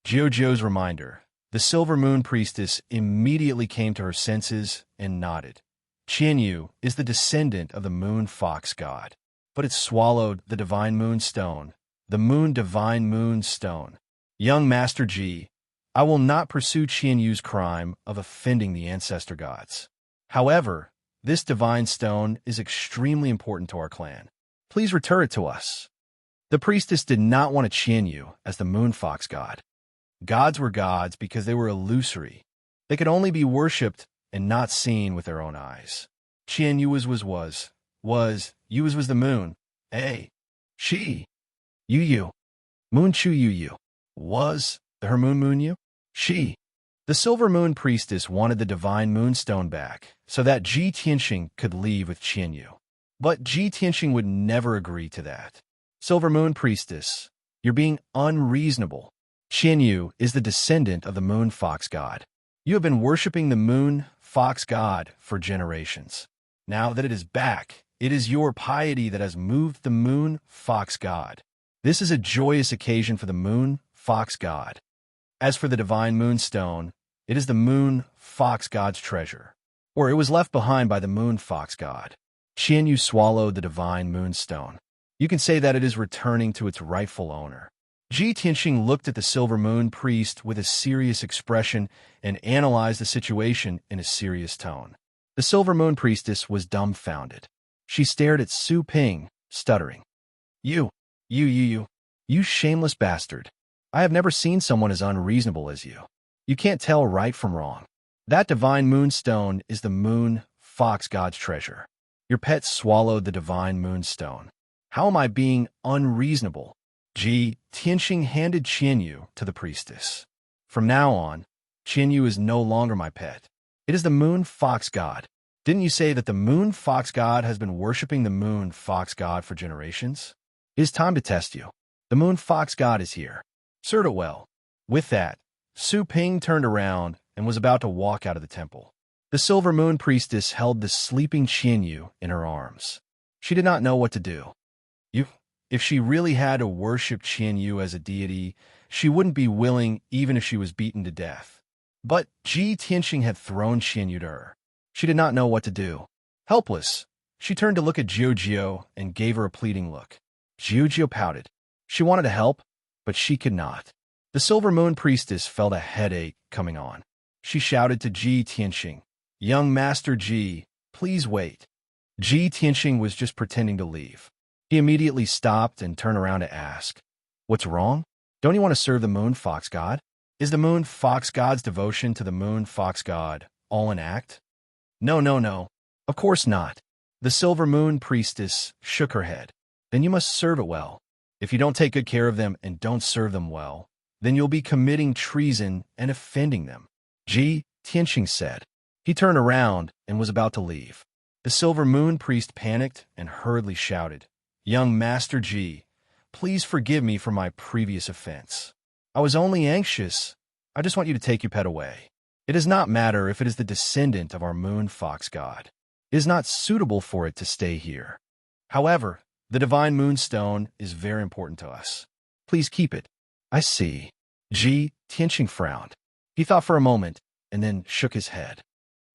Jiao's reminder. The Silver Moon Priestess immediately came to her senses and nodded. Qianyu is the descendant of the moon fox god, but it swallowed the divine moonstone, the moon divine moonstone. Young Master Ji, I will not pursue Qianyu's crime of offending the ancestor gods. However, this divine stone is extremely important to our clan. Please return it to us. The priestess did not want Qianyu as the moon fox god. Gods were gods because they were illusory. They could only be worshipped and not seen with their own eyes. Qianyu was the moon. She. Yu. Moon Chu Yu. Was her moon you? She. The Silver Moon Priestess wanted the divine moonstone back so that Ji Tianxing could leave with Qianyu. But Ji Tianxing would never agree to that. Silver Moon Priestess, you're being unreasonable. Qianyu is the descendant of the moon fox god. You have been worshipping the moon fox god for generations. Now that it is back, it is your piety that has moved the moon fox god. This is a joyous occasion for the moon fox god. As for the divine moonstone, it is the moon fox god's treasure, or it was left behind by the moon fox god. Qianyu swallowed the divine moonstone. You can say that it is returning to its rightful owner. Ji Tianxing looked at the Silver Moon priest with a serious expression and analyzed the situation in a serious tone. The Silver Moon priestess was dumbfounded. She stared at Su Ping, stuttering. You shameless bastard. I have never seen someone as unreasonable as you. You can't tell right from wrong. That divine moonstone is the moon fox god's treasure. Your pet swallowed the divine moonstone. How am I being unreasonable? Ji Tianxing handed Qianyu to the priestess. From now on, Qianyu is no longer my pet. It is the moon fox god. Didn't you say that the moon fox god has been worshipping the moon fox god for generations? It is time to test you. The moon fox god is here. Serve it well. With that, Su Ping turned around and was about to walk out of the temple. The Silver Moon priestess held the sleeping Qianyu in her arms. She did not know what to do. If she really had to worship Qianyu as a deity, she wouldn't be willing even if she was beaten to death. But Ji Tianxing had thrown Qianyu to her. She did not know what to do. Helpless, she turned to look at Jiu and gave her a pleading look. Jiu pouted. She wanted to help, but she could not. The Silver Moon priestess felt a headache coming on. She shouted to Ji Tianxing, "Young Master Ji, please wait." Ji Tianxing was just pretending to leave. He immediately stopped and turned around to ask, "What's wrong? Don't you want to serve the moon fox god? Is the moon fox god's devotion to the moon fox god all an act?" No. Of course not. The Silver Moon priestess shook her head. Then you must serve it well. If you don't take good care of them and don't serve them well, then you'll be committing treason and offending them, Ji Tianxing said. He turned around and was about to leave. The Silver Moon priest panicked and hurriedly shouted, "Young Master Ji, please forgive me for my previous offense. I was only anxious. I just want you to take your pet away. It does not matter if it is the descendant of our moon fox god. It is not suitable for it to stay here. However, the divine moonstone is very important to us. Please keep it." "I see." Ji Tianxing frowned. He thought for a moment and then shook his head.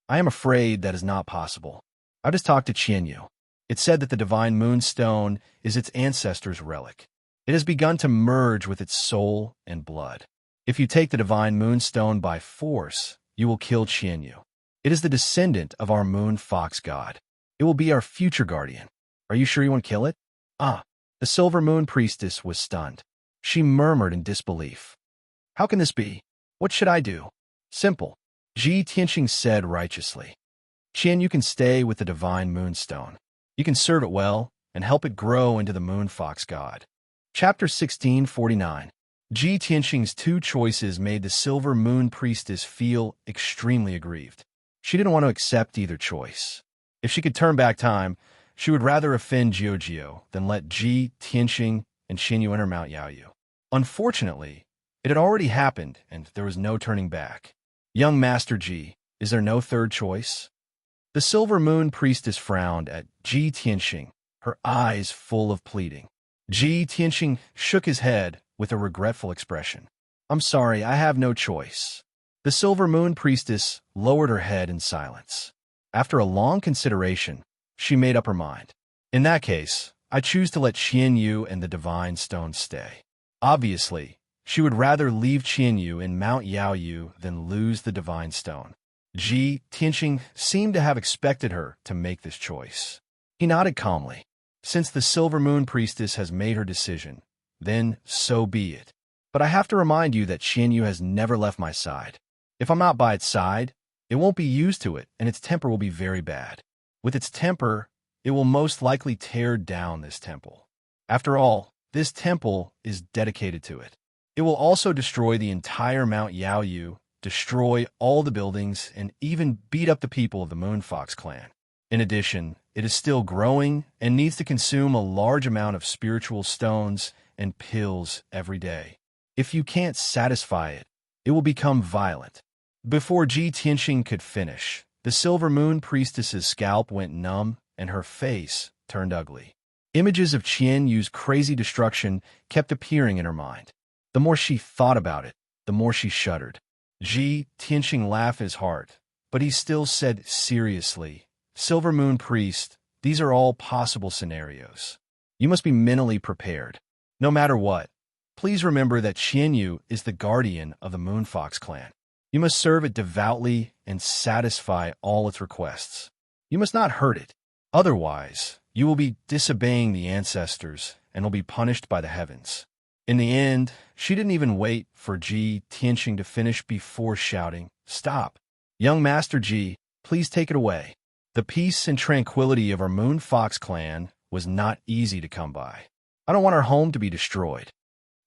"I am afraid that is not possible. I just talked to Qianyu. It said that the divine moonstone is its ancestor's relic. It has begun to merge with its soul and blood. If you take the divine moonstone by force, you will kill Qianyu. It is the descendant of our moon fox god. It will be our future guardian. Are you sure you want to kill it?" The Silver Moon priestess was stunned. She murmured in disbelief. "How can this be? What should I do?" "Simple," Ji Tianxing said righteously. "Qianyu can stay with the divine moonstone. You can serve it well and help it grow into the moon fox god." Chapter 1649. Ji Tianxing's two choices made the Silver Moon priestess feel extremely aggrieved. She didn't want to accept either choice. If she could turn back time, she would rather offend Jiu than let Ji Tianxing and Qianyu enter Mount Yaoyu. Unfortunately, it had already happened, and there was no turning back. "Young Master Ji, is there no third choice?" The Silver Moon priestess frowned at Ji Tianxing, her eyes full of pleading. Ji Tianxing shook his head with a regretful expression. "I'm sorry, I have no choice." The Silver Moon priestess lowered her head in silence. After a long consideration, she made up her mind. "In that case, I choose to let Qianyu and the divine stone stay." Obviously, she would rather leave Qianyu in Mount Yaoyu than lose the divine stone. Ji Tianxing seemed to have expected her to make this choice. He nodded calmly. Since the Silver Moon priestess has made her decision, then so be it. But I have to remind you that Qianyu has never left my side. If I'm not by its side, it won't be used to it, and its temper will be very bad. With its temper, it will most likely tear down this temple. After all, this temple is dedicated to it. It will also destroy the entire Mount Yaoyu, destroy all the buildings, and even beat up the people of the Moonfox clan. In addition, it is still growing and needs to consume a large amount of spiritual stones and pills every day. If you can't satisfy it, it will become violent. Before Ji Tianxing could finish, the Silver Moon priestess's scalp went numb and her face turned ugly. Images of Qianyu's crazy destruction kept appearing in her mind. The more she thought about it, the more she shuddered. Ji Tianxing laughed in his heart, but he still said seriously, "Silver Moon priest, these are all possible scenarios. You must be mentally prepared. No matter what, please remember that Qianyu is the guardian of the Moon Fox clan. You must serve it devoutly and satisfy all its requests. You must not hurt it. Otherwise, you will be disobeying the ancestors and will be punished by the heavens. In the end, she didn't even wait for Ji Tianxing to finish before shouting, "Stop! Young Master Ji, please take it away." The peace and tranquility of our Moon Fox clan was not easy to come by. I don't want our home to be destroyed.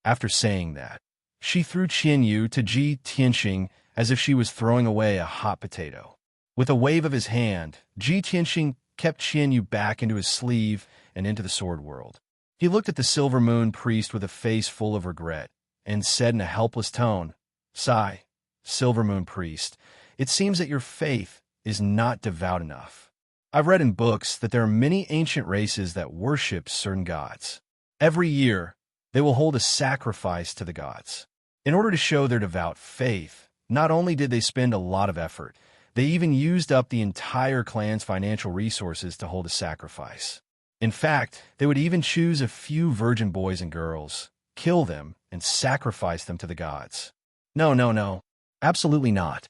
After saying that, she threw Qianyu to Ji Tianxing as if she was throwing away a hot potato. With a wave of his hand, Ji Tianxing kept Qianyu back into his sleeve and into the sword world. He looked at the Silver Moon priest with a face full of regret and said in a helpless tone, "Sigh, Silver Moon priest, it seems that your faith is not devout enough. I've read in books that there are many ancient races that worship certain gods. Every year, they will hold a sacrifice to the gods. In order to show their devout faith, not only did they spend a lot of effort, they even used up the entire clan's financial resources to hold a sacrifice. In fact, they would even choose a few virgin boys and girls, kill them, and sacrifice them to the gods. No, absolutely not."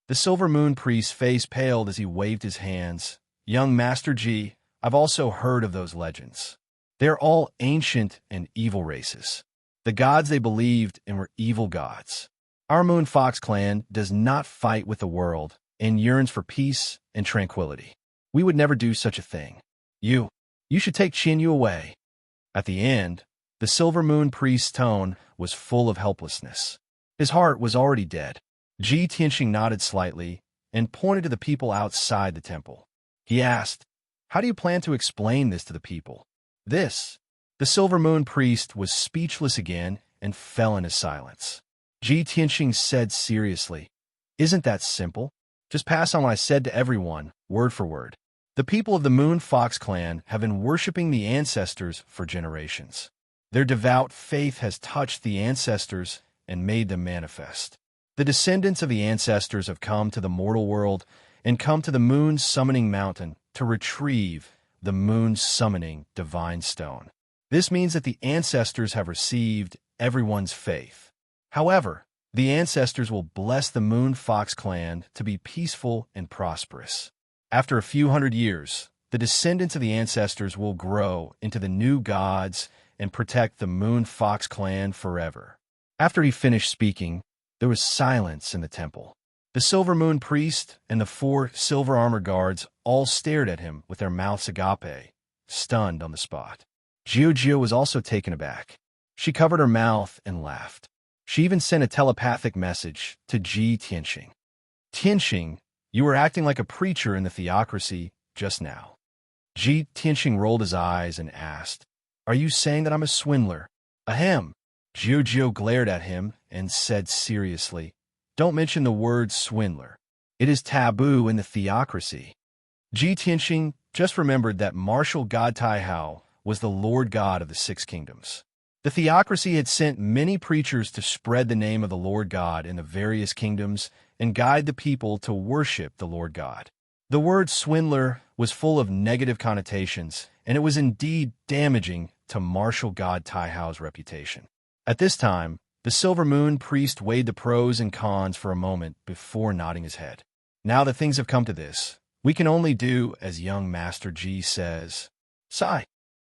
The Silver Moon priest's face paled as he waved his hands. "Young Master Ji, I've also heard of those legends. They're all ancient and evil races. The gods they believed in were evil gods. Our Moon Fox clan does not fight with the world and yearns for peace and tranquility. We would never do such a thing. You should take Qianyu away." At the end, the Silver Moon priest's tone was full of helplessness. His heart was already dead. Ji Tianxing nodded slightly and pointed to the people outside the temple. He asked, "How do you plan to explain this to the people?" The Silver Moon priest was speechless again and fell into silence. Ji Tianxing said seriously, "Isn't that simple? Just pass on what I said to everyone, word for word. The people of the Moon Fox clan have been worshipping the ancestors for generations. Their devout faith has touched the ancestors and made them manifest. The descendants of the ancestors have come to the mortal world and come to the Moon's summoning mountain to retrieve the Moon's summoning divine stone. This means that the ancestors have received everyone's faith. However, the ancestors will bless the Moon Fox clan to be peaceful and prosperous. After a few hundred years, the descendants of the ancestors will grow into the new gods and protect the Moon Fox clan forever." After he finished speaking, there was silence in the temple. The Silver Moon priest and the 4 silver armor guards all stared at him with their mouths agape, stunned on the spot. Jiu was also taken aback. She covered her mouth and laughed. She even sent a telepathic message to Ji Tianxing. "Tianxing, you were acting like a preacher in the theocracy just now." Ji Tianxing rolled his eyes and asked, "Are you saying that I'm a swindler?" "Ahem." Jiu glared at him and said seriously, "Don't mention the word swindler. It is taboo in the theocracy." Ji Tianxing just remembered that martial god Taihao was the Lord God of the 6 kingdoms. The theocracy had sent many preachers to spread the name of the Lord God in the various kingdoms and guide the people to worship the Lord God. The word swindler was full of negative connotations, and it was indeed damaging to martial god Taihao's reputation. At this time, the Silver Moon priest weighed the pros and cons for a moment before nodding his head. "Now that things have come to this, we can only do as young Master Ji says." "Sigh."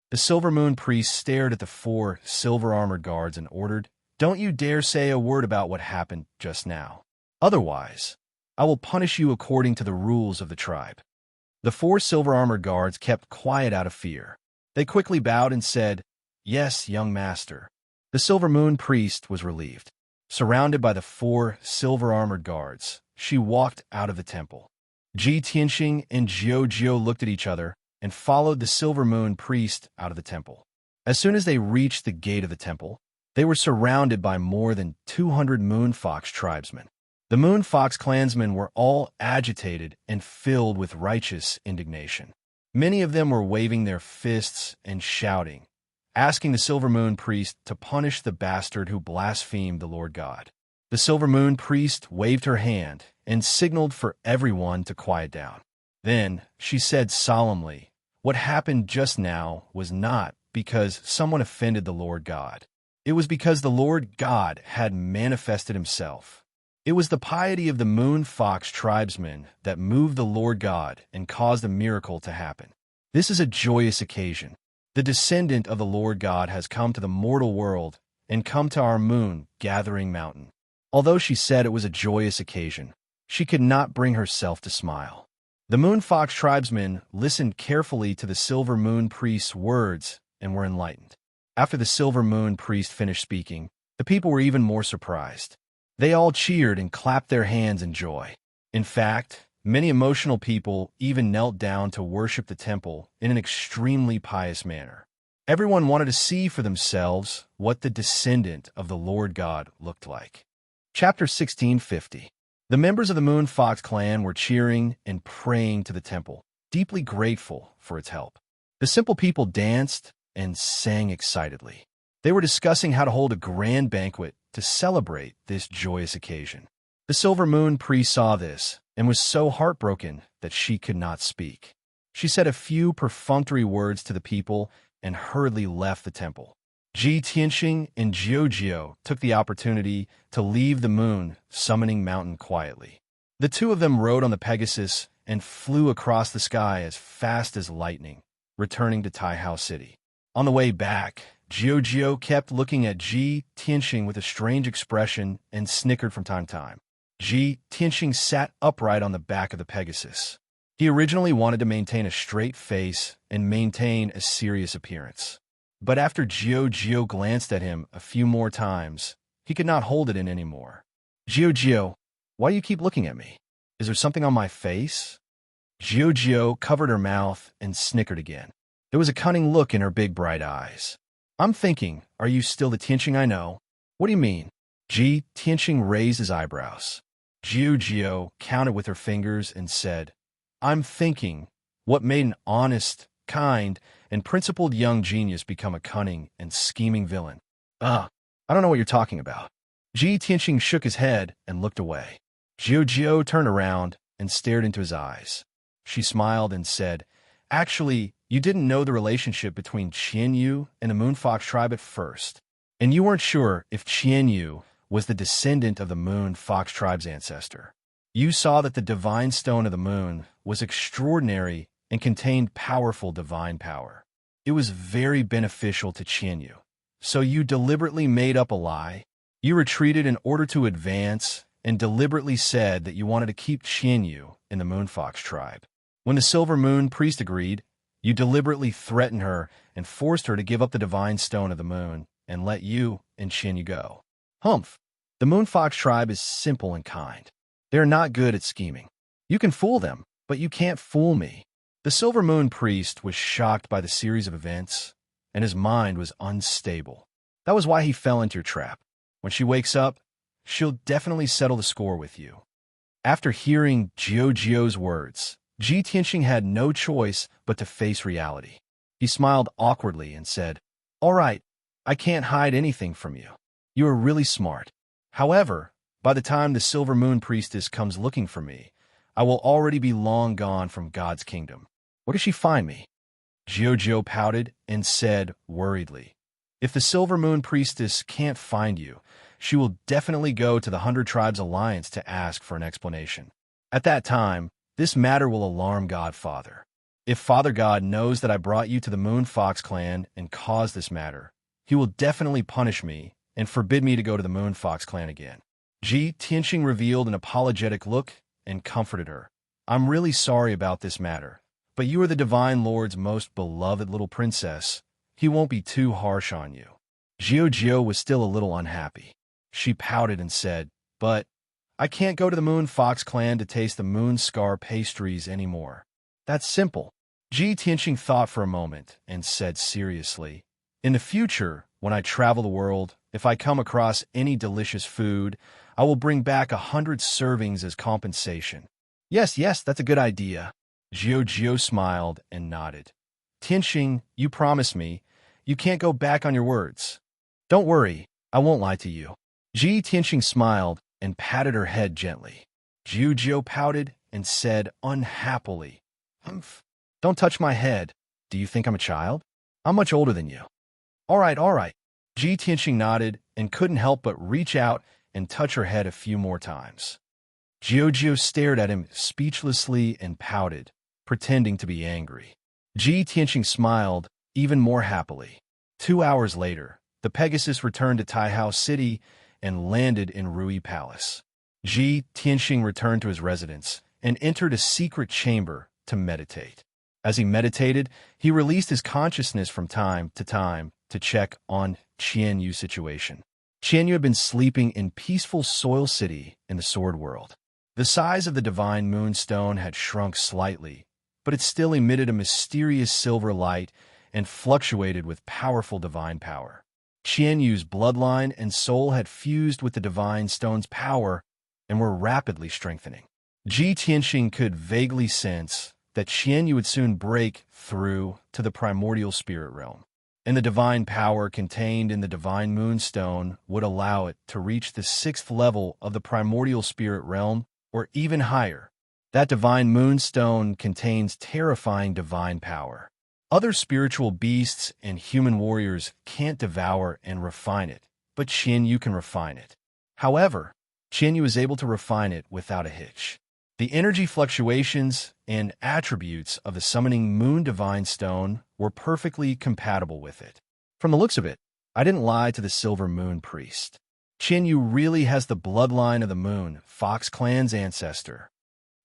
The Silver Moon priest stared at the 4 silver-armored guards and ordered, "Don't you dare say a word about what happened just now. Otherwise, I will punish you according to the rules of the tribe." The 4 silver-armored guards kept quiet out of fear. They quickly bowed and said, "Yes, young master." The Silver Moon priest was relieved. Surrounded by the 4 silver-armored guards, she walked out of the temple. Ji Tianxing and Jiu looked at each other and followed the Silver Moon priest out of the temple. As soon as they reached the gate of the temple, they were surrounded by more than 200 Moon Fox tribesmen. The Moon Fox clansmen were all agitated and filled with righteous indignation. Many of them were waving their fists and shouting, asking the Silver Moon priest to punish the bastard who blasphemed the Lord God. The Silver Moon priest waved her hand and signaled for everyone to quiet down. Then she said solemnly, "What happened just now was not because someone offended the Lord God. It was because the Lord God had manifested himself. It was the piety of the Moon Fox tribesmen that moved the Lord God and caused a miracle to happen. This is a joyous occasion. The descendant of the Lord God has come to the mortal world and come to our moon-gathering mountain. Although she said it was a joyous occasion, she could not bring herself to smile. The Moon Fox tribesmen listened carefully to the Silver Moon Priest's words and were enlightened. After the Silver Moon Priest finished speaking, the people were even more surprised. They all cheered and clapped their hands in joy. In fact, many emotional people even knelt down to worship the temple in an extremely pious manner. Everyone wanted to see for themselves what the descendant of the Lord God looked like. Chapter 1650. The members of the Moon Fox clan were cheering and praying to the temple, deeply grateful for its help. The simple people danced and sang excitedly. They were discussing how to hold a grand banquet to celebrate this joyous occasion. The Silver Moon Priest saw this and was so heartbroken that she could not speak. She said a few perfunctory words to the people and hurriedly left the temple. Ji Tianxing and Jiao took the opportunity to leave the moon summoning mountain quietly. The two of them rode on the Pegasus and flew across the sky as fast as lightning, returning to Taihao City. On the way back, Jiao kept looking at Ji Tianxing with a strange expression and snickered from time to time. Ji Tianxing sat upright on the back of the Pegasus. He originally wanted to maintain a straight face and maintain a serious appearance. But after Jiao glanced at him a few more times, he could not hold it in anymore. Jiao, why do you keep looking at me? Is there something on my face? Jiao covered her mouth and snickered again. There was a cunning look in her big bright eyes. I'm thinking, are you still the Tianxing I know? What do you mean? Ji Tianxing raised his eyebrows. Jiao counted with her fingers and said, I'm thinking, what made an honest, kind, and principled young genius become a cunning and scheming villain? I don't know what you're talking about. Ji Tianxing shook his head and looked away. Jiao turned around and stared into his eyes. She smiled and said, actually, you didn't know the relationship between Qianyu and the Moon Fox tribe at first, and you weren't sure if Qianyu was the descendant of the Moon Fox tribe's ancestor. You saw that the divine stone of the moon was extraordinary and contained powerful divine power. It was very beneficial to Qianyu. So you deliberately made up a lie. You retreated in order to advance and deliberately said that you wanted to keep Qianyu in the Moon Fox tribe. When the Silver Moon Priest agreed, you deliberately threatened her and forced her to give up the divine stone of the moon and let you and Qianyu go. Humph! The Moon Fox tribe is simple and kind. They are not good at scheming. You can fool them, but you can't fool me. The Silver Moon Priest was shocked by the series of events, and his mind was unstable. That was why he fell into your trap. When she wakes up, she'll definitely settle the score with you. After hearing Jiao's words, Ji Tianxing had no choice but to face reality. He smiled awkwardly and said, all right, I can't hide anything from you. You are really smart. However, by the time the Silver Moon Priestess comes looking for me, I will already be long gone from God's kingdom. Where does she find me? Jiao pouted and said worriedly, if the Silver Moon Priestess can't find you, she will definitely go to the 100 Tribes Alliance to ask for an explanation. At that time, this matter will alarm Godfather. If Father God knows that I brought you to the Moon Fox clan and caused this matter, he will definitely punish me and forbid me to go to the Moon Fox clan again. Ji Tianxing revealed an apologetic look and comforted her. I'm really sorry about this matter, but you are the Divine Lord's most beloved little princess. He won't be too harsh on you. Jiao was still a little unhappy. She pouted and said, but I can't go to the Moon Fox clan to taste the moon scar pastries anymore. That's simple. Ji Tianxing thought for a moment and said seriously, in the future, when I travel the world, if I come across any delicious food, I will bring back 100 servings as compensation. Yes, that's a good idea. Jiao smiled and nodded. Tianxing, you promise me, you can't go back on your words. Don't worry, I won't lie to you. Ji Tianxing smiled and patted her head gently. Jiao pouted and said unhappily, Humph, don't touch my head. Do you think I'm a child? I'm much older than you. All right. Ji Tianxing nodded and couldn't help but reach out and touch her head a few more times. Jiao stared at him speechlessly and pouted, pretending to be angry. Ji Tianxing smiled even more happily. 2 hours later, the Pegasus returned to Taihao City and landed in Rui Palace. Ji Tianxing returned to his residence and entered a secret chamber to meditate. As he meditated, he released his consciousness from time to check on Qianyu's situation. Qianyu had been sleeping in peaceful Soil City in the Sword World. The size of the divine moonstone had shrunk slightly, but it still emitted a mysterious silver light and fluctuated with powerful divine power. Qianyu's bloodline and soul had fused with the divine stone's power and were rapidly strengthening. Ji Tianxing could vaguely sense that Qianyu would soon break through to the primordial spirit realm, and the divine power contained in the divine moonstone would allow it to reach the 6th level of the primordial spirit realm or even higher. That divine moonstone contains terrifying divine power. Other spiritual beasts and human warriors can't devour and refine it, but Qianyu can refine it. However, Qianyu is able to refine it without a hitch. The energy fluctuations and attributes of the summoning moon divine stone were perfectly compatible with it. From the looks of it, I didn't lie to the Silver Moon Priest. Qianyu really has the bloodline of the Moon Fox clan's ancestor.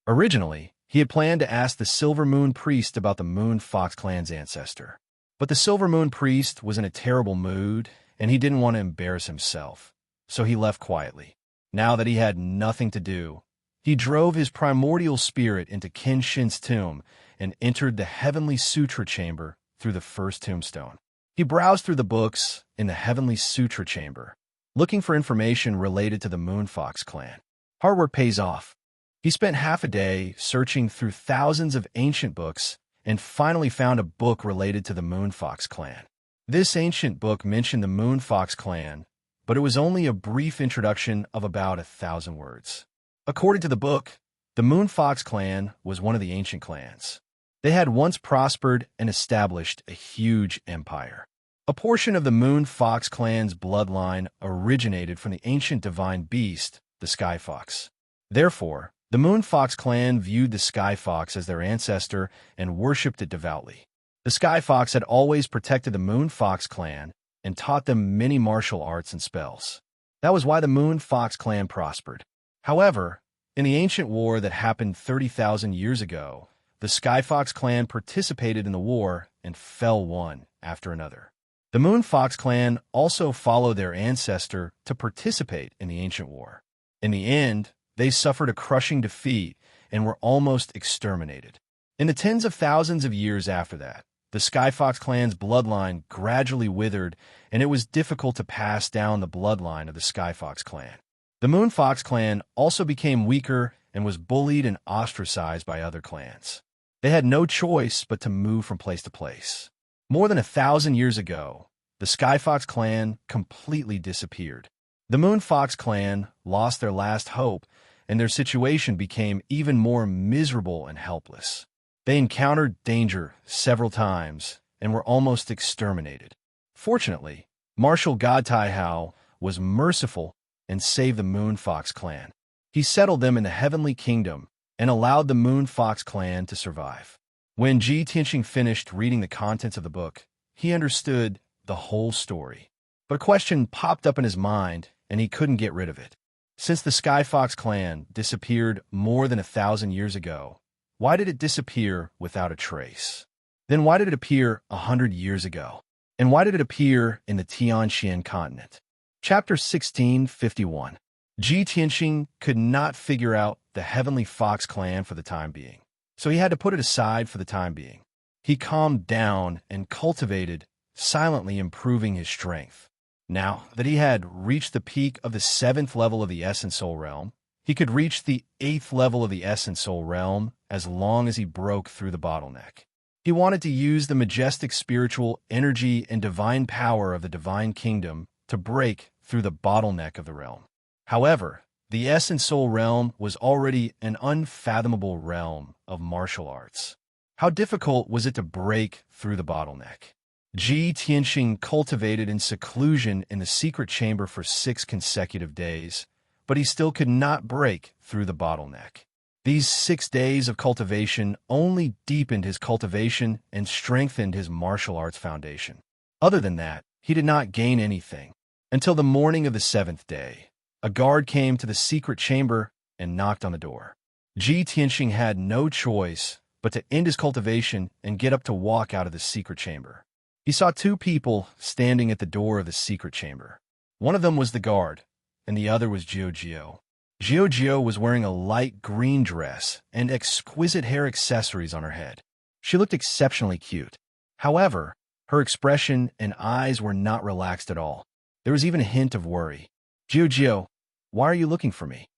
Originally, he had planned to ask the Silver Moon Priest about the Moon Fox clan's ancestor. But the Silver Moon Priest was in a terrible mood, and he didn't want to embarrass himself, so he left quietly. Now that he had nothing to do, he drove his primordial spirit into Kenshin's tomb and entered the Heavenly Sutra Chamber through the first tombstone. He browsed through the books in the Heavenly Sutra Chamber, looking for information related to the Moon Fox clan. Hard work pays off. He spent half a day searching through thousands of ancient books and finally found a book related to the Moon Fox clan. This ancient book mentioned the Moon Fox clan, but it was only a brief introduction of about 1,000 words. According to the book, the Moon Fox clan was one of the ancient clans. They had once prospered and established a huge empire. A portion of the Moon Fox clan's bloodline originated from the ancient divine beast, the Sky Fox. Therefore, the Moon Fox clan viewed the Sky Fox as their ancestor and worshipped it devoutly. The Sky Fox had always protected the Moon Fox clan and taught them many martial arts and spells. That was why the Moon Fox clan prospered. However, in the ancient war that happened 30,000 years ago, the Sky Fox clan participated in the war and fell one after another. The Moon Fox clan also followed their ancestor to participate in the ancient war. In the end, they suffered a crushing defeat and were almost exterminated. In the tens of thousands of years after that, the Sky Fox clan's bloodline gradually withered, and it was difficult to pass down the bloodline of the Sky Fox clan. The Moon Fox clan also became weaker and was bullied and ostracized by other clans. They had no choice but to move from place to place. More than 1,000 years ago, the Sky Fox clan completely disappeared. The Moon Fox clan lost their last hope, and their situation became even more miserable and helpless. They encountered danger several times and were almost exterminated. Fortunately, Martial God Taihao was merciful and saved the Moon Fox clan. He settled them in the Heavenly Kingdom and allowed the Moon Fox clan to survive. When Ji Tianxing finished reading the contents of the book, he understood the whole story. But a question popped up in his mind, and he couldn't get rid of it. Since the Sky Fox clan disappeared more than 1,000 years ago, why did it disappear without a trace? Then why did it appear 100 years ago? And why did it appear in the Tianxian continent? Chapter 1651. Ji Tianxing could not figure out the Heavenly Fox clan for the time being, so he had to put it aside for the time being. He calmed down and cultivated, silently improving his strength. Now that he had reached the peak of the 7th level of the Essence Soul Realm, he could reach the 8th level of the Essence Soul Realm as long as he broke through the bottleneck. He wanted to use the majestic spiritual energy and divine power of the Divine Kingdom to break through the bottleneck of the realm. However, the Essence Soul Realm was already an unfathomable realm of martial arts. How difficult was it to break through the bottleneck? Ji Tianxing cultivated in seclusion in the secret chamber for 6 consecutive days, but he still could not break through the bottleneck. These 6 days of cultivation only deepened his cultivation and strengthened his martial arts foundation. Other than that, he did not gain anything. Until the morning of the 7th day, a guard came to the secret chamber and knocked on the door. Ji Tianxing had no choice but to end his cultivation and get up to walk out of the secret chamber. He saw 2 people standing at the door of the secret chamber. One of them was the guard, and the other was Jiao. Jiao was wearing a light green dress and exquisite hair accessories on her head. She looked exceptionally cute. However, her expression and eyes were not relaxed at all. There was even a hint of worry. Jiao, why are you looking for me?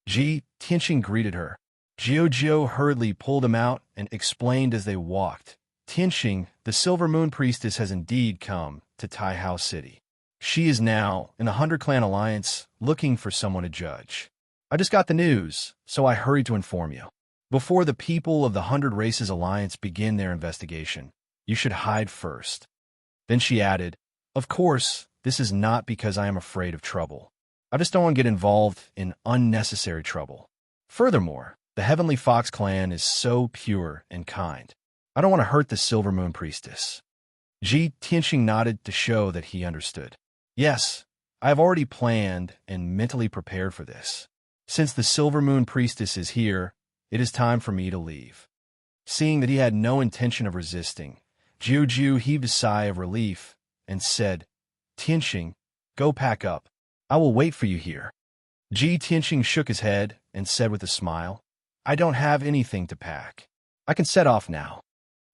Ji Tianxing greeted her. Jiao hurriedly pulled him out and explained as they walked. Tianxing, the Silver Moon Priestess, has indeed come to Taihao City. She is now in the 100-clan alliance looking for someone to judge. I just got the news, so I hurried to inform you. Before the people of the 100 Races Alliance begin their investigation, you should hide first. Then she added, of course, this is not because I am afraid of trouble. I just don't want to get involved in unnecessary trouble. Furthermore, the Heavenly Fox clan is so pure and kind. I don't want to hurt the Silver Moon Priestess. Ji Tianxing nodded to show that he understood. Yes, I have already planned and mentally prepared for this. Since the Silver Moon Priestess is here, it is time for me to leave. Seeing that he had no intention of resisting, Jiao heaved a sigh of relief and said, Tianxing, go pack up. I will wait for you here. Ji Tianxing shook his head and said with a smile, I don't have anything to pack. I can set off now.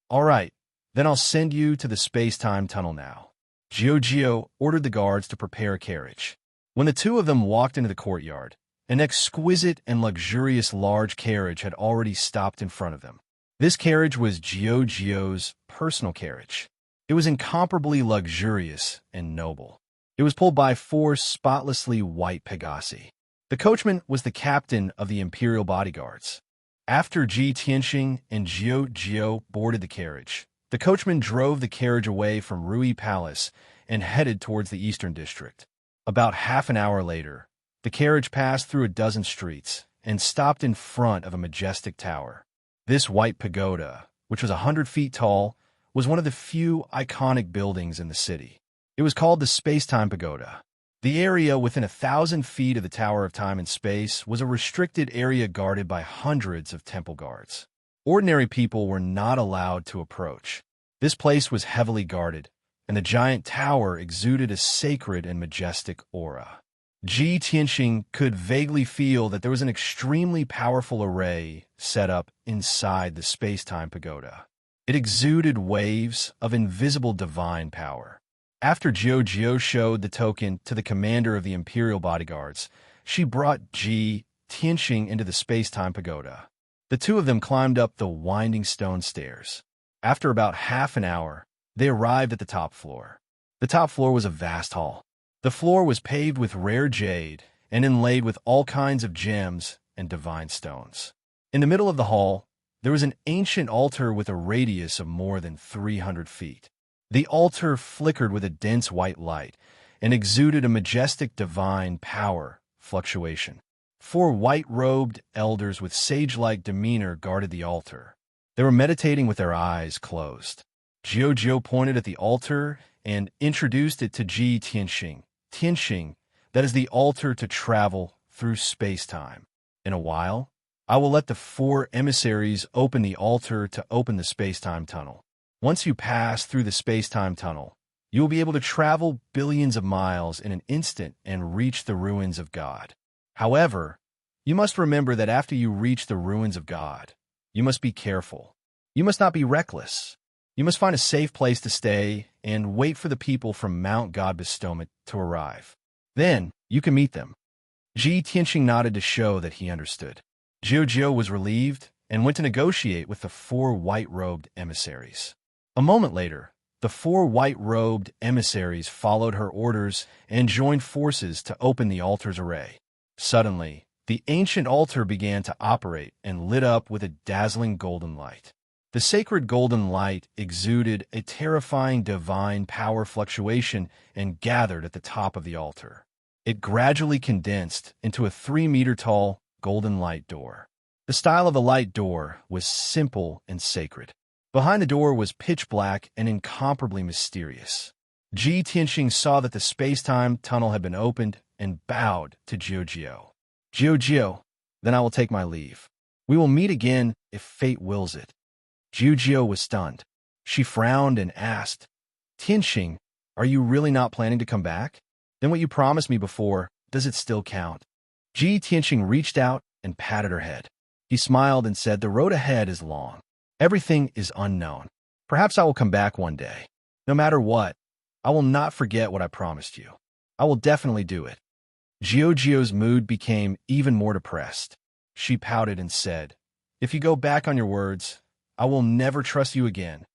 All right, then I'll send you to the space-time tunnel now. Jiao ordered the guards to prepare a carriage. When the 2 of them walked into the courtyard, an exquisite and luxurious large carriage had already stopped in front of them. This carriage was Jiao's personal carriage. It was incomparably luxurious and noble. It was pulled by 4 spotlessly white Pegasi. The coachman was the captain of the Imperial bodyguards. After Ji Tianxing and Jiao boarded the carriage, the coachman drove the carriage away from Rui Palace and headed towards the Eastern District. About half an hour later, the carriage passed through a dozen streets and stopped in front of a majestic tower. This white pagoda, which was 100 feet tall, was one of the few iconic buildings in the city. It was called the Space-Time Pagoda. The area within 1,000 feet of the Tower of Time and Space was a restricted area guarded by hundreds of temple guards. Ordinary people were not allowed to approach. This place was heavily guarded, and the giant tower exuded a sacred and majestic aura. Ji Tianxing could vaguely feel that there was an extremely powerful array set up inside the Space-Time Pagoda. It exuded waves of invisible divine power. After Jiao showed the token to the commander of the Imperial bodyguards, she brought Ji Tianxing into the Space-Time Pagoda. The 2 of them climbed up the winding stone stairs. After about half an hour, they arrived at the top floor. The top floor was a vast hall. The floor was paved with rare jade and inlaid with all kinds of gems and divine stones. In the middle of the hall, there was an ancient altar with a radius of more than 300 feet. The altar flickered with a dense white light and exuded a majestic divine power fluctuation. 4 white-robed elders with sage-like demeanor guarded the altar. They were meditating with their eyes closed. Jiao pointed at the altar and introduced it to Ji Tianxing. Tianxing, that is the altar to travel through space-time. In a while, I will let the 4 emissaries open the altar to open the space-time tunnel. Once you pass through the space-time tunnel, you will be able to travel billions of miles in an instant and reach the ruins of God. However, you must remember that after you reach the ruins of God, you must be careful. You must not be reckless. You must find a safe place to stay and wait for the people from Mount God Bestowment to arrive. Then, you can meet them. Ji Tianxing nodded to show that he understood. Jiao was relieved and went to negotiate with the 4 white-robed emissaries. A moment later, the 4 white-robed emissaries followed her orders and joined forces to open the altar's array. Suddenly, the ancient altar began to operate and lit up with a dazzling golden light. The sacred golden light exuded a terrifying divine power fluctuation and gathered at the top of the altar. It gradually condensed into a 3-meter-tall golden light door. The style of the light door was simple and sacred. Behind the door was pitch black and incomparably mysterious. Ji Tianxing saw that the space-time tunnel had been opened and bowed to Jiao. Jiao, then I will take my leave. We will meet again if fate wills it. Jiao was stunned. She frowned and asked, Tianxing, are you really not planning to come back? Then what you promised me before, does it still count? Ji Tianxing reached out and patted her head. He smiled and said, the road ahead is long. Everything is unknown. Perhaps I will come back one day. No matter what, I will not forget what I promised you. I will definitely do it. Jiao's mood became even more depressed. She pouted and said, if you go back on your words, I will never trust you again.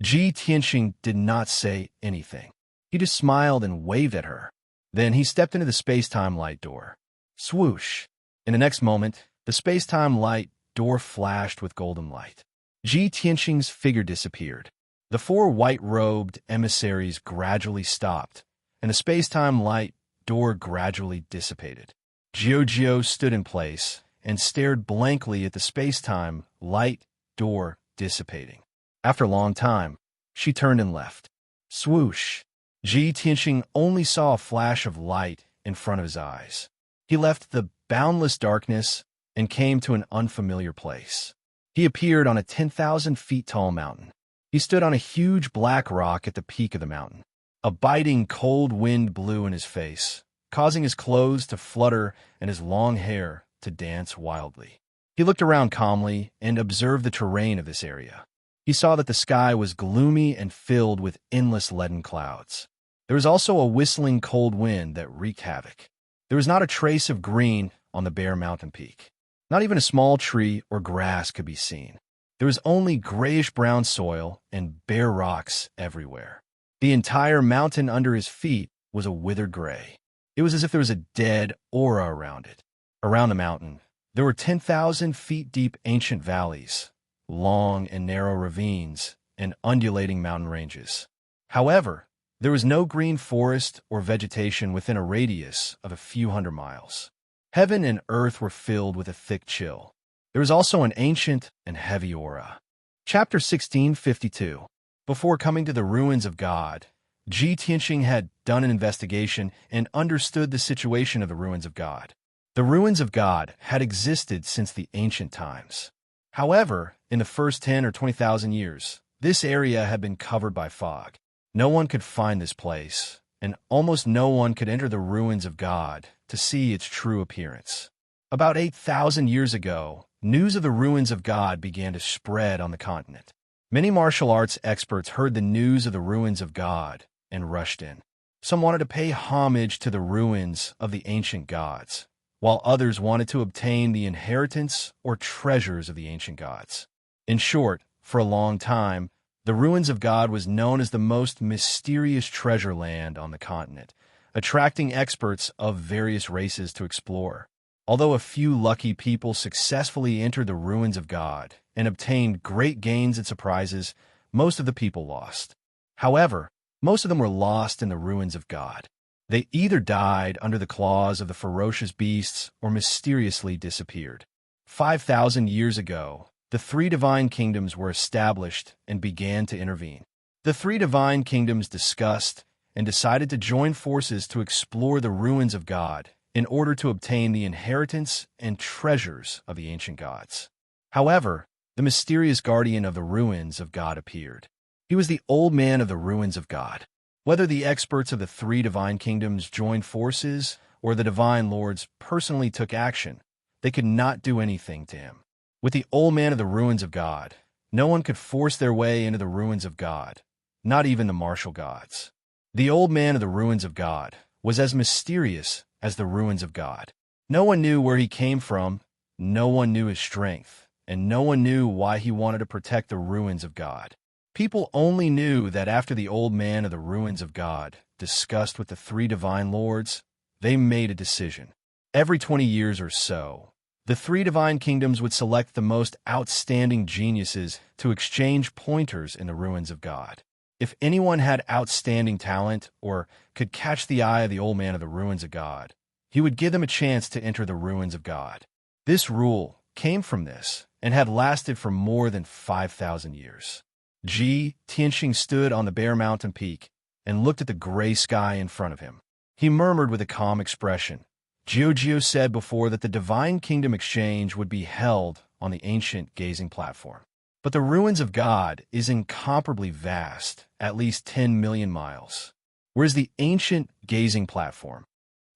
Ji Tianxing did not say anything. He just smiled and waved at her. Then he stepped into the space-time light door. Swoosh! In the next moment, the space-time light door flashed with golden light. Ji Tianxing's figure disappeared. The 4 white-robed emissaries gradually stopped, and the space-time light door gradually dissipated. Jiao stood in place and stared blankly at the space-time light door dissipating. After a long time, she turned and left. Swoosh! Ji Tianxing only saw a flash of light in front of his eyes. He left the boundless darkness and came to an unfamiliar place. He appeared on a 10,000 feet tall mountain. He stood on a huge black rock at the peak of the mountain. A biting cold wind blew in his face, causing his clothes to flutter and his long hair to dance wildly. He looked around calmly and observed the terrain of this area. He saw that the sky was gloomy and filled with endless leaden clouds. There was also a whistling cold wind that wreaked havoc. There was not a trace of green on the bare mountain peak. Not even a small tree or grass could be seen. There was only grayish-brown soil and bare rocks everywhere. The entire mountain under his feet was a withered gray. It was as if there was a dead aura around it. Around the mountain, there were 10,000 feet deep ancient valleys, long and narrow ravines, and undulating mountain ranges. However, there was no green forest or vegetation within a radius of a few hundred miles. Heaven and earth were filled with a thick chill. There was also an ancient and heavy aura. Chapter 1652. Before coming to the ruins of God, Ji Tianxing had done an investigation and understood the situation of the ruins of God. The ruins of God had existed since the ancient times. However, in the first 10 or 20,000 years, this area had been covered by fog. No one could find this place, and almost no one could enter the ruins of God to see its true appearance. About 8,000 years ago, news of the ruins of God began to spread on the continent. Many martial arts experts heard the news of the ruins of God and rushed in. Some wanted to pay homage to the ruins of the ancient gods, while others wanted to obtain the inheritance or treasures of the ancient gods. In short, for a long time, the ruins of God was known as the most mysterious treasure land on the continent, attracting experts of various races to explore. Although a few lucky people successfully entered the ruins of God and obtained great gains and surprises, most of the people lost. However, most of them were lost in the ruins of God. They either died under the claws of the ferocious beasts or mysteriously disappeared. 5,000 years ago, the 3 divine kingdoms were established and began to intervene. The 3 divine kingdoms discussed and decided to join forces to explore the ruins of God in order to obtain the inheritance and treasures of the ancient gods. However, the mysterious guardian of the ruins of God appeared. He was the old man of the ruins of God. Whether the experts of the 3 divine kingdoms joined forces or the divine lords personally took action, they could not do anything to him. With the old man of the ruins of God, no one could force their way into the ruins of God, not even the martial gods. The old man of the ruins of God was as mysterious as the ruins of God. No one knew where he came from, no one knew his strength, and no one knew why he wanted to protect the ruins of God. People only knew that after the old man of the ruins of God discussed with the 3 divine lords, they made a decision. Every 20 years or so, The three divine kingdoms would select the most outstanding geniuses to exchange pointers in the ruins of God. If anyone had outstanding talent or could catch the eye of the old man of the ruins of God, he would give them a chance to enter the ruins of God. This rule came from this and had lasted for more than 5,000 years. Ji Tianxing stood on the bare mountain peak and looked at the gray sky in front of him. He murmured with a calm expression. Jiu said before that the divine kingdom exchange would be held on the ancient gazing platform. But the ruins of God is incomparably vast, at least 10 million miles. Where's the ancient gazing platform?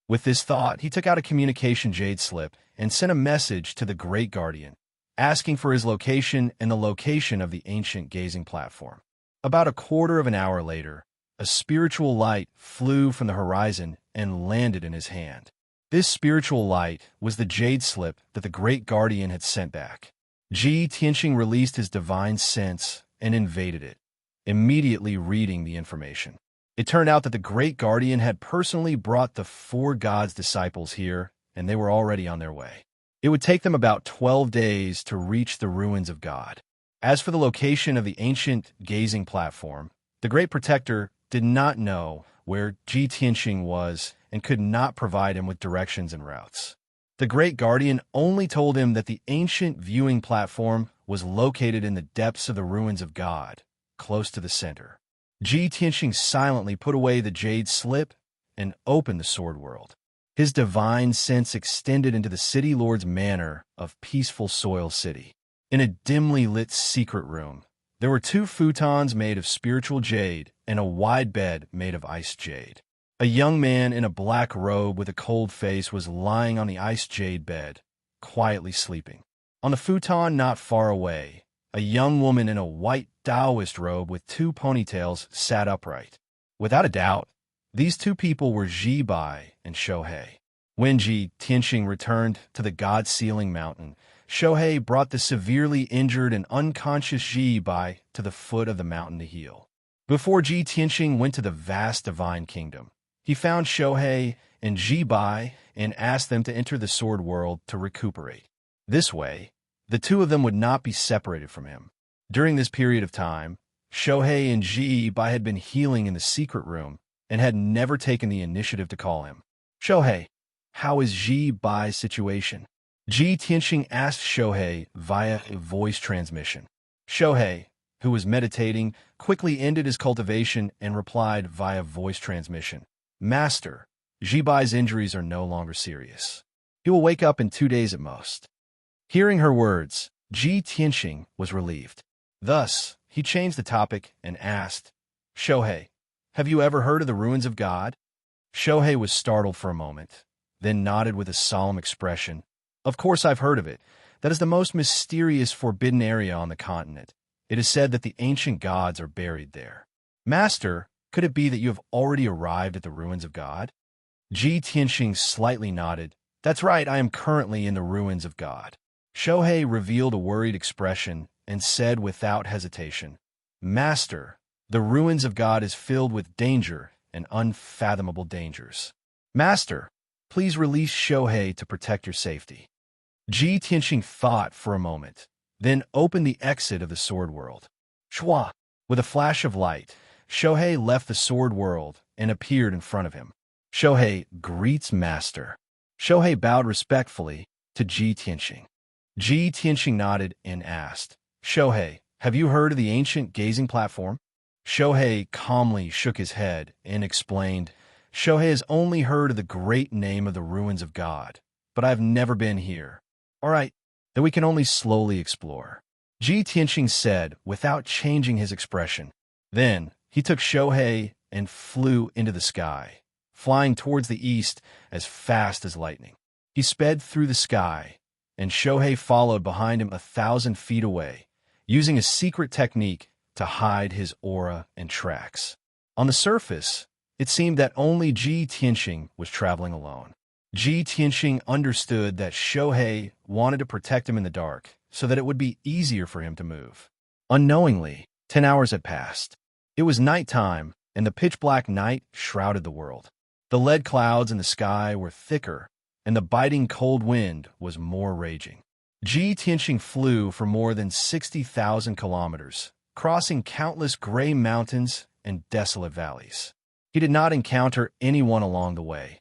With this thought, he took out a communication jade slip and sent a message to the Great Guardian, asking for his location and the location of the ancient gazing platform. About a quarter of an hour later, a spiritual light flew from the horizon and landed in his hand. This spiritual light was the jade slip that the Great Guardian had sent back. Ji Tianxing released his divine sense and invaded it, immediately reading the information. It turned out that the Great Guardian had personally brought the four gods' disciples here, and they were already on their way. It would take them about 12 days to reach the ruins of God. As for the location of the ancient gazing platform, the Great Protector did not know where Ji Tianxing was and could not provide him with directions and routes. The Great Guardian only told him that the ancient viewing platform was located in the depths of the ruins of God, close to the center. Ji Tianxing silently put away the jade slip and opened the sword world. His divine sense extended into the city lord's manor of peaceful Soil City. In a dimly lit secret room, there were 2 futons made of spiritual jade and a wide bed made of ice jade. A young man in a black robe with a cold face was lying on the ice jade bed, quietly sleeping. On the futon not far away, a young woman in a white Taoist robe with 2 ponytails sat upright. Without a doubt, these 2 people were Ji Bai and Shohei. When Ji Tianxing returned to the God-Sealing Mountain, Shohei brought the severely injured and unconscious Ji Bai to the foot of the mountain to heal. Before Ji Tianxing went to the vast divine kingdom, he found Shohei and Ji Bai and asked them to enter the sword world to recuperate. This way, the 2 of them would not be separated from him. During this period of time, Shohei and Ji Bai had been healing in the secret room and had never taken the initiative to call him. Shohei, how is Ji Bai's situation? Ji Tianxing asked Shohei via a voice transmission. Shohei, who was meditating, quickly ended his cultivation and replied via voice transmission. Master, Ji Bai's injuries are no longer serious. He will wake up in 2 days at most. Hearing her words, Ji Tianxing was relieved. Thus, he changed the topic and asked, Shohei, have you ever heard of the ruins of God? Shohei was startled for a moment, then nodded with a solemn expression. Of course I've heard of it. That is the most mysterious forbidden area on the continent. It is said that the ancient gods are buried there. Master, could it be that you have already arrived at the ruins of God? Ji Tianxing slightly nodded. That's right, I am currently in the ruins of God. Shohei revealed a worried expression and said without hesitation, Master, the ruins of God is filled with danger and unfathomable dangers. Master, please release Shohei to protect your safety. Ji Tianxing thought for a moment, then opened the exit of the sword world. Shwa! With a flash of light, Shohei left the sword world and appeared in front of him. Shohei greets Master. Shohei bowed respectfully to Ji Tianxing. Ji Tianxing nodded and asked, Shohei, have you heard of the ancient gazing platform? Shohei calmly shook his head and explained, Shohei has only heard of the great name of the ruins of God, but I've never been here. All right, then we can only slowly explore. Ji Tianxing said without changing his expression. Then he took Shohei and flew into the sky, flying towards the east as fast as lightning. He sped through the sky, and Shohei followed behind him 1,000 feet away, using a secret technique to hide his aura and tracks. On the surface, it seemed that only Ji Tianxing was traveling alone. Ji Tianxing understood that Shohei wanted to protect him in the dark so that it would be easier for him to move. Unknowingly, 10 hours had passed. It was nighttime, and the pitch-black night shrouded the world. The lead clouds in the sky were thicker, and the biting cold wind was more raging. Ji Tianxing flew for more than 60,000 kilometers, crossing countless gray mountains and desolate valleys. He did not encounter anyone along the way,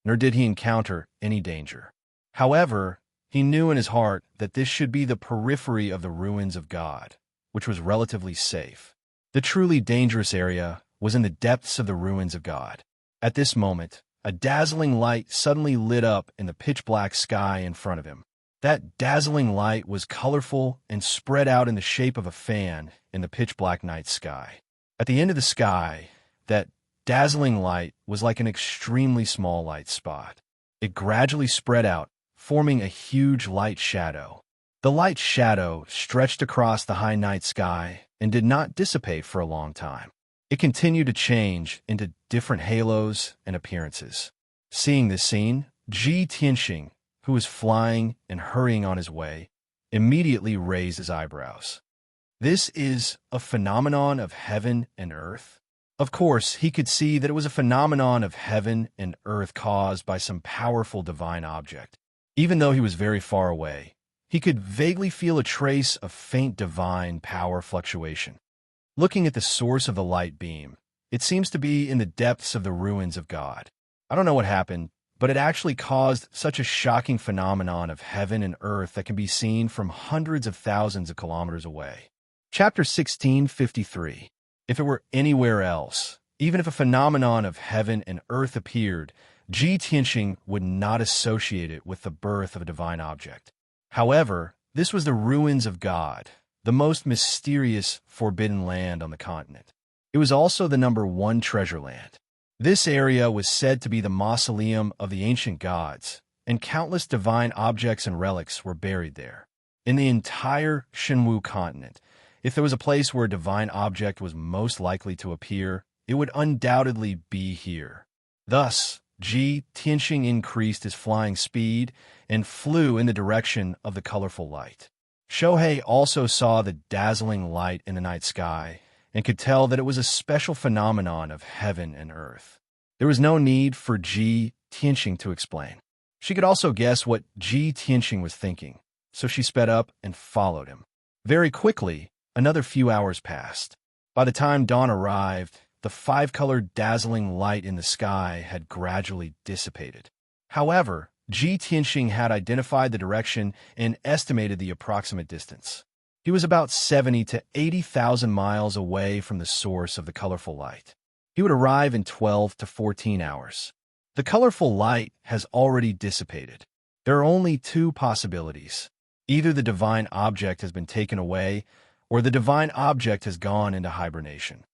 nor did he encounter any danger. However, he knew in his heart that this should be the periphery of the ruins of God, which was relatively safe. The truly dangerous area was in the depths of the ruins of God. At this moment, a dazzling light suddenly lit up in the pitch-black sky in front of him. That dazzling light was colorful and spread out in the shape of a fan in the pitch-black night sky. At the end of the sky, that dazzling light was like an extremely small light spot. It gradually spread out, forming a huge light shadow. The light shadow stretched across the high night sky and did not dissipate for a long time. It continued to change into different halos and appearances. Seeing this scene, Ji Tianxing, who was flying and hurrying on his way, immediately raised his eyebrows. This is a phenomenon of heaven and earth? Of course, he could see that it was a phenomenon of heaven and earth caused by some powerful divine object. Even though he was very far away, he could vaguely feel a trace of faint divine power fluctuation. Looking at the source of the light beam, it seems to be in the depths of the ruins of God. I don't know what happened, but it actually caused such a shocking phenomenon of heaven and earth that can be seen from hundreds of thousands of kilometers away. Chapter 1653. If it were anywhere else, even if a phenomenon of heaven and earth appeared, Ji Tianxing would not associate it with the birth of a divine object. However, this was the ruins of God, the most mysterious, forbidden land on the continent. It was also the #1 treasure land. This area was said to be the mausoleum of the ancient gods, and countless divine objects and relics were buried there. In the entire Shenwu continent, if there was a place where a divine object was most likely to appear, it would undoubtedly be here. Thus, Ji Tianxing increased his flying speed and flew in the direction of the colorful light. Shohei also saw the dazzling light in the night sky and could tell that it was a special phenomenon of heaven and earth. There was no need for Ji Tianxing to explain. She could also guess what Ji Tianxing was thinking, so she sped up and followed him. Very quickly, another few hours passed. By the time dawn arrived, the five-colored dazzling light in the sky had gradually dissipated. However, Ji Tianxing had identified the direction and estimated the approximate distance. He was about 70 to 80,000 miles away from the source of the colorful light. He would arrive in 12 to 14 hours. The colorful light has already dissipated. There are only two possibilities. Either the divine object has been taken away, or the divine object has gone into hibernation.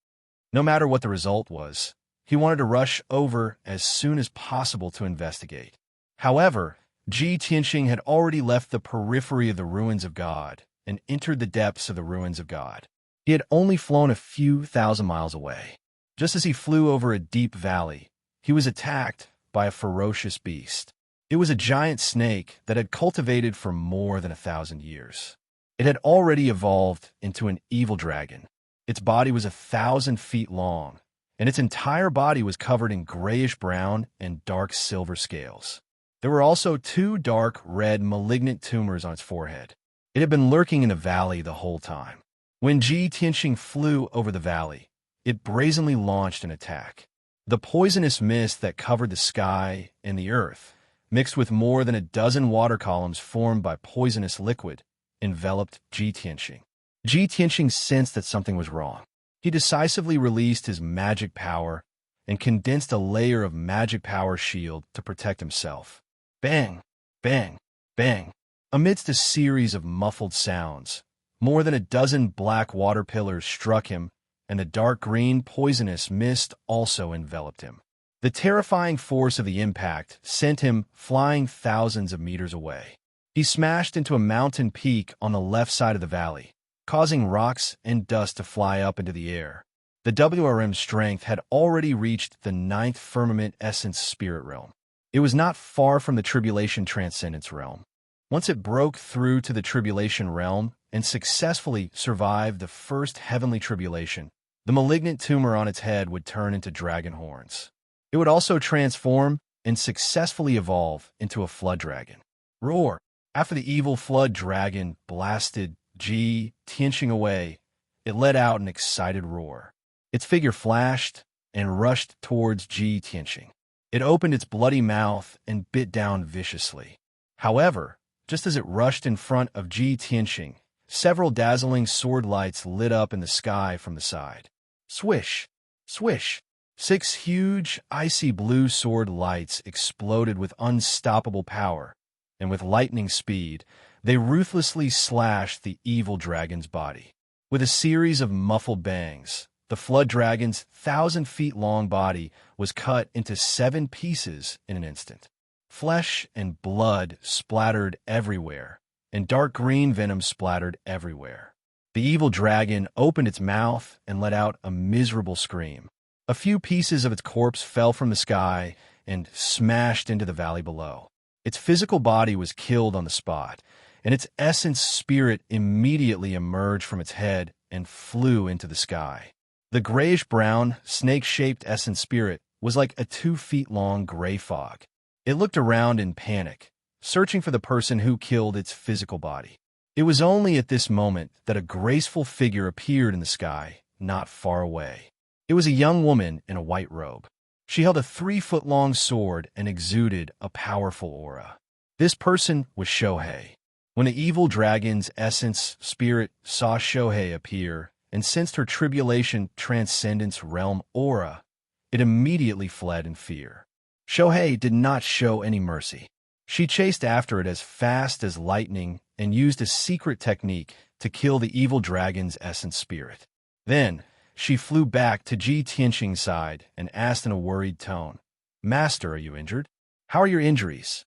No matter what the result was, he wanted to rush over as soon as possible to investigate. However, Ji Tianxing had already left the periphery of the ruins of God and entered the depths of the ruins of God. He had only flown a few thousand miles away. Just as he flew over a deep valley, he was attacked by a ferocious beast. It was a giant snake that had cultivated for more than 1,000 years. It had already evolved into an evil dragon. Its body was 1,000 feet long, and its entire body was covered in grayish-brown and dark silver scales. There were also two dark red malignant tumors on its forehead. It had been lurking in the valley the whole time. When Ji Tianxing flew over the valley, it brazenly launched an attack. The poisonous mist that covered the sky and the earth, mixed with more than a dozen water columns formed by poisonous liquid, enveloped Ji Tianxing. Ji Tianxing sensed that something was wrong. He decisively released his magic power and condensed a layer of magic power shield to protect himself. Bang! Bang! Bang! Amidst a series of muffled sounds, more than a dozen black water pillars struck him, and the dark green poisonous mist also enveloped him. The terrifying force of the impact sent him flying thousands of meters away. He smashed into a mountain peak on the left side of the valley, causing rocks and dust to fly up into the air. The WRM's strength had already reached the 9th firmament essence spirit realm. It was not far from the tribulation transcendence realm. Once it broke through to the tribulation realm and successfully survived the first heavenly tribulation, the malignant tumor on its head would turn into dragon horns. It would also transform and successfully evolve into a flood dragon. Roar! After the evil flood dragon blasted Ji Tianxing away, it let out an excited roar. Its figure flashed and rushed towards Ji Tianxing. It opened its bloody mouth and bit down viciously. However, just as it rushed in front of Ji Tianxing, several dazzling sword lights lit up in the sky from the side. Swish! Swish! 6 huge, icy blue sword lights exploded with unstoppable power, and with lightning speed, they ruthlessly slashed the evil dragon's body. With a series of muffled bangs, the flood dragon's 1,000-feet-long body was cut into 7 pieces in an instant. Flesh and blood splattered everywhere, and dark green venom splattered everywhere. The evil dragon opened its mouth and let out a miserable scream. A few pieces of its corpse fell from the sky and smashed into the valley below. Its physical body was killed on the spot, and its essence spirit immediately emerged from its head and flew into the sky. The grayish-brown, snake-shaped essence spirit was like a 2-feet-long gray fog. It looked around in panic, searching for the person who killed its physical body. It was only at this moment that a graceful figure appeared in the sky, not far away. It was a young woman in a white robe. She held a 3-foot-long sword and exuded a powerful aura. This person was Shohei. When the evil dragon's essence spirit saw Shohei appear and sensed her tribulation transcendence realm aura, it immediately fled in fear. Shohei did not show any mercy. She chased after it as fast as lightning and used a secret technique to kill the evil dragon's essence spirit. Then, she flew back to Ji Tianxing's side and asked in a worried tone, "Master, are you injured? How are your injuries?"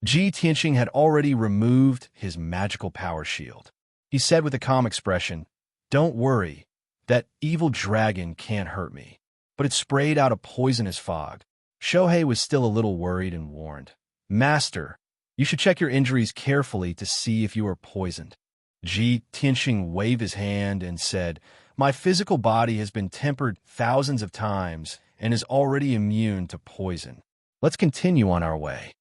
Ji Tianxing had already removed his magical power shield. He said with a calm expression, "Don't worry, that evil dragon can't hurt me." But it sprayed out a poisonous fog. Shohei was still a little worried and warned, "Master, you should check your injuries carefully to see if you are poisoned." Ji Tianxing waved his hand and said, "My physical body has been tempered thousands of times and is already immune to poison. Let's continue on our way."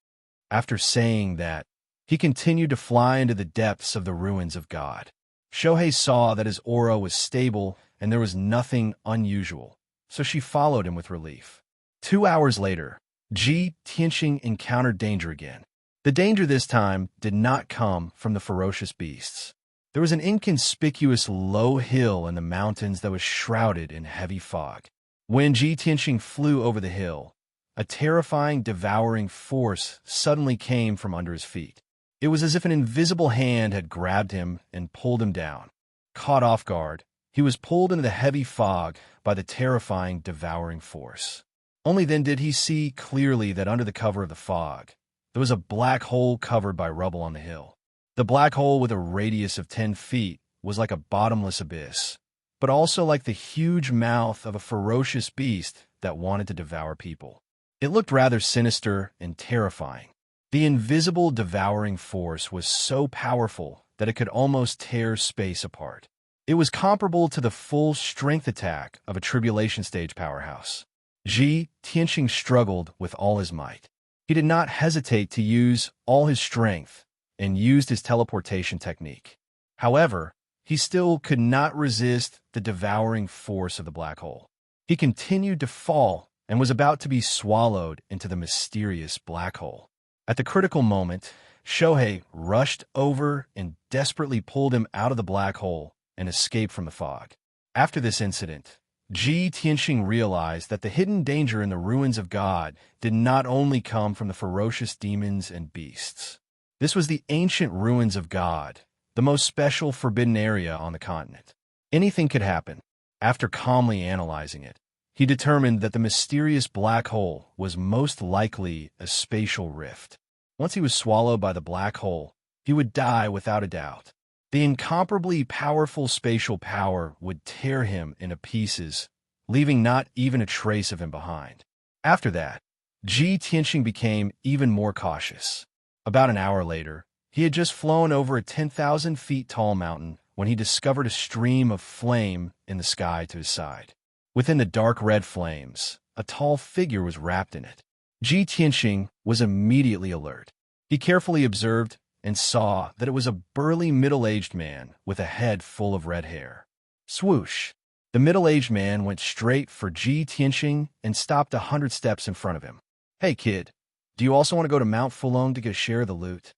After saying that, he continued to fly into the depths of the ruins of God. Shohei saw that his aura was stable and there was nothing unusual, so she followed him with relief. 2 hours later, Ji Tianxing encountered danger again. The danger this time did not come from the ferocious beasts. There was an inconspicuous low hill in the mountains that was shrouded in heavy fog. When Ji Tianxing flew over the hill, a terrifying, devouring force suddenly came from under his feet. It was as if an invisible hand had grabbed him and pulled him down. Caught off guard, he was pulled into the heavy fog by the terrifying, devouring force. Only then did he see clearly that under the cover of the fog, there was a black hole covered by rubble on the hill. The black hole, with a radius of 10 feet, was like a bottomless abyss, but also like the huge mouth of a ferocious beast that wanted to devour people. It looked rather sinister and terrifying. The invisible devouring force was so powerful that it could almost tear space apart. It was comparable to the full strength attack of a tribulation stage powerhouse. Ji Tianxing struggled with all his might. He did not hesitate to use all his strength and used his teleportation technique. However, he still could not resist the devouring force of the black hole. He continued to fall and was about to be swallowed into the mysterious black hole. At the critical moment, Shohei rushed over and desperately pulled him out of the black hole and escaped from the fog. After this incident, Ji Tianxing realized that the hidden danger in the ruins of God did not only come from the ferocious demons and beasts. This was the ancient ruins of God, the most special forbidden area on the continent. Anything could happen. After calmly analyzing it, he determined that the mysterious black hole was most likely a spatial rift. Once he was swallowed by the black hole, he would die without a doubt. The incomparably powerful spatial power would tear him into pieces, leaving not even a trace of him behind. After that, Ji Tianxing became even more cautious. About an hour later, he had just flown over a 10,000 feet tall mountain when he discovered a stream of flame in the sky to his side. Within the dark red flames, a tall figure was wrapped in it. Ji Tianxing was immediately alert. He carefully observed and saw that it was a burly middle-aged man with a head full of red hair. Swoosh! The middle-aged man went straight for Ji Tianxing and stopped 100 steps in front of him. "Hey, kid, do you also want to go to Mount Fulong to get a share of the loot?"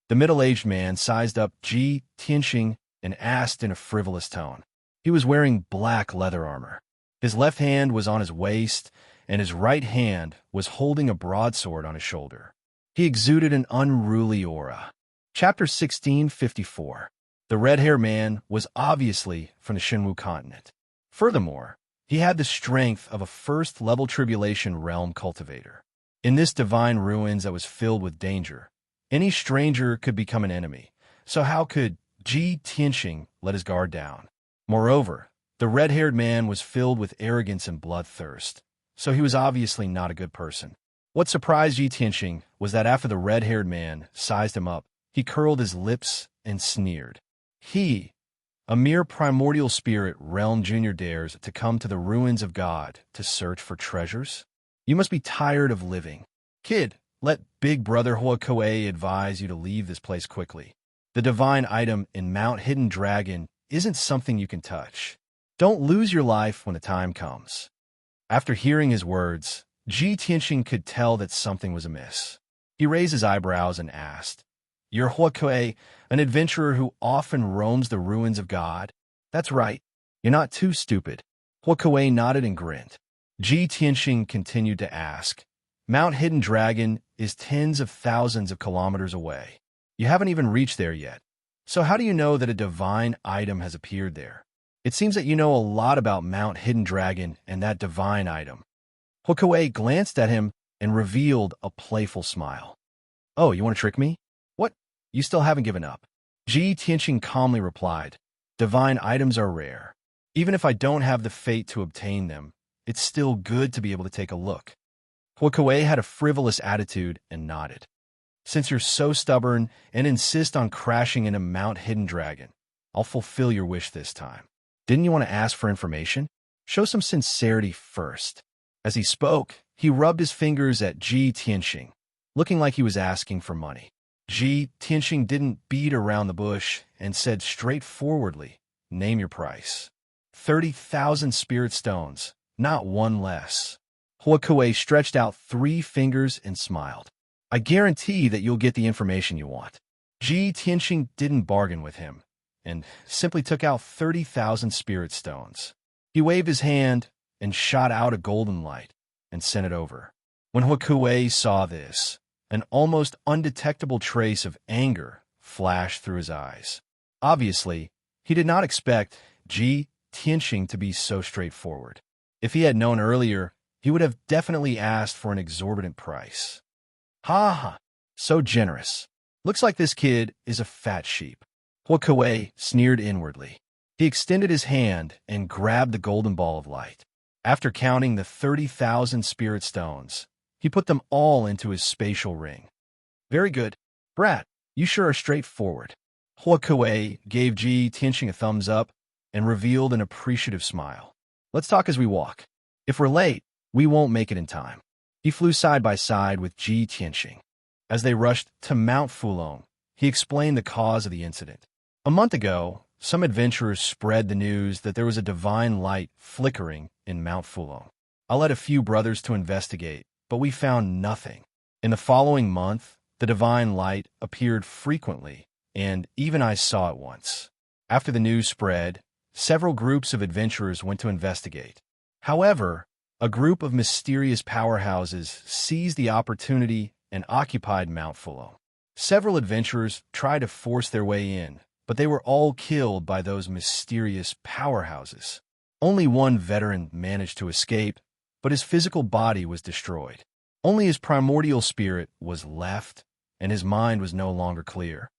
The middle-aged man sized up Ji Tianxing and asked in a frivolous tone. He was wearing black leather armor. His left hand was on his waist, and his right hand was holding a broadsword on his shoulder. He exuded an unruly aura. Chapter 1654. The red-haired man was obviously from the Shenwu continent. Furthermore, he had the strength of a first-level tribulation realm cultivator. In this divine ruins that was filled with danger, any stranger could become an enemy, so how could Ji Tianxing let his guard down? Moreover, the red-haired man was filled with arrogance and bloodthirst, so he was obviously not a good person. What surprised Ji Tianxing was that after the red-haired man sized him up, he curled his lips and sneered. He, a mere primordial spirit realm junior, dares to come to the ruins of God to search for treasures? You must be tired of living. Kid, let Big Brother Hua Koei advise you to leave this place quickly. The divine item in Mount Hidden Dragon isn't something you can touch. Don't lose your life when the time comes. After hearing his words, Ji Tianxing could tell that something was amiss. He raised his eyebrows and asked, "You're Hua Kuei, an adventurer who often roams the ruins of God?" "That's right. You're not too stupid." Hua Kuei nodded and grinned. Ji Tianxing continued to ask, "Mount Hidden Dragon is tens of thousands of kilometers away. You haven't even reached there yet. So how do you know that a divine item has appeared there? It seems that you know a lot about Mount Hidden Dragon and that divine item." Hua Kuei glanced at him and revealed a playful smile. "Oh, you want to trick me? What? You still haven't given up?" Ji Tianxing calmly replied, "Divine items are rare. Even if I don't have the fate to obtain them, it's still good to be able to take a look." Hua Kuei had a frivolous attitude and nodded. "Since you're so stubborn and insist on crashing into Mount Hidden Dragon, I'll fulfill your wish this time. Didn't you want to ask for information? Show some sincerity first." As he spoke, he rubbed his fingers at Ji Tianxing, looking like he was asking for money. Ji Tianxing didn't beat around the bush and said straightforwardly, "Name your price." 30,000 spirit stones, not one less. Hua Kuei stretched out 3 fingers and smiled. "I guarantee that you'll get the information you want." Ji Tianxing didn't bargain with him, and simply took out 30,000 spirit stones. He waved his hand and shot out a golden light and sent it over. When Hua Kuei saw this, an almost undetectable trace of anger flashed through his eyes. Obviously, he did not expect Ji Tianxing to be so straightforward. If he had known earlier, he would have definitely asked for an exorbitant price. "Ha ha, so generous. Looks like this kid is a fat sheep." Hua Kuei sneered inwardly. He extended his hand and grabbed the golden ball of light. After counting the 30,000 spirit stones, he put them all into his spatial ring. "Very good. Brat, you sure are straightforward." Hua Kuei gave Ji Tianxing a thumbs up and revealed an appreciative smile. "Let's talk as we walk. If we're late, we won't make it in time." He flew side by side with Ji Tianxing. As they rushed to Mount Fulong, he explained the cause of the incident. A month ago, some adventurers spread the news that there was a divine light flickering in Mount Fulong. I led a few brothers to investigate, but we found nothing. In the following month, the divine light appeared frequently, and even I saw it once. After the news spread, several groups of adventurers went to investigate. However, a group of mysterious powerhouses seized the opportunity and occupied Mount Fulong. Several adventurers tried to force their way in, but they were all killed by those mysterious powerhouses. Only one veteran managed to escape, but his physical body was destroyed. Only his primordial spirit was left, and his mind was no longer clear.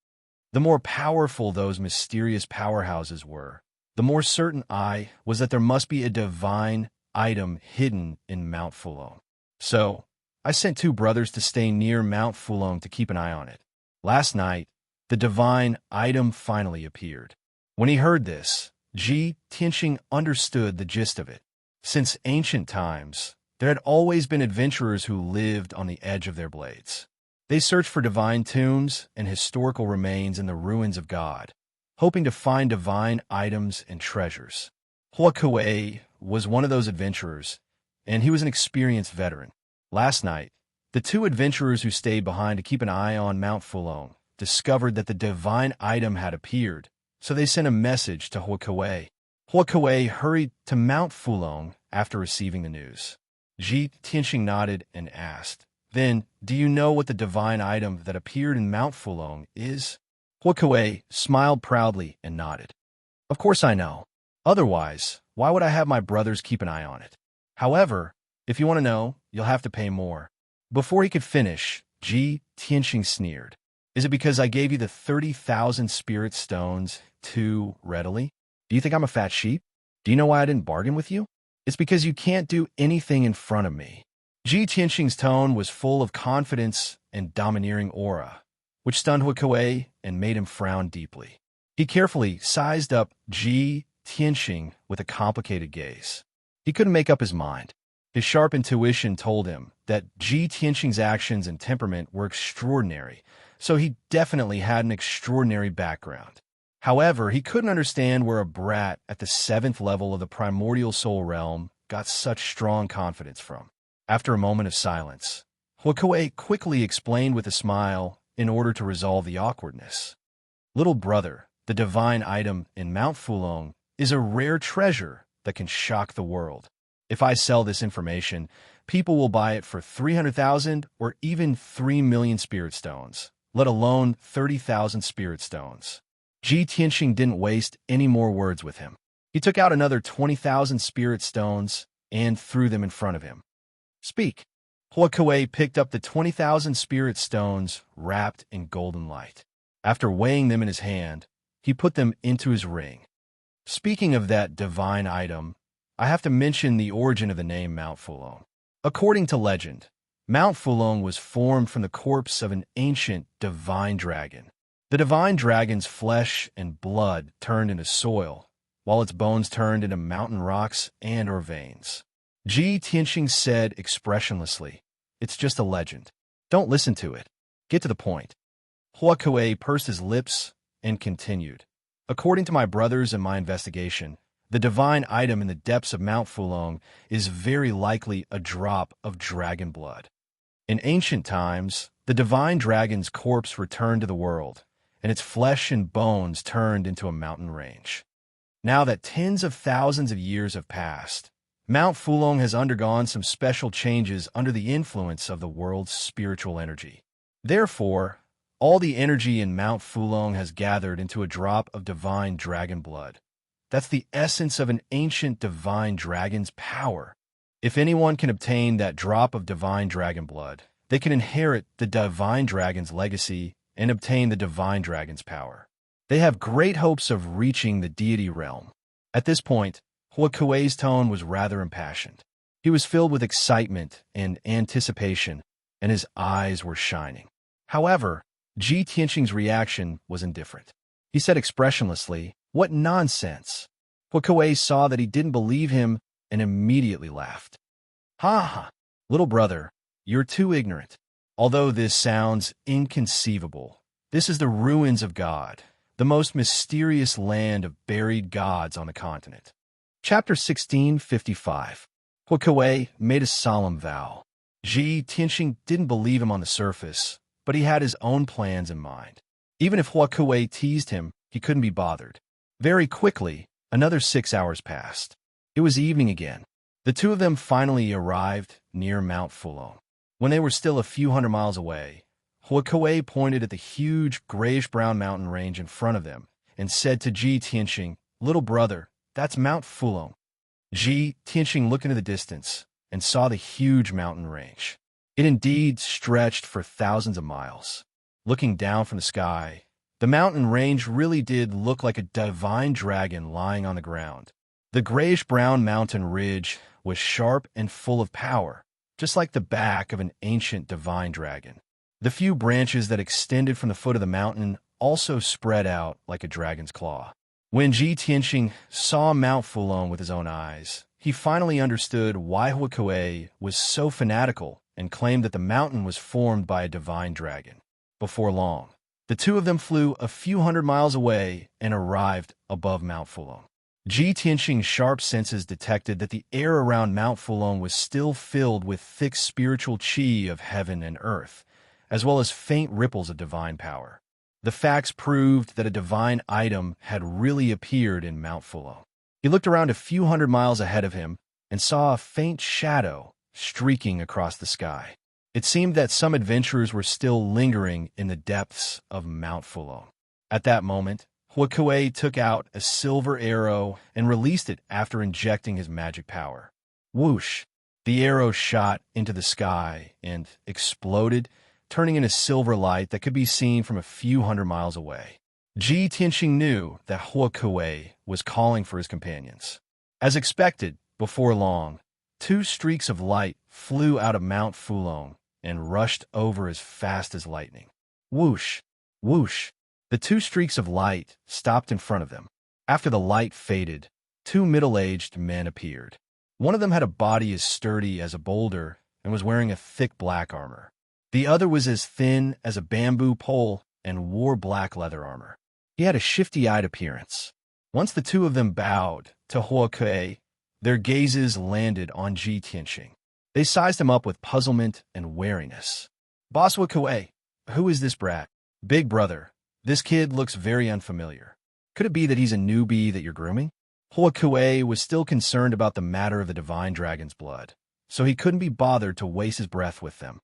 The more powerful those mysterious powerhouses were, the more certain I was that there must be a divine item hidden in Mount Fulong. So, I sent 2 brothers to stay near Mount Fulong to keep an eye on it. Last night, the divine item finally appeared. When he heard this, Ji Tianxing understood the gist of it. Since ancient times, There had always been adventurers who lived on the edge of their blades. They searched for divine tombs and historical remains in the ruins of God, hoping to find divine items and treasures. Huakue was one of those adventurers, and he was an experienced veteran. Last night, the two adventurers who stayed behind to keep an eye on Mount Fulong discovered that the divine item had appeared, so they sent a message to Huakue. Huakue hurried to Mount Fulong after receiving the news. Ji Tianxing nodded and asked, "Then, do you know what the divine item that appeared in Mount Fulong is?" Huakue smiled proudly and nodded. "Of course I know. Otherwise, why would I have my brothers keep an eye on it? However, if you want to know, you'll have to pay more." Before he could finish, Ji Tianxing sneered. "Is it because I gave you the 30,000 spirit stones too readily? Do you think I'm a fat sheep? Do you know why I didn't bargain with you? It's because you can't do anything in front of me." Ji Tianxing's tone was full of confidence and domineering aura, which stunned Huakue and made him frown deeply. He carefully sized up Ji Tianxing with a complicated gaze. He couldn't make up his mind. His sharp intuition told him that Ji Tianxing's actions and temperament were extraordinary, so he definitely had an extraordinary background. However, he couldn't understand where a brat at the 7th level of the primordial soul realm got such strong confidence from. After a moment of silence, Huakue quickly explained with a smile in order to resolve the awkwardness. "Little brother, the divine item in Mount Fulong is a rare treasure that can shock the world. If I sell this information, people will buy it for 300,000 or even 3 million spirit stones, let alone 30,000 spirit stones." Ji Tianxing didn't waste any more words with him. He took out another 20,000 spirit stones and threw them in front of him. "Speak." Huakue picked up the 20,000 spirit stones wrapped in golden light. After weighing them in his hand, he put them into his ring. "Speaking of that divine item, I have to mention the origin of the name Mount Fulong. According to legend, Mount Fulong was formed from the corpse of an ancient divine dragon. The divine dragon's flesh and blood turned into soil, while its bones turned into mountain rocks and or veins." Ji Tianxing said expressionlessly, "It's just a legend. Don't listen to it. Get to the point." Huakue pursed his lips and continued, "According to my brothers and my investigation, the divine item in the depths of Mount Fulong is very likely a drop of dragon blood. In ancient times, the divine dragon's corpse returned to the world, and its flesh and bones turned into a mountain range. Now that tens of thousands of years have passed, Mount Fulong has undergone some special changes under the influence of the world's spiritual energy. Therefore, all the energy in Mount Fulong has gathered into a drop of divine dragon blood. That's the essence of an ancient divine dragon's power. If anyone can obtain that drop of divine dragon blood, they can inherit the divine dragon's legacy and obtain the divine dragon's power. They have great hopes of reaching the deity realm." At this point, Huakue's tone was rather impassioned. He was filled with excitement and anticipation, and his eyes were shining. However, Ji Tianxing's reaction was indifferent. He said expressionlessly, "What nonsense!" Huakue saw that he didn't believe him and immediately laughed. "Ha ha! Little brother, you're too ignorant. Although this sounds inconceivable, this is the ruins of God, the most mysterious land of buried gods on the continent." Chapter 1655. Huakue made a solemn vow. Ji Tianxing didn't believe him on the surface, but he had his own plans in mind. Even if Huakue teased him, he couldn't be bothered. Very quickly, another 6 hours passed. It was evening again. The two of them finally arrived near Mount Fulong. When they were still a few hundred miles away, Huakue pointed at the huge grayish-brown mountain range in front of them and said to Ji Tianxing, "Little brother, that's Mount Fulong." Ji Tianxing looked into the distance and saw the huge mountain range. It indeed stretched for thousands of miles. Looking down from the sky, the mountain range really did look like a divine dragon lying on the ground. The grayish-brown mountain ridge was sharp and full of power, just like the back of an ancient divine dragon. The few branches that extended from the foot of the mountain also spread out like a dragon's claw. When Ji Tianxing saw Mount Fulong with his own eyes, he finally understood why Huakue was so fanatical and claimed that the mountain was formed by a divine dragon. Before long, the two of them flew a few hundred miles away and arrived above Mount Fulong. Ji Tianxing's sharp senses detected that the air around Mount Fulong was still filled with thick spiritual qi of heaven and earth, as well as faint ripples of divine power. The facts proved that a divine item had really appeared in Mount Fulong. He looked around a few hundred miles ahead of him and saw a faint shadow streaking across the sky. It seemed that some adventurers were still lingering in the depths of Mount Fulong. At that moment, Huakue took out a silver arrow and released it after injecting his magic power. Whoosh! The arrow shot into the sky and exploded, turning in a silver light that could be seen from a few hundred miles away. Ji Tianxing knew that Huakue was calling for his companions. As expected, before long, two streaks of light flew out of Mount Fulong and rushed over as fast as lightning. Whoosh! Whoosh! The two streaks of light stopped in front of them. After the light faded, two middle-aged men appeared. One of them had a body as sturdy as a boulder and was wearing a thick black armor. The other was as thin as a bamboo pole and wore black leather armor. He had a shifty-eyed appearance. Once the two of them bowed to Huakue, their gazes landed on Ji Tianxing. They sized him up with puzzlement and wariness. "Boss Huakue, who is this brat?" "Big brother. This kid looks very unfamiliar. Could it be that he's a newbie that you're grooming?" Huakue was still concerned about the matter of the divine dragon's blood, so he couldn't be bothered to waste his breath with them.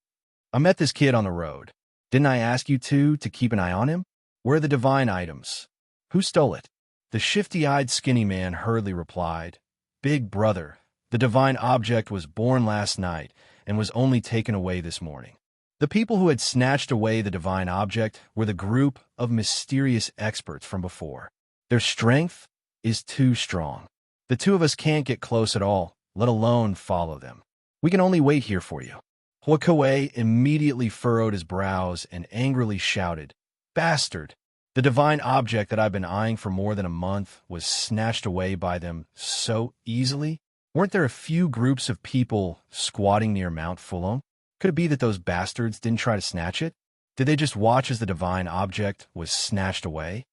"I met this kid on the road. Didn't I ask you two to keep an eye on him? Where are the divine items? Who stole it?" The shifty-eyed skinny man hurriedly replied, "Big brother, the divine object was born last night and was only taken away this morning." The people who had snatched away the divine object were the group of mysterious experts from before. Their strength is too strong. The two of us can't get close at all, let alone follow them. We can only wait here for you. Huakue immediately furrowed his brows and angrily shouted, "Bastard! The divine object that I've been eyeing for more than a month was snatched away by them so easily? Weren't there a few groups of people squatting near Mount Fulong? Could it be that those bastards didn't try to snatch it? Did they just watch as the divine object was snatched away?"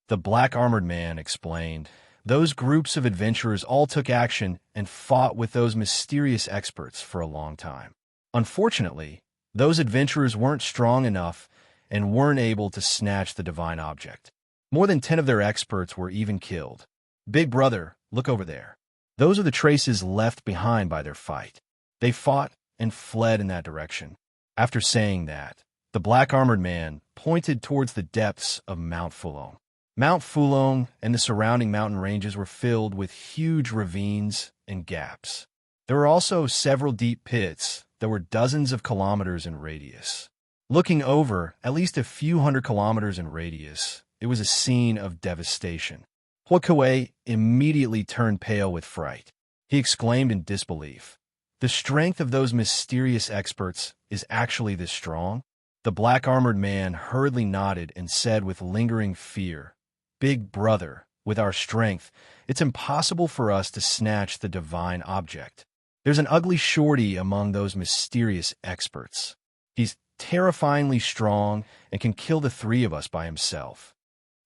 The black-armored man explained. Those groups of adventurers all took action and fought with those mysterious experts for a long time. Unfortunately, those adventurers weren't strong enough and weren't able to snatch the divine object. More than 10 of their experts were even killed. "Big brother, look over there. Those are the traces left behind by their fight. They fought and fled in that direction." After saying that, the black-armored man pointed towards the depths of Mount Fulong. Mount Fulong and the surrounding mountain ranges were filled with huge ravines and gaps. There were also several deep pits that were dozens of kilometers in radius. Looking over, at least a few hundred kilometers in radius, it was a scene of devastation. Huakue immediately turned pale with fright. He exclaimed in disbelief, "The strength of those mysterious experts is actually this strong?" The black-armored man hurriedly nodded and said with lingering fear, "Big brother, with our strength, it's impossible for us to snatch the divine object. There's an ugly shorty among those mysterious experts. He's terrifyingly strong and can kill the three of us by himself."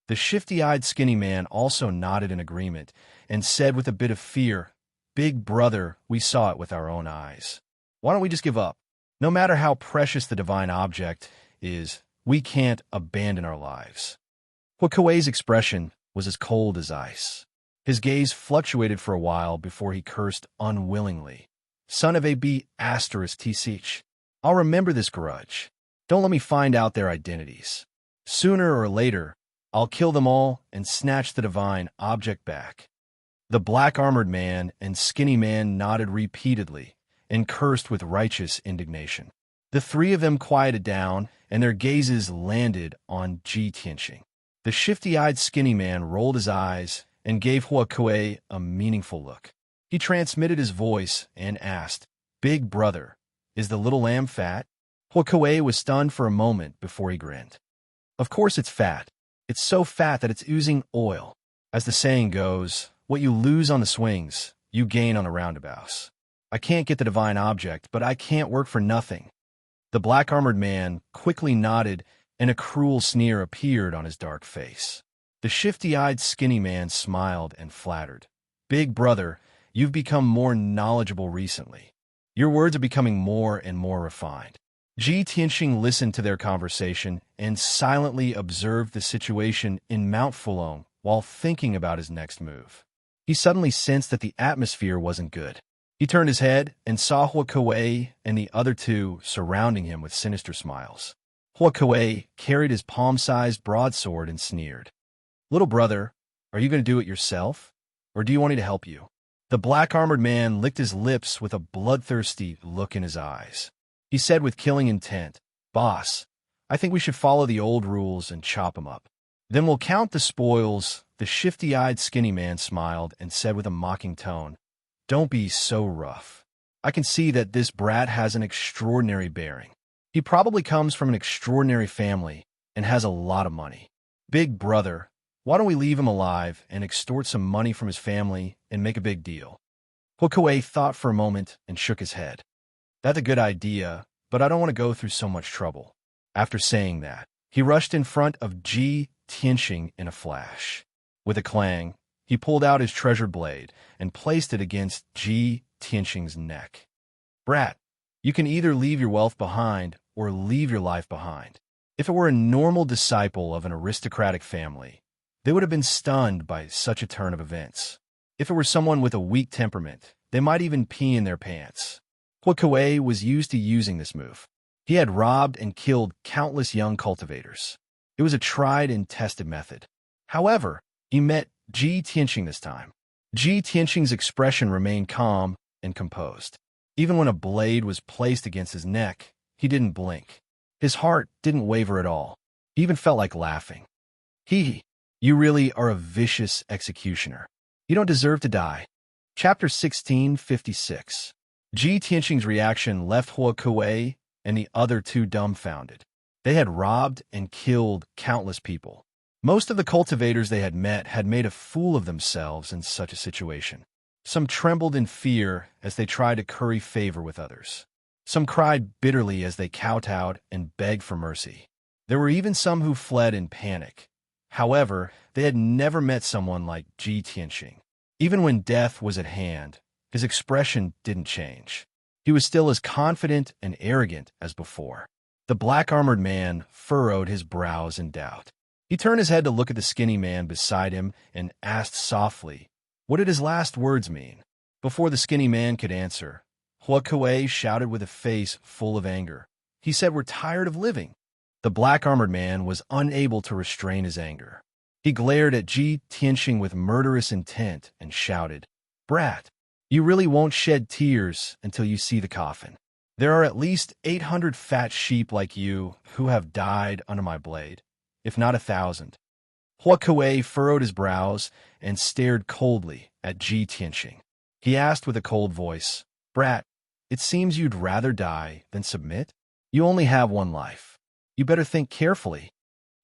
The shifty-eyed skinny man also nodded in agreement and said with a bit of fear, "Big brother, we saw it with our own eyes. Why don't we just give up? No matter how precious the divine object is, we can't abandon our lives." Huakue's expression was as cold as ice. His gaze fluctuated for a while before he cursed unwillingly. "Son of a b****, I'll remember this grudge. Don't let me find out their identities. Sooner or later, I'll kill them all and snatch the divine object back." The black-armored man and skinny man nodded repeatedly and cursed with righteous indignation. The three of them quieted down, and their gazes landed on Ji Tianxing. The shifty-eyed skinny man rolled his eyes and gave Huakue a meaningful look. He transmitted his voice and asked, "Big brother, is the little lamb fat?" Huakue was stunned for a moment before he grinned. "Of course it's fat. It's so fat that it's oozing oil. As the saying goes, what you lose on the swings, you gain on the roundabouts. I can't get the divine object, but I can't work for nothing." The black-armored man quickly nodded, and a cruel sneer appeared on his dark face. The shifty-eyed skinny man smiled and flattered. "Big brother, you've become more knowledgeable recently. Your words are becoming more and more refined." Ji Tianxing listened to their conversation and silently observed the situation in Mount Fulong while thinking about his next move. He suddenly sensed that the atmosphere wasn't good. He turned his head and saw Hua Kuei and the other two surrounding him with sinister smiles. Hua Kuei carried his palm-sized broadsword and sneered. "Little brother, are you going to do it yourself, or do you want me to help you?" The black-armored man licked his lips with a bloodthirsty look in his eyes. He said with killing intent, "Boss, I think we should follow the old rules and chop him up. Then we'll count the spoils." The shifty-eyed skinny man smiled and said with a mocking tone, "Don't be so rough. I can see that this brat has an extraordinary bearing. He probably comes from an extraordinary family and has a lot of money. Big brother, why don't we leave him alive and extort some money from his family and make a big deal?" Hua Kuei thought for a moment and shook his head. "That's a good idea, but I don't want to go through so much trouble." After saying that, he rushed in front of Ji Tianxing in a flash. With a clang, he pulled out his treasured blade and placed it against Ji Tianxing's neck. "Brat, you can either leave your wealth behind or leave your life behind." If it were a normal disciple of an aristocratic family, they would have been stunned by such a turn of events. If it were someone with a weak temperament, they might even pee in their pants. Hua Kuei was used to using this move. He had robbed and killed countless young cultivators. It was a tried and tested method. However, he met Ji Tianxing this time. Ji Tianxing's expression remained calm and composed. Even when a blade was placed against his neck, he didn't blink. His heart didn't waver at all. He even felt like laughing. You really are a vicious executioner. You don't deserve to die." Chapter 1656. Ji Tianxing's reaction left Hua Kuei and the other two dumbfounded. They had robbed and killed countless people. Most of the cultivators they had met had made a fool of themselves in such a situation. Some trembled in fear as they tried to curry favor with others. Some cried bitterly as they kowtowed and begged for mercy. There were even some who fled in panic. However, they had never met someone like Ji Tianxing. Even when death was at hand, his expression didn't change. He was still as confident and arrogant as before. The black-armored man furrowed his brows in doubt. He turned his head to look at the skinny man beside him and asked softly, what did his last words mean? Before the skinny man could answer, Hua Kuei shouted with a face full of anger. He said, "We're tired of living." The black-armored man was unable to restrain his anger. He glared at Ji Tianxing with murderous intent and shouted, "Brat, you really won't shed tears until you see the coffin. There are at least 800 fat sheep like you who have died under my blade, if not 1,000. Hua Kuei furrowed his brows and stared coldly at Ji Tianxing. He asked with a cold voice, "Brat, it seems you'd rather die than submit? You only have one life. You better think carefully."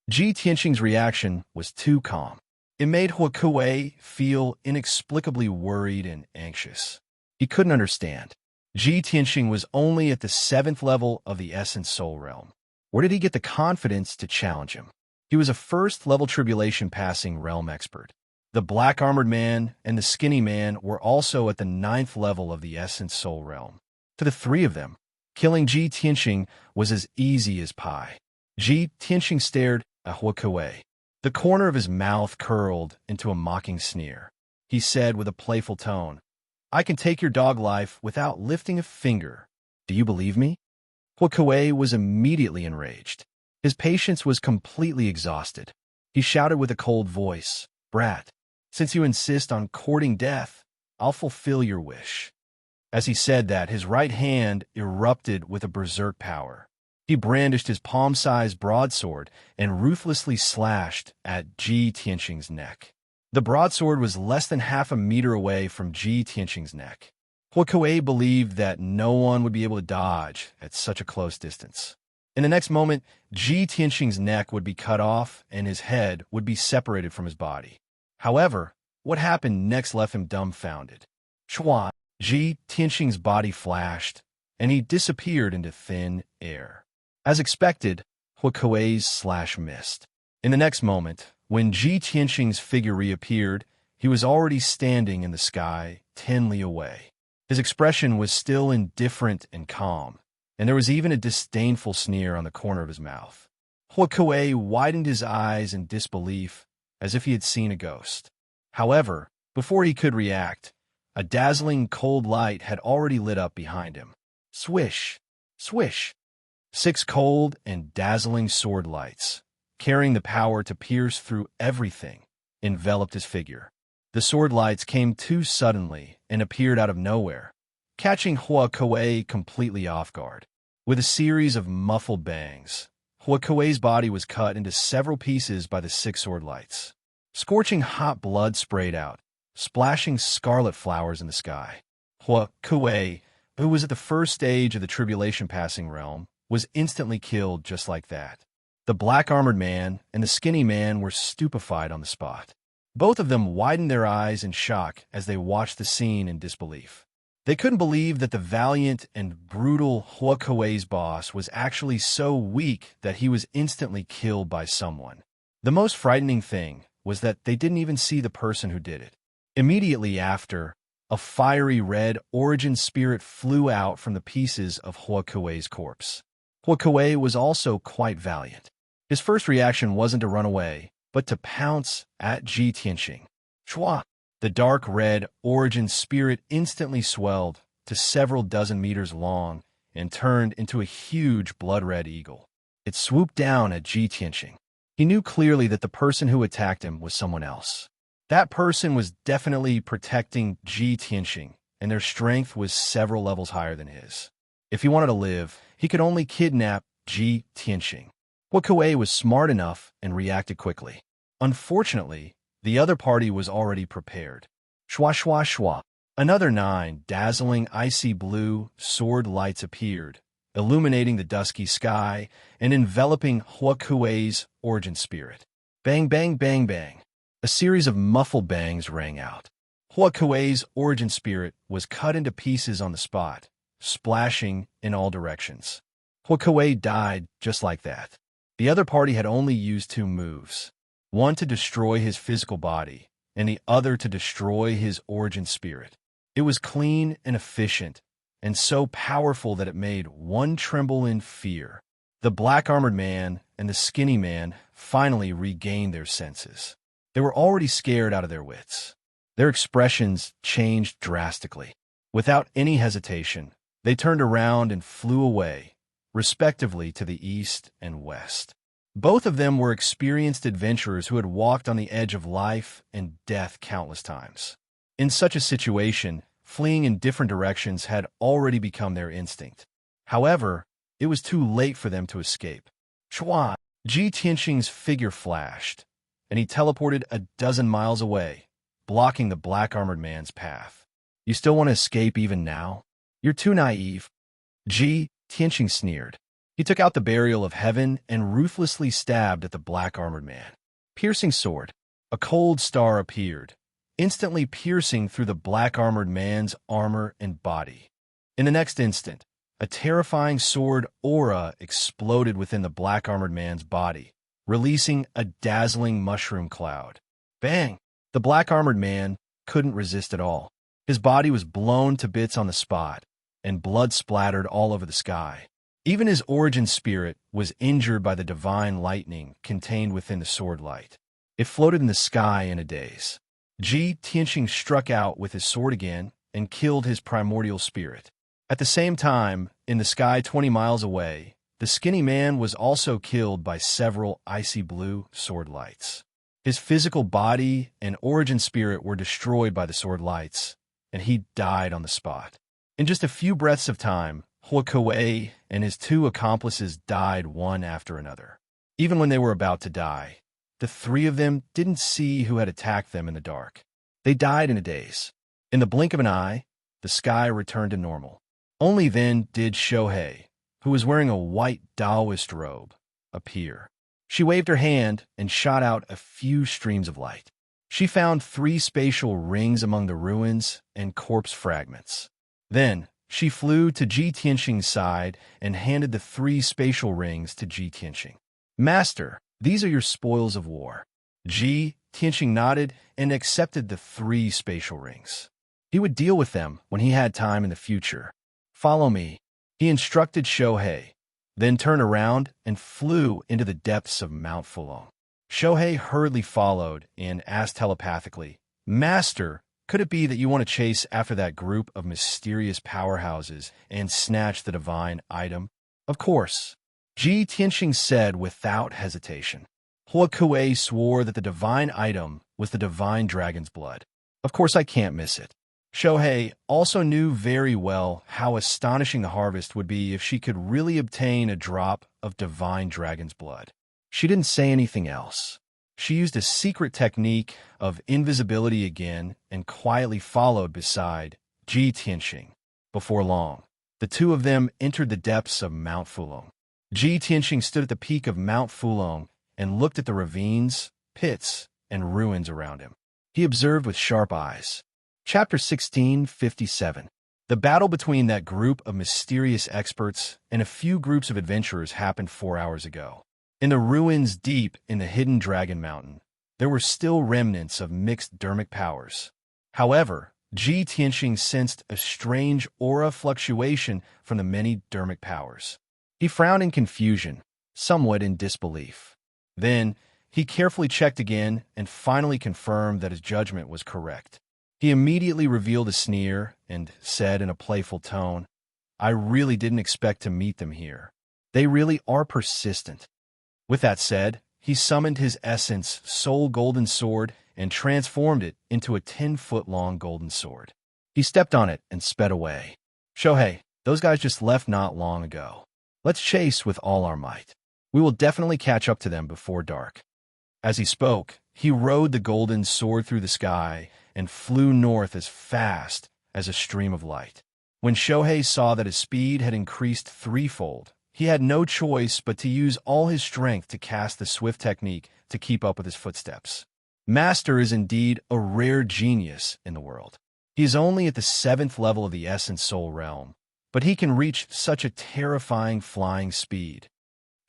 Ji Tianxing's reaction was too calm. It made Hua Kuei feel inexplicably worried and anxious. He couldn't understand. Ji Tianxing was only at the 7th level of the Essence Soul Realm. Where did he get the confidence to challenge him? He was a first-level tribulation-passing realm expert. The black-armored man and the skinny man were also at the 9th level of the Essence Soul Realm. To the three of them, killing Ji Tianxing was as easy as pie. Ji Tianxing stared at Hua Kuei. The corner of his mouth curled into a mocking sneer. He said with a playful tone, "I can take your dog life without lifting a finger. Do you believe me?" Hua Kuei was immediately enraged. His patience was completely exhausted. He shouted with a cold voice, "Brat, since you insist on courting death, I'll fulfill your wish." As he said that, his right hand erupted with a berserk power. He brandished his palm-sized broadsword and ruthlessly slashed at Ji Tianxing's neck. The broadsword was less than half a meter away from Ji Tianxing's neck. Hua Kuei believed that no one would be able to dodge at such a close distance. In the next moment, Ji Tianxing's neck would be cut off and his head would be separated from his body. However, what happened next left him dumbfounded. Shua, Ji Tianxing's body flashed, and he disappeared into thin air. As expected, Huokei's/missed. In the next moment, when Ji Tianxing's figure reappeared, he was already standing in the sky, 10 li away. His expression was still indifferent and calm, and there was even a disdainful sneer on the corner of his mouth. Huokei widened his eyes in disbelief, as if he had seen a ghost. However, before he could react, a dazzling cold light had already lit up behind him. Swish! Swish! 6 cold and dazzling sword lights, carrying the power to pierce through everything, enveloped his figure. The sword lights came too suddenly and appeared out of nowhere, catching Huokei completely off guard. With a series of muffled bangs, Huokei's body was cut into several pieces by the 6 sword lights. Scorching hot blood sprayed out, splashing scarlet flowers in the sky. Huokei, who was at the first stage of the tribulation passing realm, was instantly killed just like that. The black-armored man and the skinny man were stupefied on the spot. Both of them widened their eyes in shock as they watched the scene in disbelief. They couldn't believe that the valiant and brutal Huokei's boss was actually so weak that he was instantly killed by someone. The most frightening thing was that they didn't even see the person who did it. Immediately after, a fiery red origin spirit flew out from the pieces of Huokei's corpse. Huokei was also quite valiant. His first reaction wasn't to run away, but to pounce at Ji Tianxing. Shua! The dark red origin spirit instantly swelled to several dozen meters long and turned into a huge blood-red eagle. It swooped down at Ji Tianxing. He knew clearly that the person who attacked him was someone else. That person was definitely protecting Ji Tianxing, and their strength was several levels higher than his. If he wanted to live, he could only kidnap Ji Tianxing. Huokei was smart enough and reacted quickly. Unfortunately, the other party was already prepared. Shwa shwa shwa. Another 9 dazzling icy blue sword lights appeared, illuminating the dusky sky and enveloping Huokei's origin spirit. Bang bang bang bang. A series of muffled bangs rang out. Huokei's origin spirit was cut into pieces on the spot, splashing in all directions. Huokei died just like that. The other party had only used 2 moves, one to destroy his physical body, and the other to destroy his origin spirit. It was clean and efficient, and so powerful that it made one tremble in fear. The black-armored man and the skinny man finally regained their senses. They were already scared out of their wits. Their expressions changed drastically. Without any hesitation, they turned around and flew away, respectively to the east and west. Both of them were experienced adventurers who had walked on the edge of life and death countless times. In such a situation, fleeing in different directions had already become their instinct. However, it was too late for them to escape. Shua! Ji Tianxing's figure flashed, and he teleported a dozen miles away, blocking the black-armored man's path. You still want to escape even now? You're too naive. Ji Tianxing sneered. He took out the burial of heaven and ruthlessly stabbed at the black-armored man. Piercing sword. A cold star appeared, instantly piercing through the black-armored man's armor and body. In the next instant, a terrifying sword aura exploded within the black-armored man's body, releasing a dazzling mushroom cloud. Bang! The black-armored man couldn't resist at all. His body was blown to bits on the spot, and blood splattered all over the sky. Even his origin spirit was injured by the divine lightning contained within the sword light. It floated in the sky in a daze. Ji Tianxing struck out with his sword again and killed his primordial spirit. At the same time, in the sky 20 miles away, the skinny man was also killed by several icy blue sword lights. His physical body and origin spirit were destroyed by the sword lights, and he died on the spot. In just a few breaths of time, Huokei and his 2 accomplices died one after another. Even when they were about to die, the 3 of them didn't see who had attacked them in the dark. They died in a daze. In the blink of an eye, the sky returned to normal. Only then did Shohei, who was wearing a white Taoist robe, appear. She waved her hand and shot out a few streams of light. She found 3 spatial rings among the ruins and corpse fragments. Then, she flew to Ji Tianxing's side and handed the 3 spatial rings to Ji Tianxing. Master, these are your spoils of war. Ji Tianxing nodded and accepted the 3 spatial rings. He would deal with them when he had time in the future. Follow me, he instructed Shohei, then turned around and flew into the depths of Mount Fulong. Shohei hurriedly followed and asked telepathically, Master, could it be that you want to chase after that group of mysterious powerhouses and snatch the divine item? Of course, Ji Tianxing said without hesitation. Hua Kuei swore that the divine item was the divine dragon's blood. Of course I can't miss it. Shohei also knew very well how astonishing the harvest would be if she could really obtain a drop of divine dragon's blood. She didn't say anything else. She used a secret technique of invisibility again and quietly followed beside Ji Tianxing. Before long, the two of them entered the depths of Mount Fulong. Ji Tianxing stood at the peak of Mount Fulong and looked at the ravines, pits, and ruins around him. He observed with sharp eyes. Chapter 1657. The battle between that group of mysterious experts and a few groups of adventurers happened 4 hours ago. In the ruins deep in the hidden Dragon Mountain, there were still remnants of mixed dermic powers. However, Ji Tianxing sensed a strange aura fluctuation from the many dermic powers. He frowned in confusion, somewhat in disbelief. Then, he carefully checked again and finally confirmed that his judgment was correct. He immediately revealed a sneer and said in a playful tone, I really didn't expect to meet them here. They really are persistent. With that said, he summoned his essence Soul Golden Sword and transformed it into a 10-foot-long golden sword. He stepped on it and sped away. Shohei, those guys just left not long ago. Let's chase with all our might. We will definitely catch up to them before dark. As he spoke, he rode the golden sword through the sky and flew north as fast as a stream of light. When Shohei saw that his speed had increased threefold, he had no choice but to use all his strength to cast the swift technique to keep up with his footsteps. Master is indeed a rare genius in the world. He is only at the 7th level of the Essence Soul realm, but he can reach such a terrifying flying speed.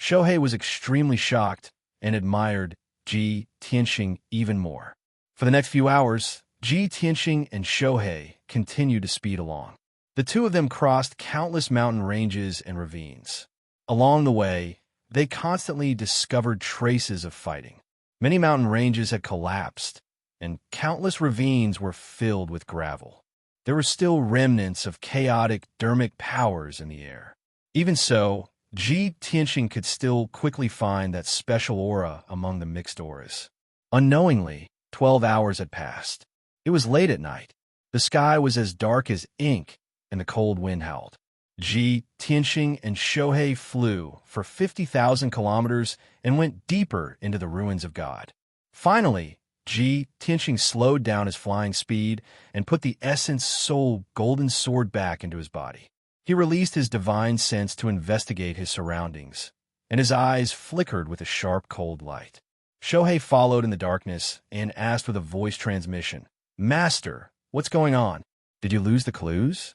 Shohei was extremely shocked and admired Ji Tianxing even more. For the next few hours, Ji Tianxing and Shohei continued to speed along. The two of them crossed countless mountain ranges and ravines. Along the way, they constantly discovered traces of fighting. Many mountain ranges had collapsed, and countless ravines were filled with gravel. There were still remnants of chaotic dermic powers in the air. Even so, Ji Tianxing could still quickly find that special aura among the mixed auras. Unknowingly, 12 hours had passed. It was late at night. The sky was as dark as ink, and the cold wind howled. Ji Tianxing and Shohei flew for 50,000 kilometers and went deeper into the ruins of God. Finally, Ji Tianxing slowed down his flying speed and put the Essence Soul Golden Sword back into his body. He released his divine sense to investigate his surroundings, and his eyes flickered with a sharp, cold light. Shohei followed in the darkness and asked with a voice transmission, Master, what's going on? Did you lose the clues?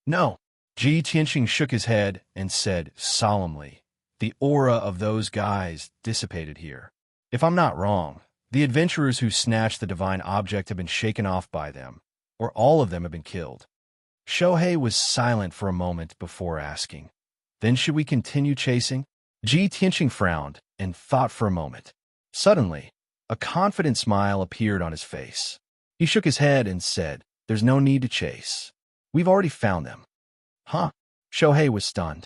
No. Ji Tianxing shook his head and said solemnly, the aura of those guys dissipated here. If I'm not wrong, the adventurers who snatched the divine object have been shaken off by them, or all of them have been killed. Shohei was silent for a moment before asking, Then should we continue chasing? Ji Tianxing frowned and thought for a moment. Suddenly, a confident smile appeared on his face. He shook his head and said, There's no need to chase. We've already found them. Huh? Shohei was stunned.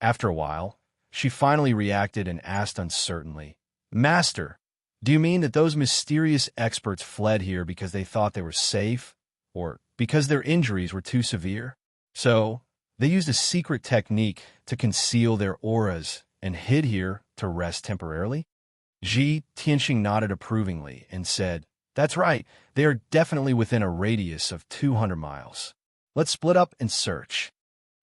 After a while, she finally reacted and asked uncertainly, Master, do you mean that those mysterious experts fled here because they thought they were safe, or because their injuries were too severe? So, they used a secret technique to conceal their auras and hid here to rest temporarily? Ji Tianxing nodded approvingly and said, That's right, they are definitely within a radius of 200 miles. Let's split up and search.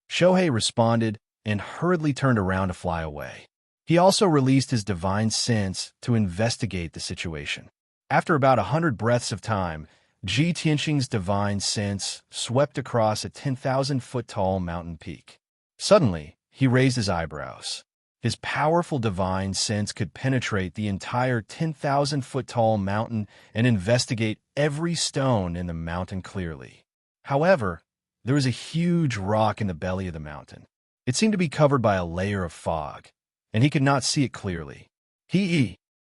Shohei responded and hurriedly turned around to fly away. He also released his divine sense to investigate the situation. After about 100 breaths of time, Ji Tianxing's divine sense swept across a 10,000-foot-tall mountain peak. Suddenly, he raised his eyebrows. His powerful divine sense could penetrate the entire 10,000-foot-tall mountain and investigate every stone in the mountain clearly. However, there was a huge rock in the belly of the mountain. It seemed to be covered by a layer of fog, and he could not see it clearly.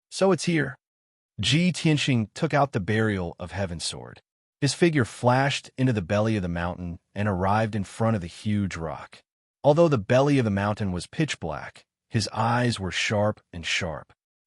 So it's here. Ji Tianxing took out the burial of Heaven's sword. His figure flashed into the belly of the mountain and arrived in front of the huge rock. Although the belly of the mountain was pitch black, his eyes were sharp.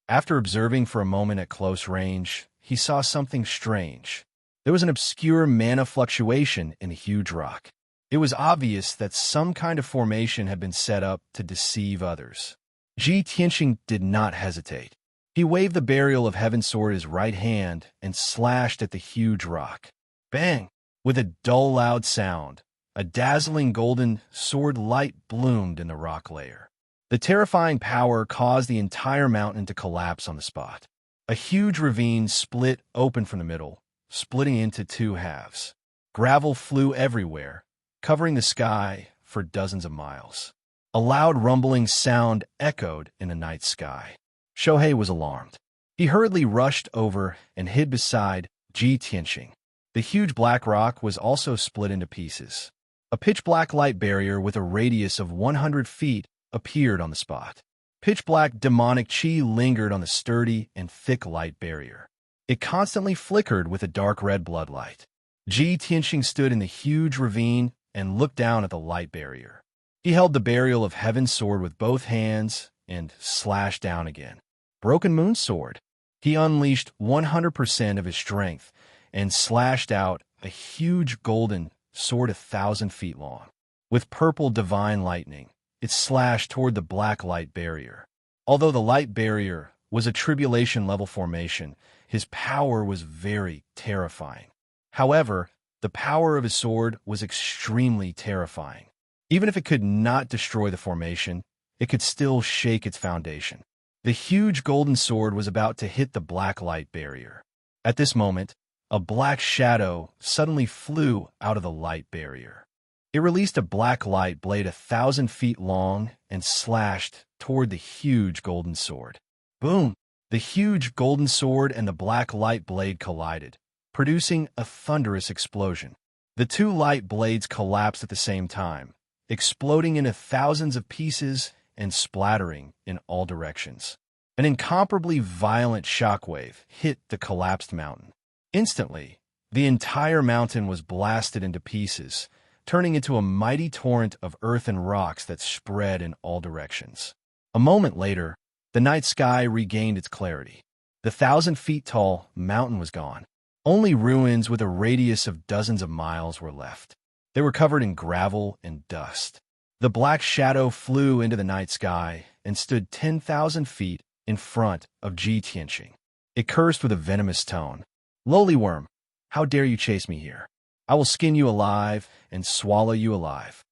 After observing for a moment at close range, he saw something strange. There was an obscure mana fluctuation in the huge rock. It was obvious that some kind of formation had been set up to deceive others. Ji Tianxing did not hesitate. He waved the burial of Heaven's sword in his right hand and slashed at the huge rock. Bang! With a dull, loud sound, a dazzling golden sword light bloomed in the rock layer. The terrifying power caused the entire mountain to collapse on the spot. A huge ravine split open from the middle, splitting into two halves. Gravel flew everywhere, covering the sky for dozens of miles. A loud rumbling sound echoed in the night sky. Shohei was alarmed. He hurriedly rushed over and hid beside Ji Tianxing. The huge black rock was also split into pieces. A pitch-black light barrier with a radius of 100 feet appeared on the spot. Pitch-black demonic chi lingered on the sturdy and thick light barrier. It constantly flickered with a dark red bloodlight. Ji Tianxing stood in the huge ravine and looked down at the light barrier. He held the burial of Heaven's sword with both hands and slashed down again. Broken Moon's sword. He unleashed 100% of his strength and slashed out a huge golden sword 1,000 feet long. With purple divine lightning, it slashed toward the black light barrier. Although the light barrier was a tribulation-level formation, his power was very terrifying. However, the power of his sword was extremely terrifying. Even if it could not destroy the formation, it could still shake its foundation. The huge golden sword was about to hit the black light barrier. At this moment, a black shadow suddenly flew out of the light barrier. It released a black light blade 1,000 feet long and slashed toward the huge golden sword. Boom! The huge golden sword and the black light blade collided, producing a thunderous explosion. The two light blades collapsed at the same time, exploding into thousands of pieces and splattering in all directions. An incomparably violent shockwave hit the collapsed mountain. Instantly, the entire mountain was blasted into pieces, turning into a mighty torrent of earth and rocks that spread in all directions. A moment later, the night sky regained its clarity. The 1,000-feet-tall mountain was gone. Only ruins with a radius of dozens of miles were left. They were covered in gravel and dust. The black shadow flew into the night sky and stood 10,000 feet in front of Ji Tianxing. It cursed with a venomous tone. "Lowly worm, how dare you chase me here? I will skin you alive and swallow you alive."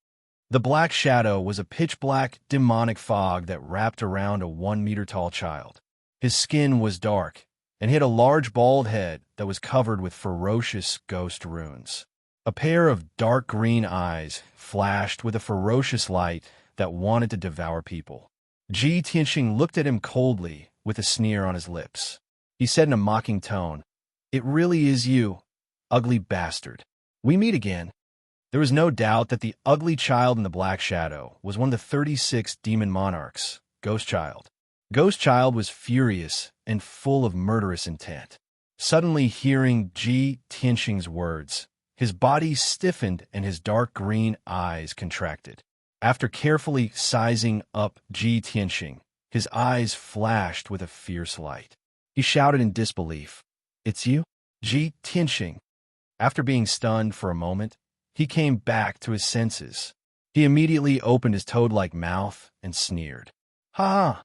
The black shadow was a pitch-black demonic fog that wrapped around a 1-meter-tall child. His skin was dark, and he had a large bald head that was covered with ferocious ghost runes. A pair of dark green eyes flashed with a ferocious light that wanted to devour people. Ji Tianxing looked at him coldly with a sneer on his lips. He said in a mocking tone, "It really is you, ugly bastard. We meet again." There was no doubt that the ugly child in the black shadow was one of the 36 demon monarchs, Ghost Child. Ghost Child was furious and full of murderous intent. Suddenly hearing Ji Tianxing's words, his body stiffened and his dark green eyes contracted. After carefully sizing up Ji Tianxing, his eyes flashed with a fierce light. He shouted in disbelief, "It's you, Ji Tianxing." After being stunned for a moment, he came back to his senses. He immediately opened his toad-like mouth and sneered. "Ha ha!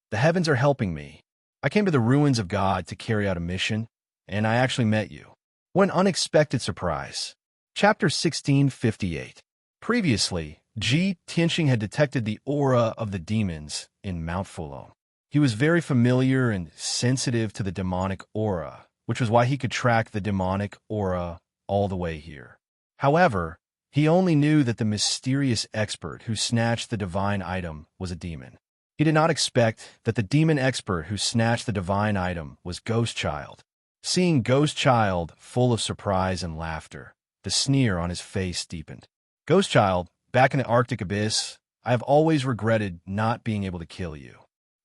The heavens are helping me. I came to the ruins of God to carry out a mission, and I actually met you. What an unexpected surprise." Chapter 1658. Previously, Ji Tianxing had detected the aura of the demons in Mount Fulong. He was very familiar and sensitive to the demonic aura, which was why he could track the demonic aura all the way here. However, he only knew that the mysterious expert who snatched the divine item was a demon. He did not expect that the demon expert who snatched the divine item was Ghost Child. Seeing Ghost Child full of surprise and laughter, the sneer on his face deepened. Ghost Child, back in the Arctic abyss, I have always regretted not being able to kill you.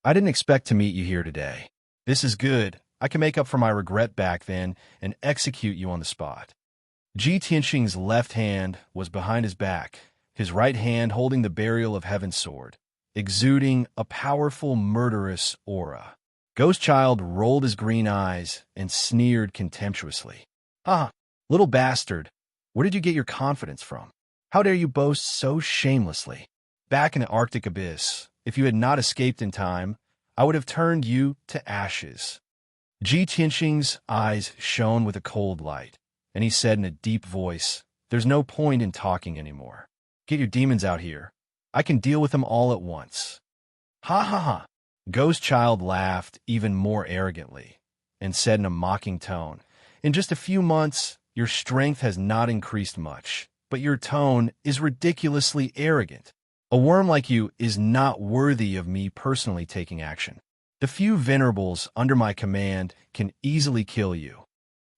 I didn't expect to meet you here today. This is good. I can make up for my regret back then and execute you on the spot. Ji Tianxing's left hand was behind his back, his right hand holding the Burial of Heaven sword, exuding a powerful, murderous aura. Ghost Child rolled his green eyes and sneered contemptuously. "Ah, little bastard, where did you get your confidence from? How dare you boast so shamelessly? Back in the Arctic abyss, if you had not escaped in time, I would have turned you to ashes." Ji Tianxing's eyes shone with a cold light, and he said in a deep voice, "There's no point in talking anymore. Get your demons out here. I can deal with them all at once." "Ha ha ha!" Ghost Child laughed even more arrogantly and said in a mocking tone, "In just a few months, your strength has not increased much, but your tone is ridiculously arrogant. A worm like you is not worthy of me personally taking action. The few venerables under my command can easily kill you."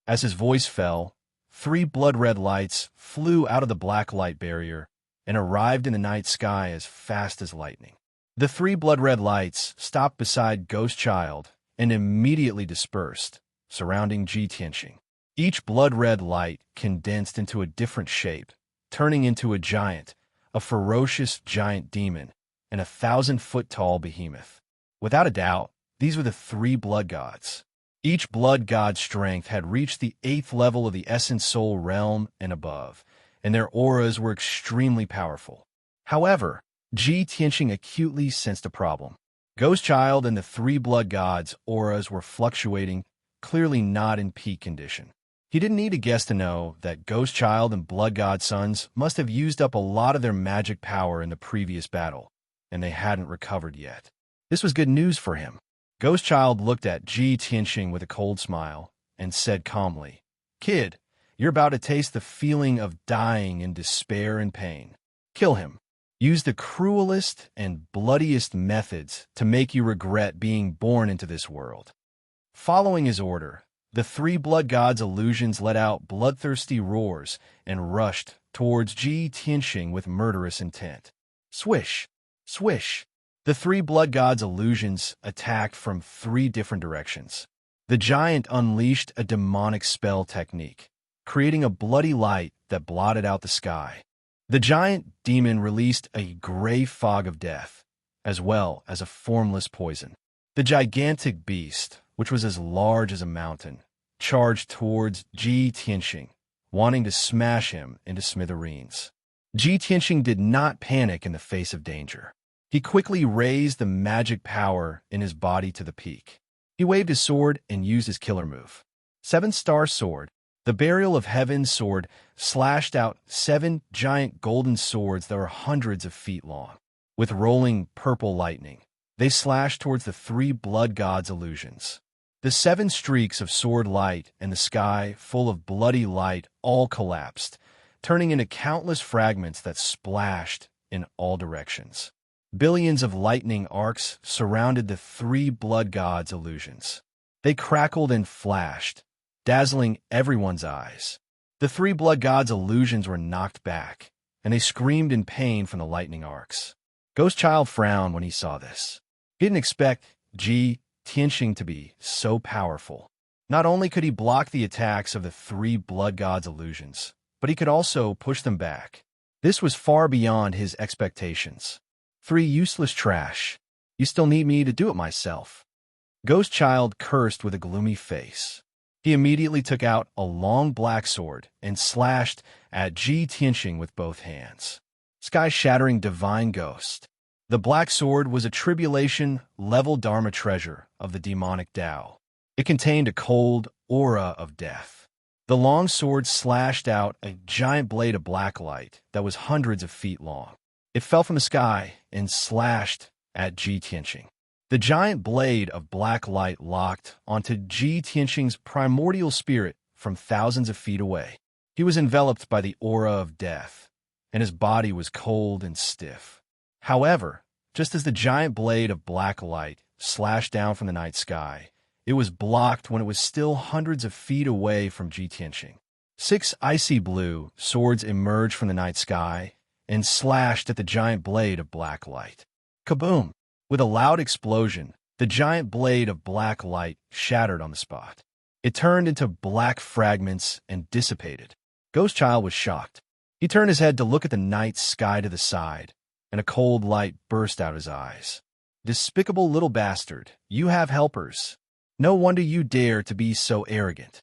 As his voice fell, 3 blood-red lights flew out of the black light barrier and arrived in the night sky as fast as lightning. The 3 blood-red lights stopped beside Ghost Child and immediately dispersed, surrounding Ji Tianxing. Each blood-red light condensed into a different shape, turning into a giant, a ferocious giant demon, and a 1,000-foot-tall behemoth. Without a doubt, these were the 3 blood gods. Each blood god's strength had reached the 8th level of the Essence Soul realm and above, and their auras were extremely powerful. However, Ji Tianxing acutely sensed a problem. Ghost Child and the 3 blood gods' auras were fluctuating, clearly not in peak condition. He didn't need a guess to know that Ghost Child and Blood God Sons must have used up a lot of their magic power in the previous battle, and they hadn't recovered yet. This was good news for him. Ghost Child looked at Ji Tianxing with a cold smile and said calmly, "Kid, you're about to taste the feeling of dying in despair and pain. Kill him. Use the cruelest and bloodiest methods to make you regret being born into this world." Following his order, the 3 blood gods' illusions let out bloodthirsty roars and rushed towards Ji Tianxing with murderous intent. Swish! Swish! The 3 blood gods' illusions attacked from 3 different directions. The giant unleashed a demonic spell technique, creating a bloody light that blotted out the sky. The giant demon released a gray fog of death, as well as a formless poison. The gigantic beast, which was as large as a mountain, charged towards Ji Tianxing, wanting to smash him into smithereens. Ji Tianxing did not panic in the face of danger. He quickly raised the magic power in his body to the peak. He waved his sword and used his killer move. 7-star sword. The Burial of Heaven sword slashed out 7 giant golden swords that were hundreds of feet long. With rolling purple lightning, they slashed towards the 3 blood gods' illusions. The 7 streaks of sword light and the sky full of bloody light all collapsed, turning into countless fragments that splashed in all directions. Billions of lightning arcs surrounded the 3 blood gods' illusions. They crackled and flashed, dazzling everyone's eyes. The 3 blood gods' illusions were knocked back, and they screamed in pain from the lightning arcs. Ghost Child frowned when he saw this. He didn't expect Ji Tianxing to be so powerful. Not only could he block the attacks of the 3 blood gods' illusions, but he could also push them back. This was far beyond his expectations. 3 useless trash. You still need me to do it myself. Ghost Child cursed with a gloomy face. He immediately took out a long black sword and slashed at Ji Tianxing with both hands. Sky-shattering divine ghost. The black sword was a tribulation-level Dharma treasure of the demonic Tao. It contained a cold aura of death. The long sword slashed out a giant blade of black light that was hundreds of feet long. It fell from the sky and slashed at Ji Tianxing. The giant blade of black light locked onto Ji Tianxing's primordial spirit from thousands of feet away. He was enveloped by the aura of death, and his body was cold and stiff. However, just as the giant blade of black light slashed down from the night sky, it was blocked when it was still hundreds of feet away from Ji Tianxing. 6 icy blue swords emerged from the night sky and slashed at the giant blade of black light. Kaboom! With a loud explosion, the giant blade of black light shattered on the spot. It turned into black fragments and dissipated. Ghostchild was shocked. He turned his head to look at the night sky to the side, and a cold light burst out his eyes. Despicable little bastard, you have helpers. No wonder you dare to be so arrogant.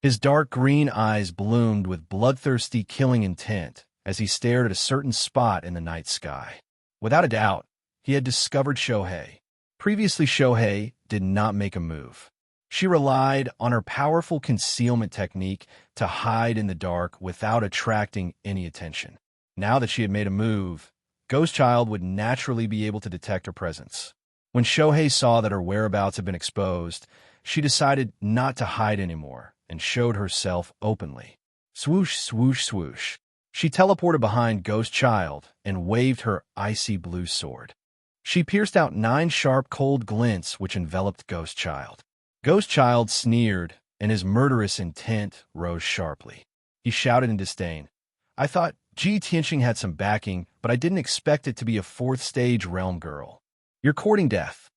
His dark green eyes bloomed with bloodthirsty killing intent as he stared at a certain spot in the night sky. Without a doubt, he had discovered Shohei. Previously, Shohei did not make a move. She relied on her powerful concealment technique to hide in the dark without attracting any attention. Now that she had made a move, Ghostchild would naturally be able to detect her presence. When Shohei saw that her whereabouts had been exposed, she decided not to hide anymore and showed herself openly. Swoosh, swoosh, swoosh. She teleported behind Ghostchild and waved her icy blue sword. She pierced out 9 sharp, cold glints which enveloped Ghostchild. Ghostchild sneered, and his murderous intent rose sharply. He shouted in disdain, "I thought Ji Tianxing had some backing, but I didn't expect it to be a 4th-stage realm girl. You're courting death."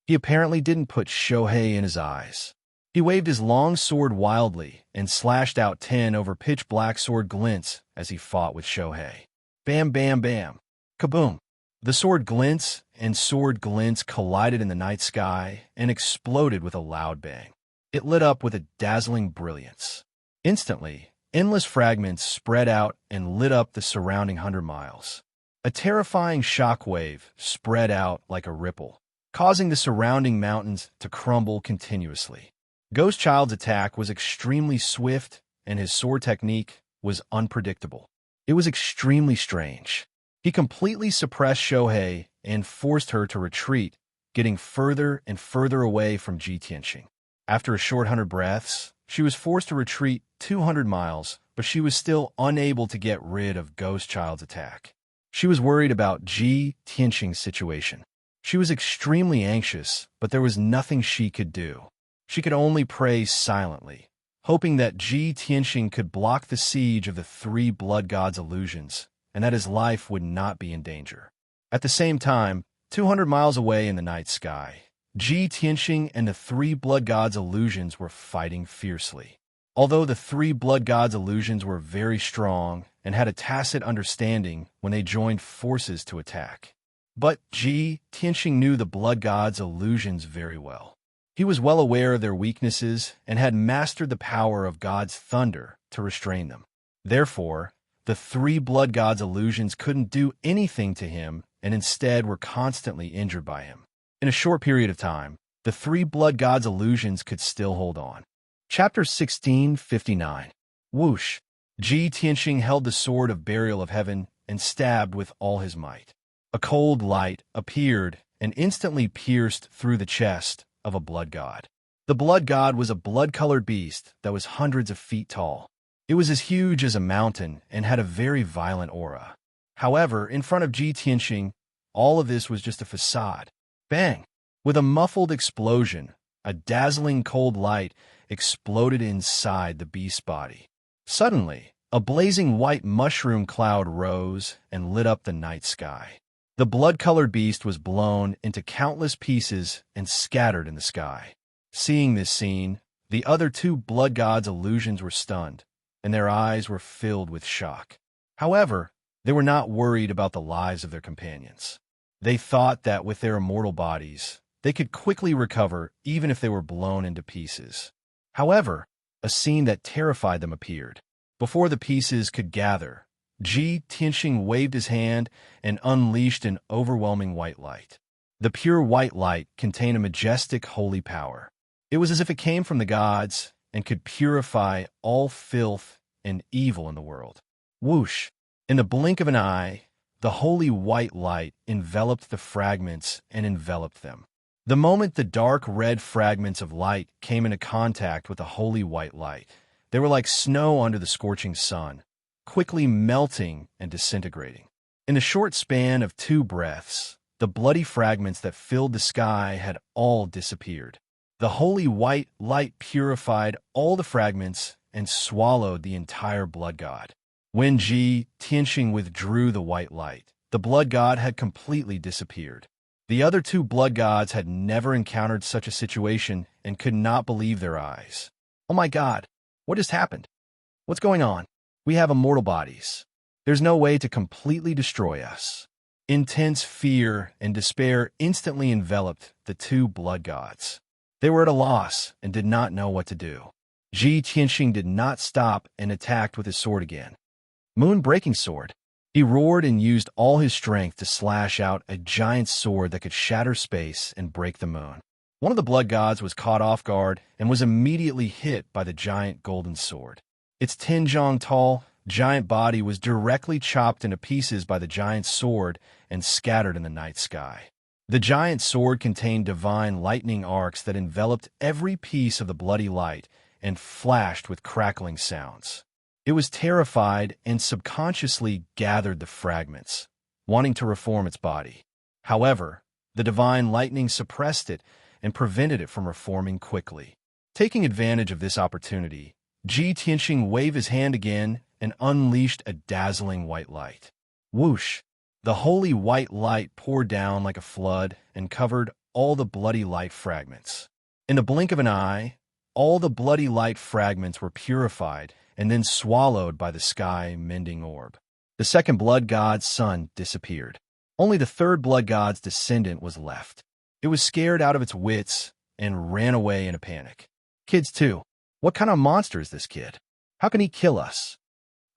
He apparently didn't put Shohei in his eyes. He waved his long sword wildly and slashed out 10 over pitch-black sword glints as he fought with Shohei. Bam, bam, bam. Kaboom! The sword glints and sword glints collided in the night sky and exploded with a loud bang. It lit up with a dazzling brilliance. Instantly, endless fragments spread out and lit up the surrounding 100 miles. A terrifying shockwave spread out like a ripple, causing the surrounding mountains to crumble continuously. Ghostchild's attack was extremely swift, and his sword technique was unpredictable. It was extremely strange. He completely suppressed Shohei and forced her to retreat, getting further and further away from Ji Tianxing. After a short 100 breaths, she was forced to retreat 200 miles, but she was still unable to get rid of Ghostchild's attack. She was worried about Ji Tianxing's situation. She was extremely anxious, but there was nothing she could do. She could only pray silently, hoping that Ji Tianxing could block the siege of the 3 blood gods' illusions, and that his life would not be in danger. At the same time, 200 miles away in the night sky, Ji Tianxing and the 3 blood gods' illusions were fighting fiercely. Although the 3 blood gods' illusions were very strong and had a tacit understanding when they joined forces to attack. But Ji Tianxing knew the blood gods' illusions very well. He was well aware of their weaknesses and had mastered the power of God's thunder to restrain them. Therefore, the 3 blood gods' illusions couldn't do anything to him and instead were constantly injured by him. In a short period of time, the 3 blood gods' illusions could still hold on. Chapter 1659. Whoosh! Ji Tianxing held the sword of burial of heaven and stabbed with all his might. A cold light appeared and instantly pierced through the chest of a blood god. The blood god was a blood-colored beast that was hundreds of feet tall. It was as huge as a mountain and had a very violent aura. However, in front of Ji Tianxing, all of this was just a facade. Bang! With a muffled explosion, a dazzling cold light exploded inside the beast's body. Suddenly, a blazing white mushroom cloud rose and lit up the night sky. The blood-colored beast was blown into countless pieces and scattered in the sky. Seeing this scene, the other 2 blood gods' illusions were stunned, and their eyes were filled with shock. However, they were not worried about the lives of their companions. They thought that with their immortal bodies, they could quickly recover even if they were blown into pieces. However, a scene that terrified them appeared. Before the pieces could gather, Ji Tianxing waved his hand and unleashed an overwhelming white light. The pure white light contained a majestic holy power. It was as if it came from the gods and could purify all filth and evil in the world. Whoosh! In the blink of an eye, the holy white light enveloped the fragments and enveloped them. The moment the dark red fragments of light came into contact with the holy white light, they were like snow under the scorching sun, quickly melting and disintegrating. In the short span of 2 breaths, the bloody fragments that filled the sky had all disappeared. The holy white light purified all the fragments and swallowed the entire blood god. When Ji Tianxing withdrew the white light, the blood god had completely disappeared. The other 2 blood gods had never encountered such a situation and could not believe their eyes. "Oh my god, what just happened? What's going on? We have immortal bodies. There's no way to completely destroy us." Intense fear and despair instantly enveloped the 2 blood gods. They were at a loss and did not know what to do. Ji Tianxing did not stop and attacked with his sword again. Moon-breaking sword. He roared and used all his strength to slash out a giant sword that could shatter space and break the moon. One of the blood gods was caught off guard and was immediately hit by the giant golden sword. Its 10 zhang tall, giant body was directly chopped into pieces by the giant sword and scattered in the night sky. The giant sword contained divine lightning arcs that enveloped every piece of the bloody light and flashed with crackling sounds. It was terrified and subconsciously gathered the fragments, wanting to reform its body. However, the divine lightning suppressed it and prevented it from reforming quickly. Taking advantage of this opportunity, Ji Tianxing waved his hand again and unleashed a dazzling white light. Whoosh! The holy white light poured down like a flood and covered all the bloody light fragments. In the blink of an eye, all the bloody light fragments were purified and then swallowed by the sky-mending orb. The second blood god's son disappeared. Only the third blood god's descendant was left. It was scared out of its wits and ran away in a panic. Kids too. What kind of monster is this kid? How can he kill us?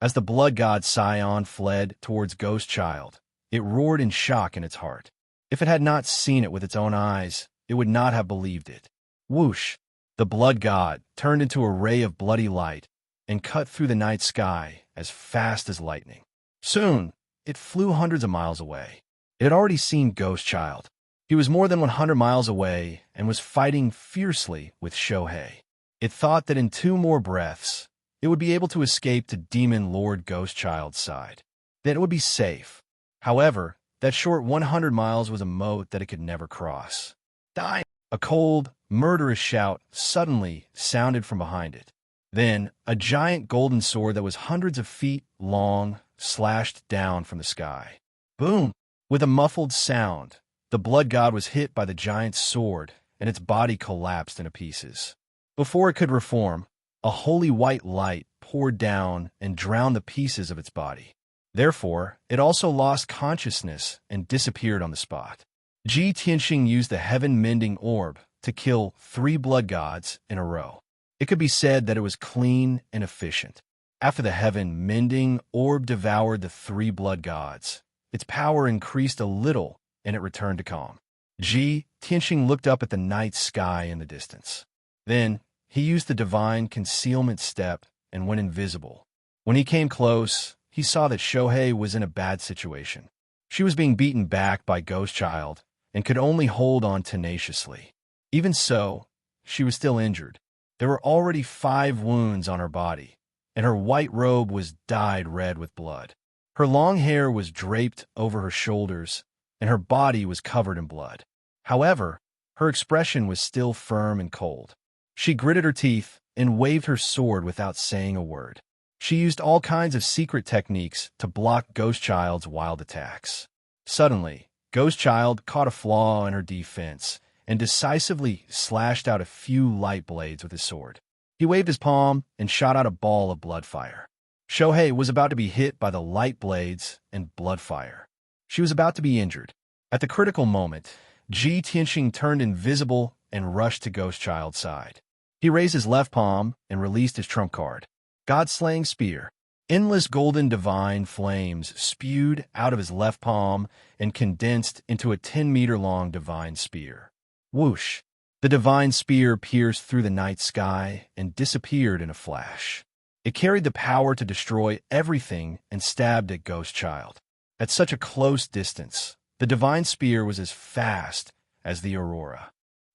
As the blood god Scion fled towards Ghost Child, it roared in shock in its heart. If it had not seen it with its own eyes, it would not have believed it. Whoosh! The blood god turned into a ray of bloody light and cut through the night sky as fast as lightning. Soon, it flew hundreds of miles away. It had already seen Ghost Child. He was more than 100 miles away and was fighting fiercely with Shohei. It thought that in 2 more breaths, it would be able to escape to Demon Lord Ghost Child's side. That it would be safe. However, that short 100 miles was a moat that it could never cross. Die! A cold, murderous shout suddenly sounded from behind it. Then, a giant golden sword that was hundreds of feet long slashed down from the sky. Boom! With a muffled sound, the blood god was hit by the giant sword, and its body collapsed into pieces. Before it could reform, a holy white light poured down and drowned the pieces of its body. Therefore, it also lost consciousness and disappeared on the spot. Ji Tianxing used the heaven-mending orb to kill 3 blood gods in a row. It could be said that it was clean and efficient. After the heaven-mending orb devoured the 3 blood gods, its power increased a little and it returned to calm. Ji Tianxing looked up at the night sky in the distance. Then, he used the divine concealment step and went invisible. When he came close, he saw that Shohei was in a bad situation. She was being beaten back by Ghost Child and could only hold on tenaciously. Even so, she was still injured. There were already 5 wounds on her body, and her white robe was dyed red with blood. Her long hair was draped over her shoulders, and her body was covered in blood. However, her expression was still firm and cold. She gritted her teeth and waved her sword without saying a word. She used all kinds of secret techniques to block Ghost Child's wild attacks. Suddenly, Ghost Child caught a flaw in her defense and decisively slashed out a few light blades with his sword. He waved his palm and shot out a ball of blood fire. Shohei was about to be hit by the light blades and blood fire. She was about to be injured. At the critical moment, Ji Tianxing turned invisible and rushed to Ghost Child's side. He raised his left palm and released his trump card. God-slaying spear. Endless golden divine flames spewed out of his left palm and condensed into a 10-meter-long divine spear. Whoosh! The divine spear pierced through the night sky and disappeared in a flash. It carried the power to destroy everything and stabbed at Ghost Child. At such a close distance, the divine spear was as fast as the aurora.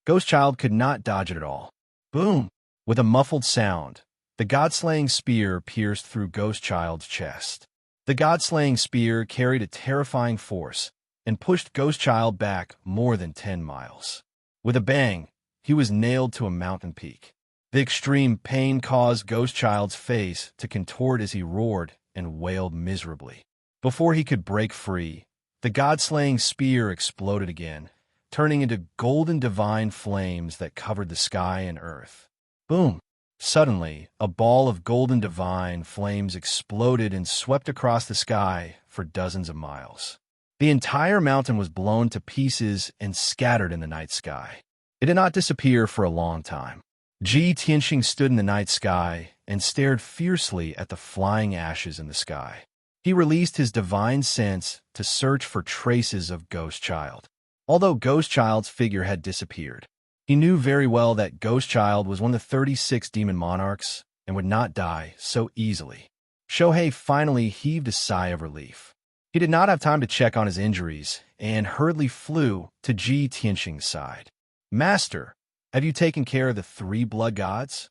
Ghost Child could not dodge it at all. Boom! With a muffled sound, the god-slaying spear pierced through Ghost Child's chest. The god-slaying spear carried a terrifying force and pushed Ghost Child back more than 10 miles. With a bang, he was nailed to a mountain peak. The extreme pain caused Ghost Child's face to contort as he roared and wailed miserably. Before he could break free, the god-slaying spear exploded again, turning into golden divine flames that covered the sky and earth. Boom! Suddenly, a ball of golden divine flames exploded and swept across the sky for dozens of miles. The entire mountain was blown to pieces and scattered in the night sky. It did not disappear for a long time. Ji Tianxing stood in the night sky and stared fiercely at the flying ashes in the sky. He released his divine sense to search for traces of Ghost Child. Although Ghost Child's figure had disappeared, he knew very well that Ghost Child was one of the 36 demon monarchs and would not die so easily. Shohei finally heaved a sigh of relief. He did not have time to check on his injuries and hurriedly flew to Ji Tianxing's side. "Master, have you taken care of the 3 blood gods?"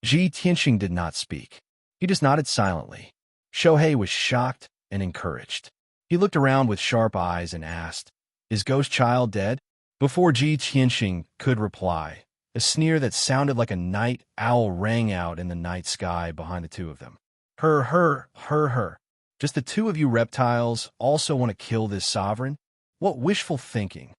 Ji Tianxing did not speak. He just nodded silently. Shohei was shocked and encouraged. He looked around with sharp eyes and asked, "Is Ghost Child dead?" Before Ji Tianxing could reply, a sneer that sounded like a night owl rang out in the night sky behind the two of them. Her. Just the 2 of you reptiles also want to kill this sovereign? What wishful thinking.